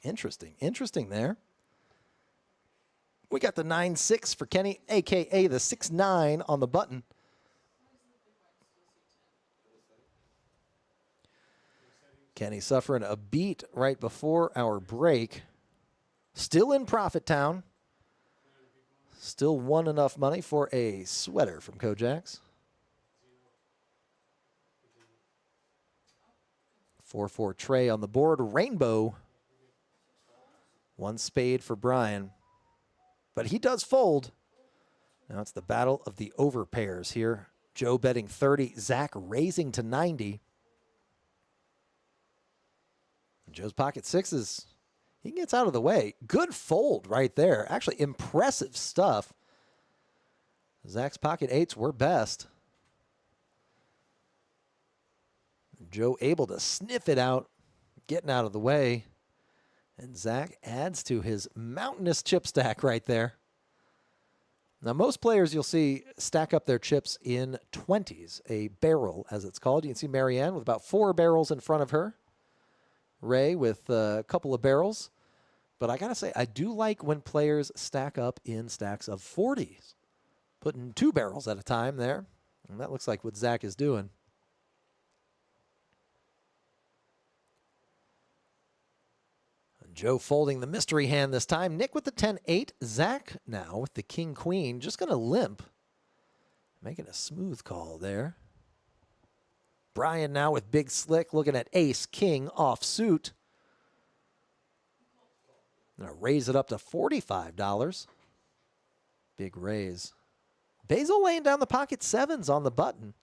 Interesting there. We got the 9-6 for Kenny, a.k.a. the 6-9 on the button. Kenny suffering a beat right before our break. Still in profit town. Still won enough money for a sweater from KoJack's. 4-4 Trey on the board. Rainbow. 1 spade for Brian. But he does fold. Now it's the battle of the overpairs here. Joe betting 30. Zach raising to 90. Joe's pocket 6s. He gets out of the way. Good fold right there. Actually, impressive stuff. Zach's pocket 8s were best. Joe able to sniff it out, getting out of the way. And Zach adds to his mountainous chip stack right there. Now, most players you'll see stack up their chips in 20s, a barrel as it's called. You can see Marianne with about 4 barrels in front of her. Ray with a couple of barrels. But I got to say, I do like when players stack up in stacks of 40s. Putting 2 barrels at a time there. And that looks like what Zach is doing. And Joe folding the mystery hand this time. Nick with the 10-8. Zach now with the king-queen. Just going to limp. Making a smooth call there. Brian now with big slick, looking at ace-king offsuit. Gonna raise it up to $45. Big raise. Basil laying down the pocket 7s on the button.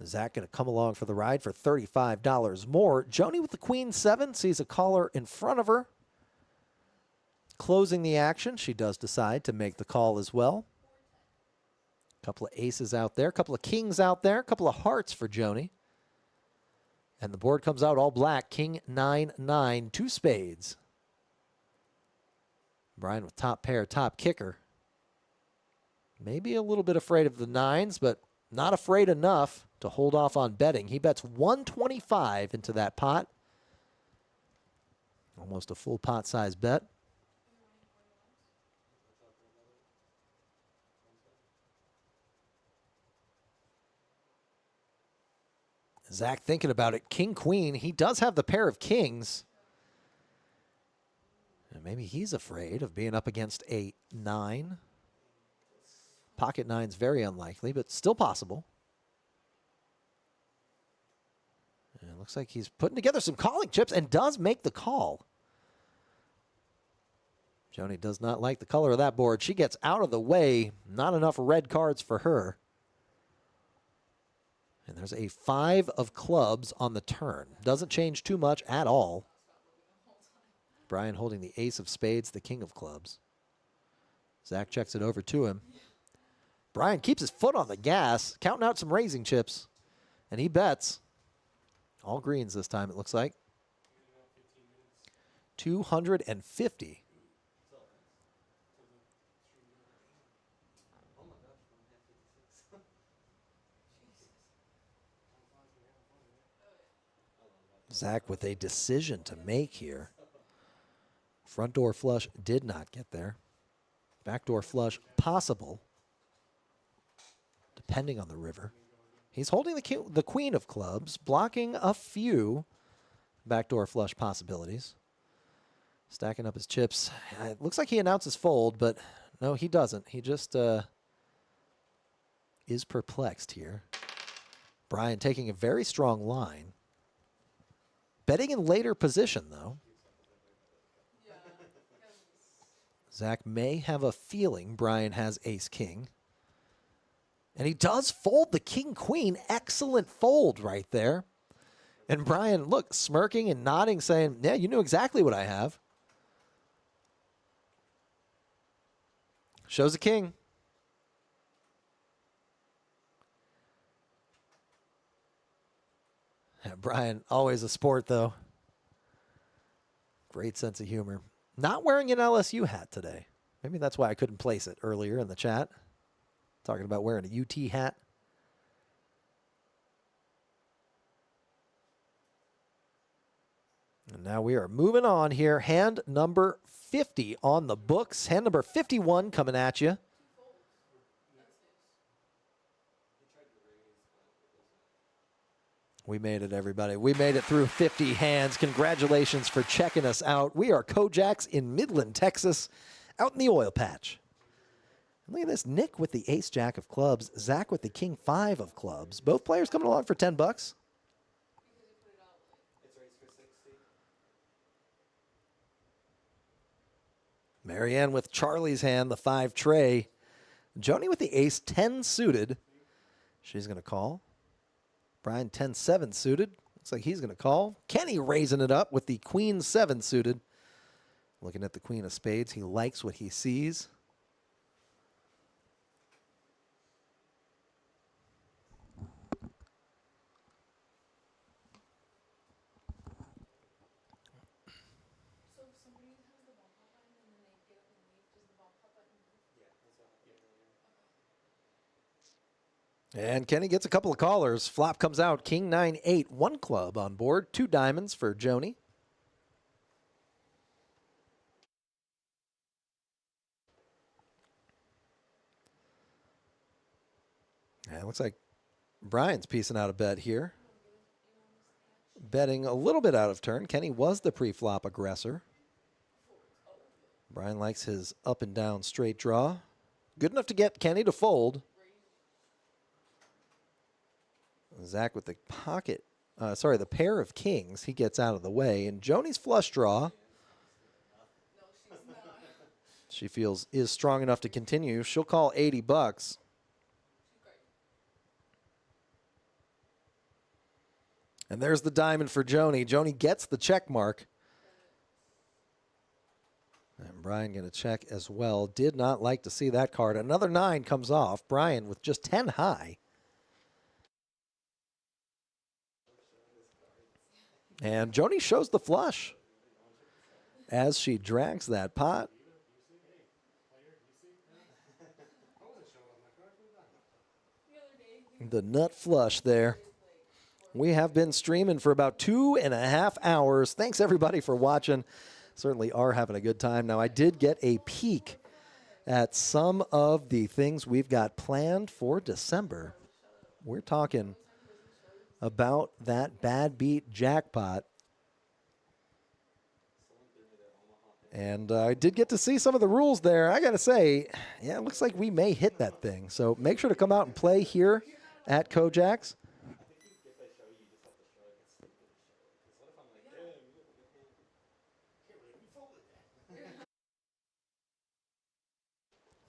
Zach gonna come along for the ride for $35 more. Joni with the queen 7 sees a caller in front of her. Closing the action, she does decide to make the call as well. Couple of aces out there, couple of kings out there, couple of hearts for Joni. And the board comes out all black, king 9-9, 2 spades. Brian with top pair, top kicker. Maybe a little bit afraid of the 9s, but not afraid enough to hold off on betting. He bets 125 into that pot. Almost a full pot size bet. Zach thinking about it. King, queen. He does have the pair of kings. And maybe he's afraid of being up against a 9. Pocket nine's very unlikely, but still possible. And it looks like he's putting together some calling chips and does make the call. Joni does not like the color of that board. She gets out of the way. Not enough red cards for her. And there's a 5 of clubs on the turn. Doesn't change too much at all. Brian holding the ace of spades, the king of clubs. Zach checks it over to him. Brian keeps his foot on the gas, counting out some raising chips. And he bets. All greens this time, it looks like. 250. Zach with a decision to make here. Front door flush did not get there. Backdoor flush possible, depending on the river. He's holding the queen of clubs, blocking a few backdoor flush possibilities. Stacking up his chips. It looks like he announces fold, but no, he doesn't. He just is perplexed here. Brian taking a very strong line. Betting in later position, though. Zach may have a feeling Brian has ace-king. And he does fold the king-queen. Excellent fold right there. And Brian, look, smirking and nodding, saying, yeah, you knew exactly what I have. Shows a king. Yeah, Brian, always a sport, though. Great sense of humor. Not wearing an LSU hat today. Maybe that's why I couldn't place it earlier in the chat. Talking about wearing a UT hat. And now we are moving on here. Hand number 50 on the books. Hand number 51 coming at you. We made it, everybody. We made it through 50 hands. Congratulations for checking us out. We are KoJack's in Midland, Texas, out in the oil patch. And look at this. Nick with the ace-jack of clubs. Zach with the king-5 of clubs. Both players coming along for 10 bucks. Marianne with Charlie's hand, the 5 tray. Joni with the ace-10 suited. She's going to call. Brian 10-7 suited. Looks like he's going to call. Kenny raising it up with the queen 7 suited. Looking at the queen of spades. He likes what he sees. And Kenny gets a couple of callers. Flop comes out. King 9-8. 1 club on board. 2 diamonds for Joni. Yeah, it looks like Brian's piecing out a bet here. Betting a little bit out of turn. Kenny was the pre-flop aggressor. Brian likes his up and down straight draw. Good enough to get Kenny to fold. Zach with the pocket, the pair of kings, he gets out of the way. And Joni's flush draw, she feels is strong enough to continue. She'll call 80 bucks. And there's the diamond for Joni. Joni gets the check mark. And Brian going to check as well. Did not like to see that card. Another 9 comes off. Brian with just 10 high. And Joni shows the flush as she drags that pot. The nut flush there. We have been streaming for about 2.5 hours. Thanks, everybody, for watching. Certainly are having a good time. Now, I did get a peek at some of the things we've got planned for December. We're talking about that bad beat jackpot. And I did get to see some of the rules there. I got to say, yeah, it looks like we may hit that thing. So make sure to come out and play here at KoJack's.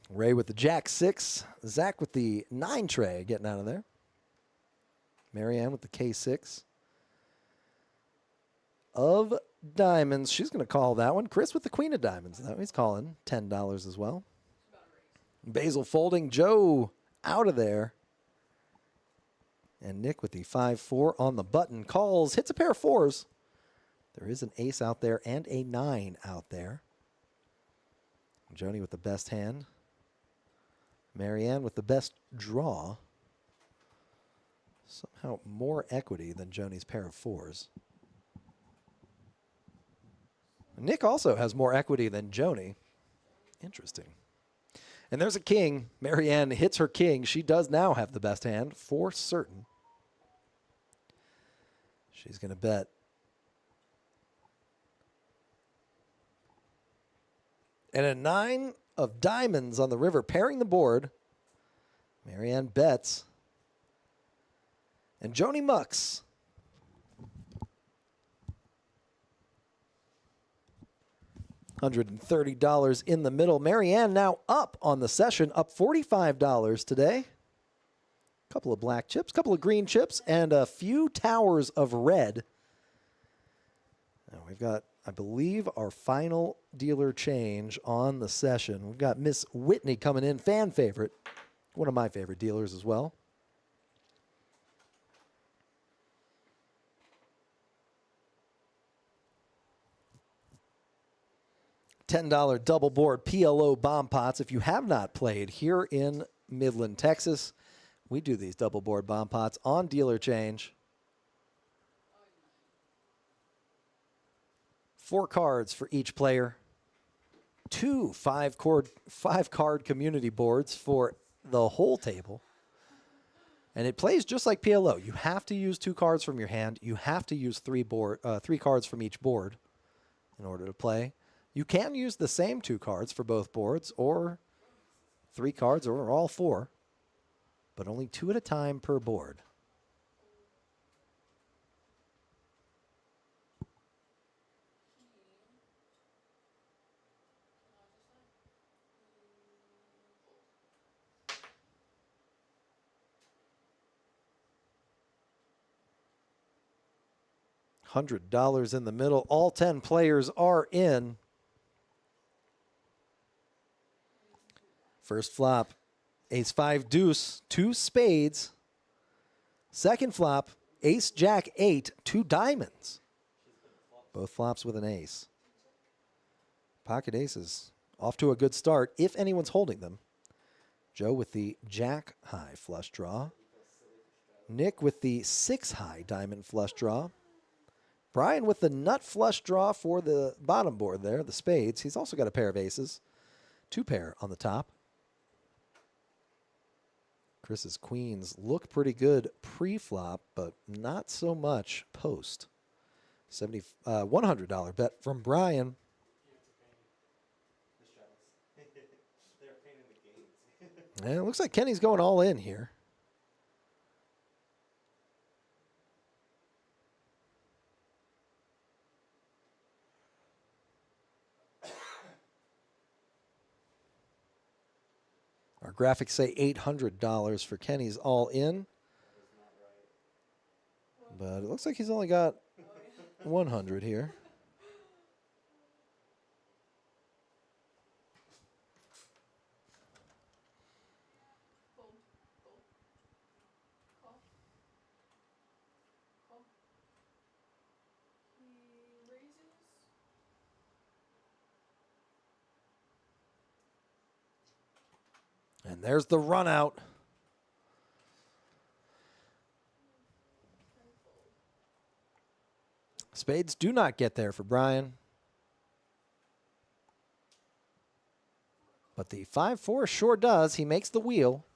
Ray with the Jack 6. Zach with the 9 tray getting out of there. Marianne with the K6 of diamonds. She's going to call that one. Chris with the Queen of diamonds. That he's calling $10 as well. Basil folding. Joe out of there. And Nick with the 5-4 on the button. Calls. Hits a pair of 4s. There is an ace out there and a 9 out there. Joni with the best hand. Marianne with the best draw. Somehow more equity than Joni's pair of 4s. Nick also has more equity than Joni. Interesting. And there's a king. Marianne hits her king. She does now have the best hand for certain. She's going to bet. And a 9 of diamonds on the river, pairing the board. Marianne bets. And Joni mucks. $130 in the middle. Marianne now up on the session, up $45 today. A couple of black chips, a couple of green chips, and a few towers of red. Now we've got, I believe, our final dealer change on the session. We've got Miss Whitney coming in, fan favorite. One of my favorite dealers as well. $10 double board PLO bomb pots. If you have not played here in Midland, Texas, we do these double board bomb pots on dealer change. 4 cards for each player. 2 5-card community boards for the whole table. And it plays just like PLO. You have to use 2 cards from your hand. You have to use 3 cards from each board in order to play. You can use the same 2 cards for both boards, or 3 cards, or all 4, but only 2 at a time per board. $100 in the middle. All 10 players are in. First flop, ace-5 deuce, 2 spades. Second flop, ace-jack 8, 2 diamonds. Both flops with an ace. Pocket aces off to a good start if anyone's holding them. Joe with the jack-high flush draw. Nick with the 6-high diamond flush draw. Brian with the nut flush draw for the bottom board there, the spades. He's also got a pair of aces. 2 pair on the top. Chris's queens look pretty good pre-flop, but not so much post. $100 bet from Brian. And it looks like Kenny's going all in here. Our graphics say $800 for Kenny's all in. But it looks like he's only got 100 here. And there's the run out. Spades do not get there for Brian. But the 5-4 sure does. He makes the wheel.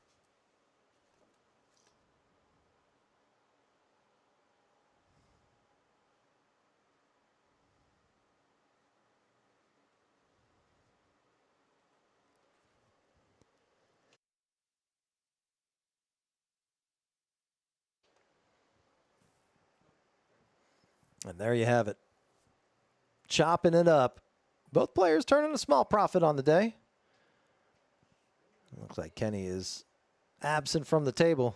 And there you have it. Chopping it up. Both players turning a small profit on the day. Looks like Kenny is absent from the table.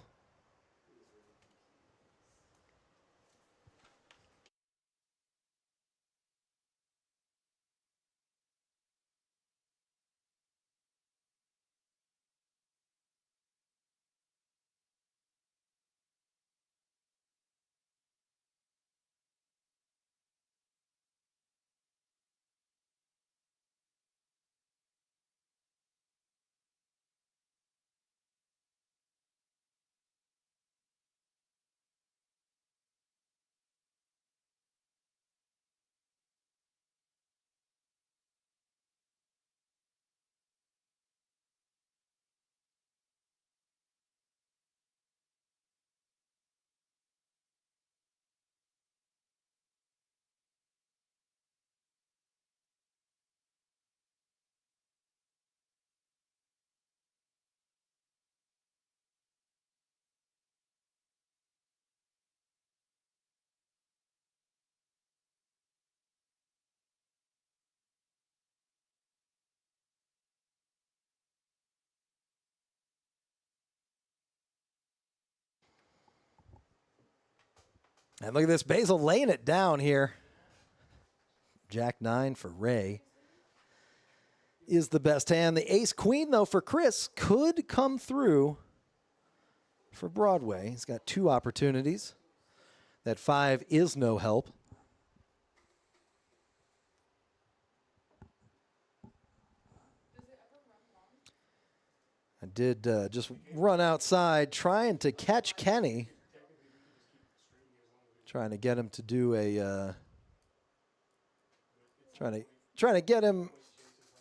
And look at this, Basil laying it down here. Jack 9 for Ray is the best hand. The ace queen, though, for Chris could come through for Broadway. He's got 2 opportunities. That 5 is no help. I did just run outside trying to catch Kenny. Trying to get him to do a, trying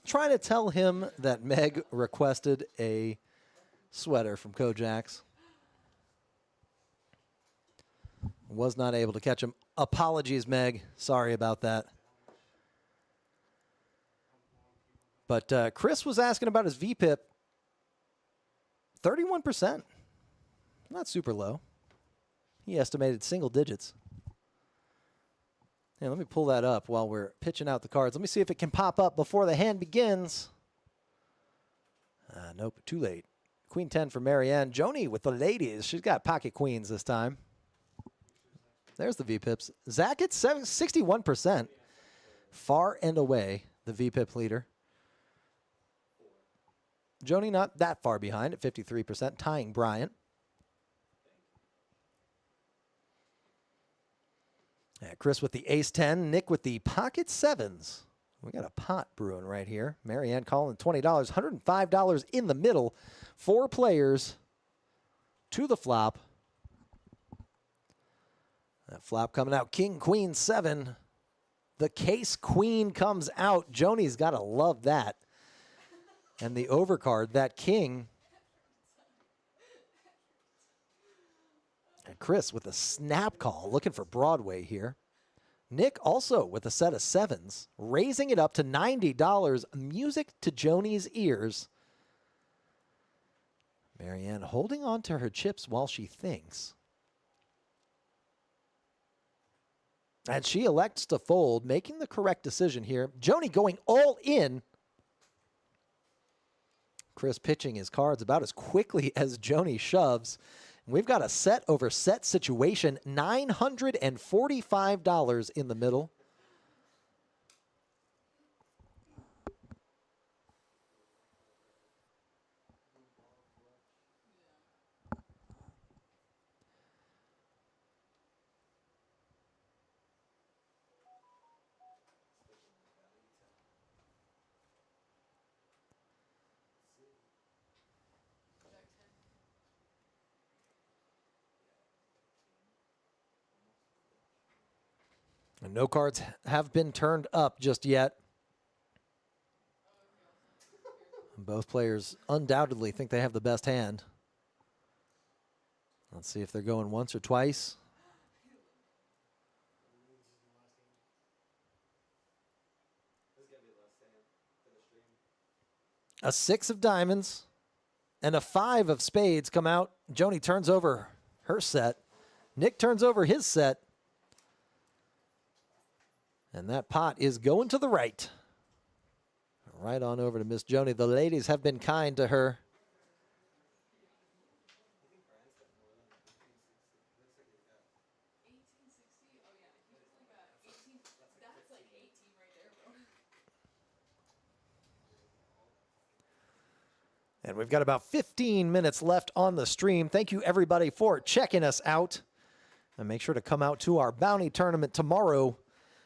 to tell him that Meg requested a sweater from KoJack's. Was not able to catch him. Apologies, Meg. Sorry about that. But Chris was asking about his VPIP. 31%. Not super low. He estimated single digits. Yeah, let me pull that up while we're pitching out the cards. Let me see if it can pop up before the hand begins. Nope, too late. Queen 10 for Marianne. Joni with the ladies. She's got pocket queens this time. There's the VPIPs. Zach at 61%. Far and away the VPIP leader. Joni not that far behind at 53%, tying Bryant. Chris with the ace-10, Nick with the pocket 7s. We got a pot brewing right here. Marianne calling $20, $105 in the middle. 4 players to the flop. That flop coming out, king, queen, 7. The case queen comes out. Joni's got to love that. And the overcard, that king. And Chris with a snap call, looking for Broadway here. Nick also with a set of 7s, raising it up to $90. Music to Joni's ears. Marianne holding on to her chips while she thinks. And she elects to fold, making the correct decision here. Joni going all in. Chris pitching his cards about as quickly as Joni shoves. We've got a set over set situation, $945 in the middle. And no cards have been turned up just yet. Both players undoubtedly think they have the best hand. Let's see if they're going once or twice. A 6 of diamonds and a 5 of spades come out. Joni turns over her set. Nick turns over his set. And that pot is going to the right. Right on over to Miss Joni. The ladies have been kind to her. And we've got about 15 minutes left on the stream. Thank you, everybody, for checking us out. And make sure to come out to our bounty tournament tomorrow.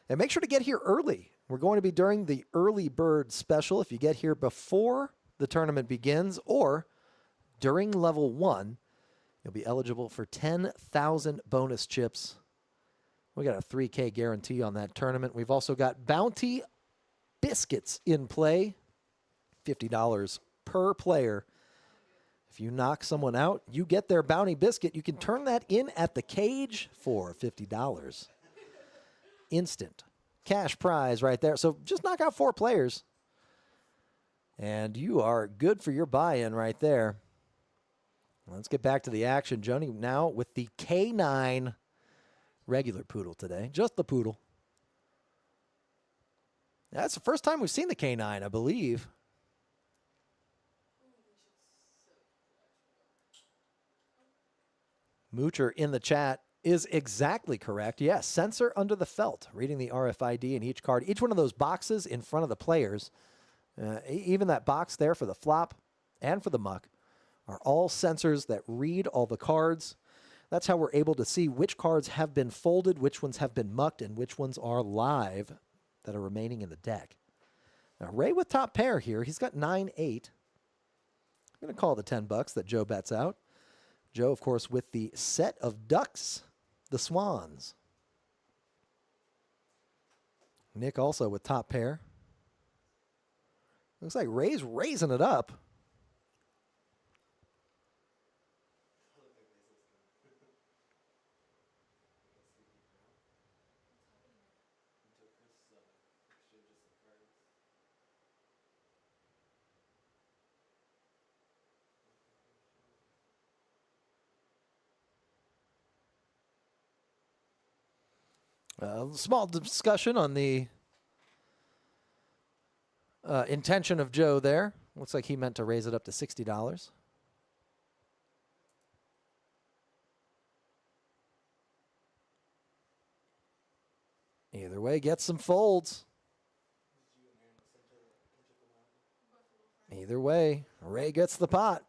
And make sure to get here early. We're going to be during the early bird special. If you get here before the tournament begins or during level 1, you'll be eligible for 10,000 bonus chips. We got a 3K guarantee on that tournament. We've also got bounty biscuits in play, $50 per player. If you knock someone out, you get their bounty biscuit. You can turn that in at the cage for $50. Instant cash prize right there. So just knock out 4 players, and you are good for your buy-in right there. Let's get back to the action. Joni now with the K9 regular poodle today. Just the poodle. That's the first time we've seen the K9, I believe. Moocher in the chat is exactly correct. Yes, sensor under the felt, reading the RFID in each card. Each one of those boxes in front of the players, even that box there for the flop and for the muck, are all sensors that read all the cards. That's how we're able to see which cards have been folded, which ones have been mucked, and which ones are live that are remaining in the deck. Now, Ray with top pair here. He's got 9-8. I'm going to call the $10 that Joe bets out. Joe, of course, with the set of ducks, the Swans. Nick also with top pair. Looks like Ray's raising it up. Small discussion on the intention of Joe there. Looks like he meant to raise it up to $60. Either way, get some folds. Either way, Ray gets the pot.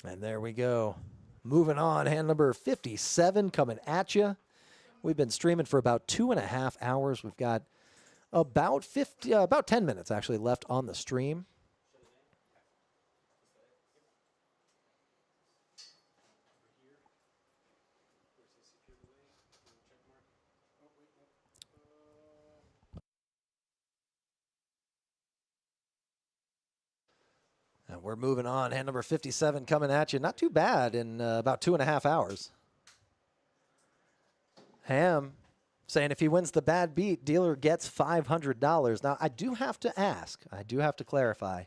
And there we go. Moving on, hand number 57 coming at you. We've been streaming for about 2.5 hours. We've got about 10 minutes actually left on the stream. And we're moving on. Hand number 57 coming at you. Not too bad in about 2.5 hours. Ham saying if he wins the bad beat, dealer gets $500. Now, I do have to ask. I do have to clarify.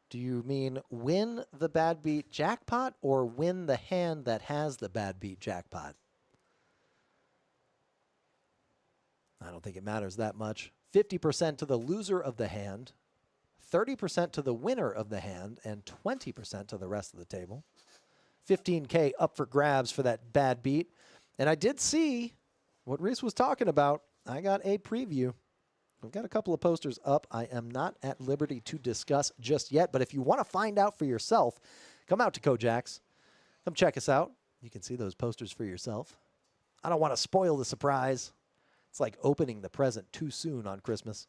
Do you mean win the bad beat jackpot or win the hand that has the bad beat jackpot? I don't think it matters that much. 50% to the loser of the hand, 30% to the winner of the hand, and 20% to the rest of the table. $15K up for grabs for that bad beat. And I did see what Reese was talking about. I got a preview. We've got a couple of posters up. I am not at liberty to discuss just yet, but if you want to find out for yourself, come out to KoJack's. Come check us out. You can see those posters for yourself. I don't want to spoil the surprise. It's like opening the present too soon on Christmas.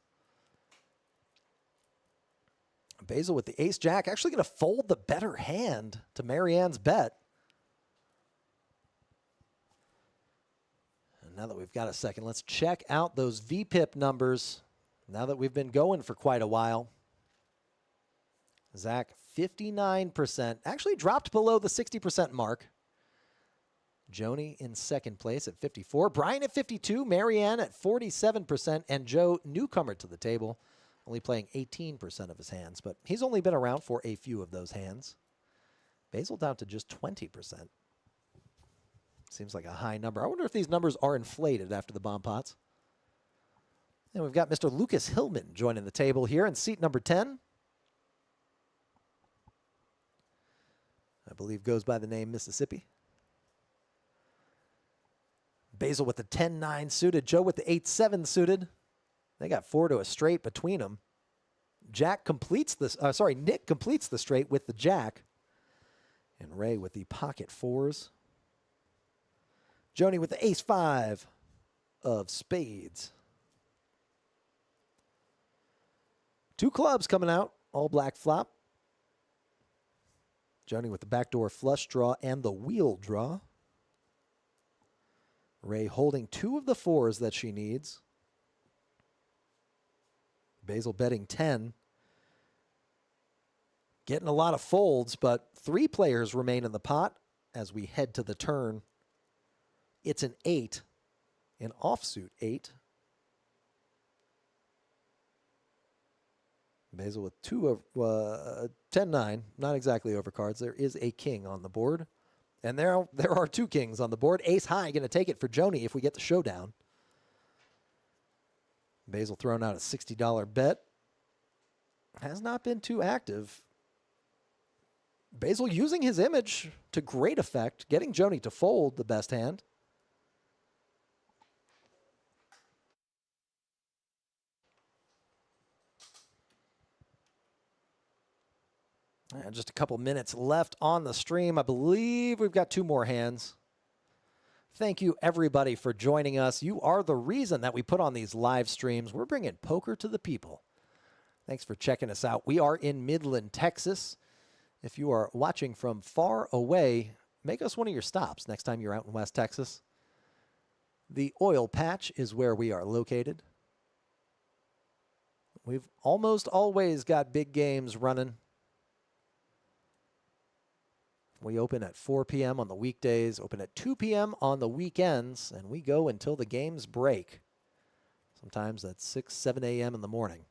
Basil with the ace-jack, actually going to fold the better hand to Marianne's bet. And now that we've got a second, let's check out those VPIP numbers now that we've been going for quite a while. Zach, 59%, actually dropped below the 60% mark. Joni in second place at 54. Brian at 52. Marianne at 47%. And Joe, newcomer to the table, only playing 18% of his hands, but he's only been around for a few of those hands. Basil down to just 20%. Seems like a high number. I wonder if these numbers are inflated after the bomb pots. And we've got Mr. Lucas Hillman joining the table here in seat number 10. I believe goes by the name Mississippi. Basil with the 10-9 suited. Joe with the 8-7 suited. They got 4 to a straight between them. Nick completes the straight with the jack. And Ray with the pocket 4s. Joni with the ace-5 of spades. 2 clubs coming out, all black flop. Joni with the backdoor flush draw and the wheel draw. Ray holding 2 of the 4s that she needs. Basil betting 10. Getting a lot of folds, but 3 players remain in the pot as we head to the turn. It's an 8, an offsuit 8. Basil with 2 of 10-9, not exactly overcards. There is a king on the board. And there are 2 kings on the board. Ace high going to take it for Joni if we get the showdown. Basil throwing out a $60 bet. Has not been too active. Basil using his image to great effect, getting Joni to fold the best hand. And just a couple minutes left on the stream. I believe we've got 2 more hands. Thank you, everybody, for joining us. You are the reason that we put on these live streams. We're bringing poker to the people. Thanks for checking us out. We are in Midland, Texas. If you are watching from far away, make us one of your stops next time you're out in West Texas. The oil patch is where we are located. We've almost always got big games running. We open at 4 p.m. on the weekdays, open at 2 p.m. on the weekends, and we go until the games break. Sometimes that's 6, 7 a.m. in the morning.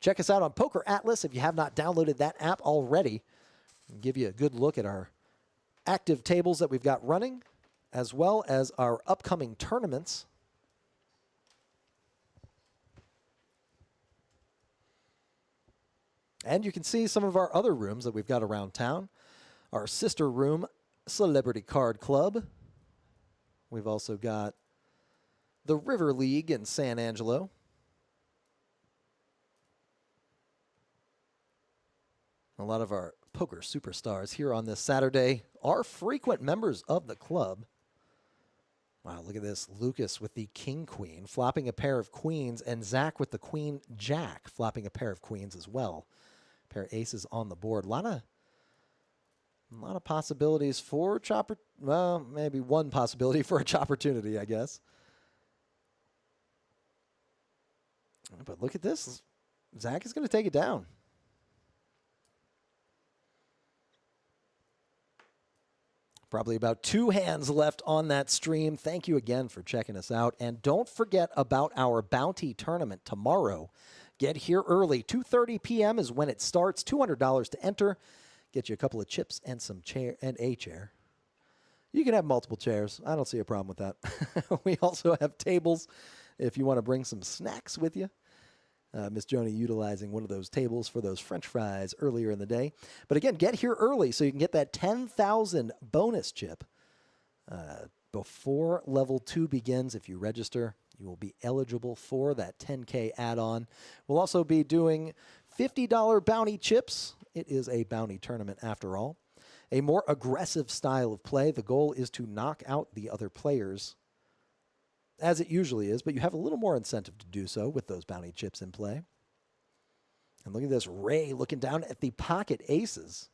Check us out on Poker Atlas if you have not downloaded that app already. We'll give you a good look at our active tables that we've got running, as well as our upcoming tournaments. And you can see some of our other rooms that we've got around town. Our sister room, Celebrity Card Club. We've also got the River League in San Angelo. A lot of our poker superstars here on this Saturday are frequent members of the club. Wow, look at this. Lucas with the king-queen, flopping a pair of queens, and Zach with the queen-jack, flopping a pair of queens as well. Pair of aces on the board. A lot of possibilities for chopper. Well, maybe one possibility for a chopportunity, I guess. But look at this. Zach is going to take it down. Probably about 2 hands left on that stream. Thank you again for checking us out. And don't forget about our bounty tournament tomorrow. Get here early. 2:30 p.m. is when it starts. $200 to enter. Get you a couple of chips and some a chair. You can have multiple chairs. I don't see a problem with that. We also have tables if you want to bring some snacks with you. Miss Joni utilizing one of those tables for those French fries earlier in the day. But again, get here early so you can get that 10,000 bonus chip before level 2 begins. If you register, you will be eligible for that 10K add-on. We'll also be doing $50 bounty chips. It is a bounty tournament after all. A more aggressive style of play. The goal is to knock out the other players, as it usually is, but you have a little more incentive to do so with those bounty chips in play. And look at this, Ray looking down at the pocket aces.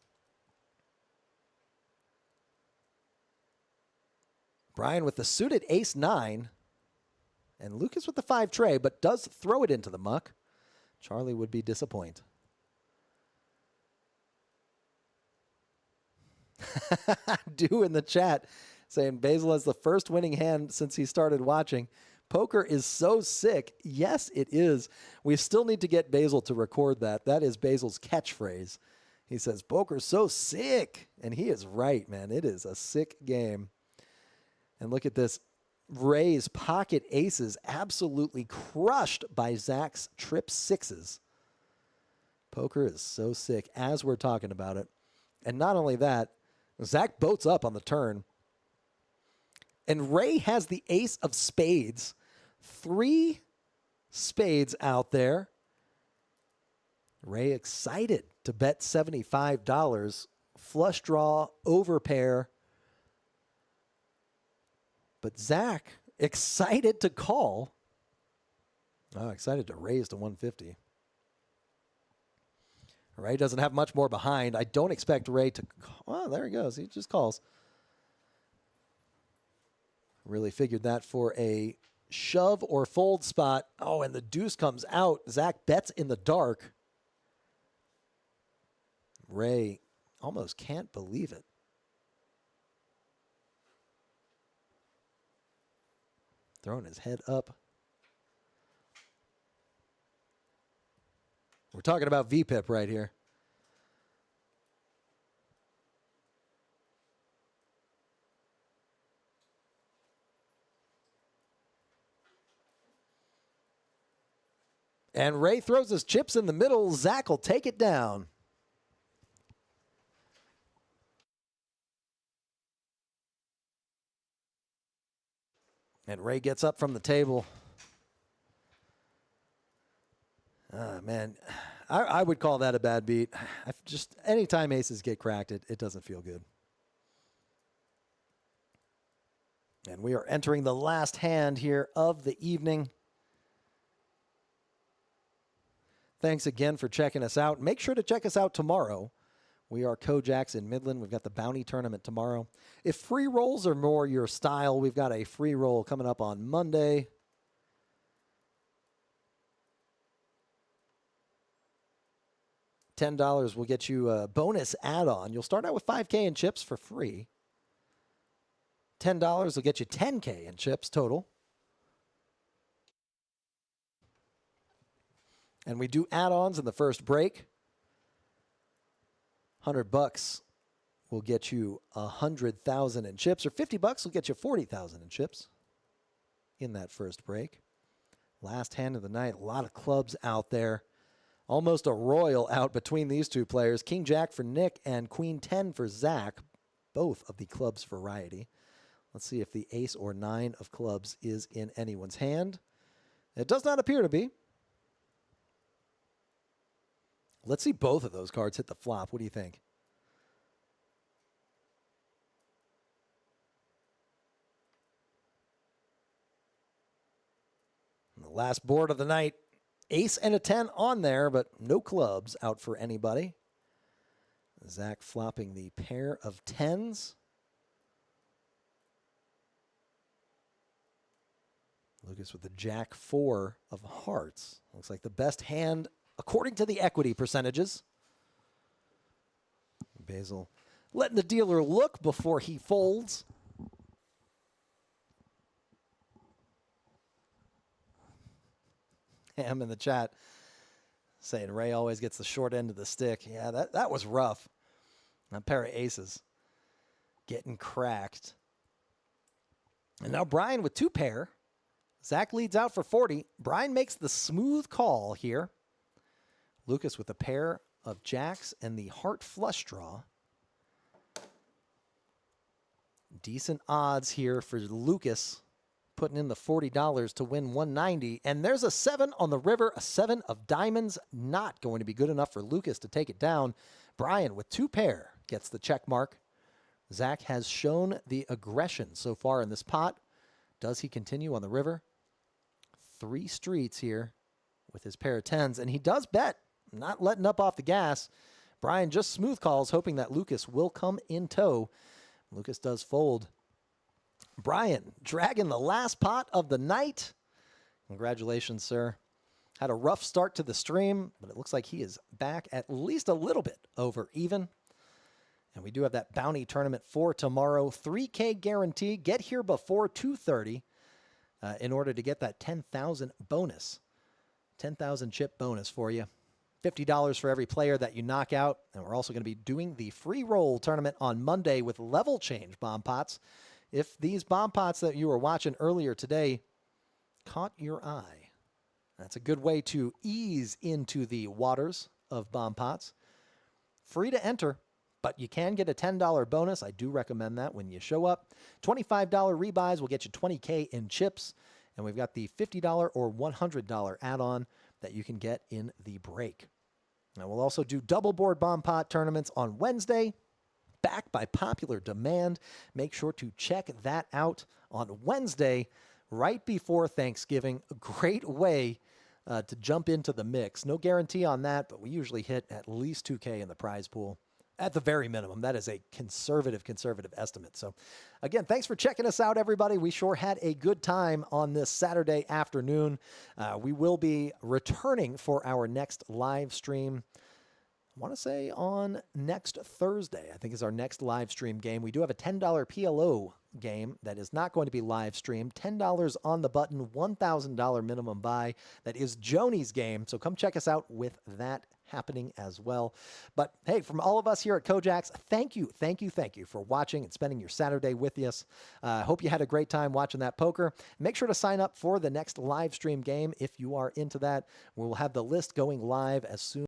Brian with the suited ace-9, and Lucas with the 5 tray, but does throw it into the muck. Charlie would be disappointed. Do in the chat saying Basil has the first winning hand since he started watching. Poker is so sick. Yes, it is. We still need to get Basil to record that. That is Basil's catchphrase. He says, poker's so sick. And he is right, man. It is a sick game. And look at this. Ray's pocket aces absolutely crushed by Zach's trip sixes. Poker is so sick as we're talking about it. And not only that, Zach boats up on the turn. And Ray has the ace of spades. 3 spades out there. Ray excited to bet $75. Flush draw, over pair. But Zach excited to call. Oh, excited to raise to 150. Ray doesn't have much more behind. I don't expect Ray to... Oh, there he goes. He just calls. Really figured that for a shove or fold spot. Oh, and the deuce comes out. Zach bets in the dark. Ray almost can't believe it. Throwing his head up. We're talking about VPIP right here. And Ray throws his chips in the middle. Zach will take it down. And Ray gets up from the table. Man, I would call that a bad beat. Just anytime aces get cracked, it doesn't feel good. And we are entering the last hand here of the evening. Thanks again for checking us out. Make sure to check us out tomorrow. We are KoJack's in Midland. We've got the bounty tournament tomorrow. If free rolls are more your style, we've got a free roll coming up on Monday. $10 will get you a bonus add-on. You'll start out with $5K in chips for free. $10 will get you $10K in chips total. And we do add-ons in the first break. $100 will get you 100,000 in chips, or $50 will get you 40,000 in chips in that first break. Last hand of the night, a lot of clubs out there. Almost a royal out between these two players. King Jack for Nick and Queen 10 for Zach, both of the clubs variety. Let's see if the ace or 9 of clubs is in anyone's hand. It does not appear to be. Let's see both of those cards hit the flop. What do you think? And the last board of the night, ace and a 10 on there, but no clubs out for anybody. Zach flopping the pair of 10s. Lucas with the Jack 4 of hearts. Looks like the best hand according to the equity percentages. Basil letting the dealer look before he folds. Ham in the chat saying Ray always gets the short end of the stick. Yeah, that was rough. A pair of aces getting cracked. And now Brian with 2 pair. Zach leads out for 40. Brian makes the smooth call here. Lucas with a pair of jacks and the heart flush draw. Decent odds here for Lucas, putting in the $40 to win 190. And there's a 7 on the river, a 7 of diamonds. Not going to be good enough for Lucas to take it down. Brian with 2 pair gets the check mark. Zach has shown the aggression so far in this pot. Does he continue on the river? 3 streets here with his pair of 10s, and he does bet. Not letting up off the gas. Brian just smooth calls, hoping that Lucas will come in tow. Lucas does fold. Brian dragging the last pot of the night. Congratulations, sir. Had a rough start to the stream, but it looks like he is back at least a little bit over even. And we do have that bounty tournament for tomorrow. $3K guarantee. Get here before 2:30. in order to get that 10,000 bonus. 10,000 chip bonus for you. $50 for every player that you knock out. And we're also going to be doing the free roll tournament on Monday with level change bomb pots. If these bomb pots that you were watching earlier today caught your eye, that's a good way to ease into the waters of bomb pots. Free to enter, but you can get a $10 bonus. I do recommend that when you show up. $25 rebuys will get you $20K in chips. And we've got the $50 or $100 add-on that you can get in the break. Now, we'll also do double board bomb pot tournaments on Wednesday, back by popular demand. Make sure to check that out on Wednesday, right before Thanksgiving. A great way to jump into the mix. No guarantee on that, but we usually hit at least 2K in the prize pool. At the very minimum. That is a conservative estimate. So, again, thanks for checking us out, everybody. We sure had a good time on this Saturday afternoon. We will be returning for our next live stream. I want to say on next Thursday, I think is our next live stream game. We do have a $10 PLO game that is not going to be live streamed. $10 on the button, $1,000 minimum buy. That is Joni's game. So come check us out with that happening as well. But hey, from all of us here at KoJack's, thank you for watching and spending your Saturday with us. Hope you had a great time watching that poker. Make sure to sign up for the next live stream game if you are into that. We will have the list going live as soon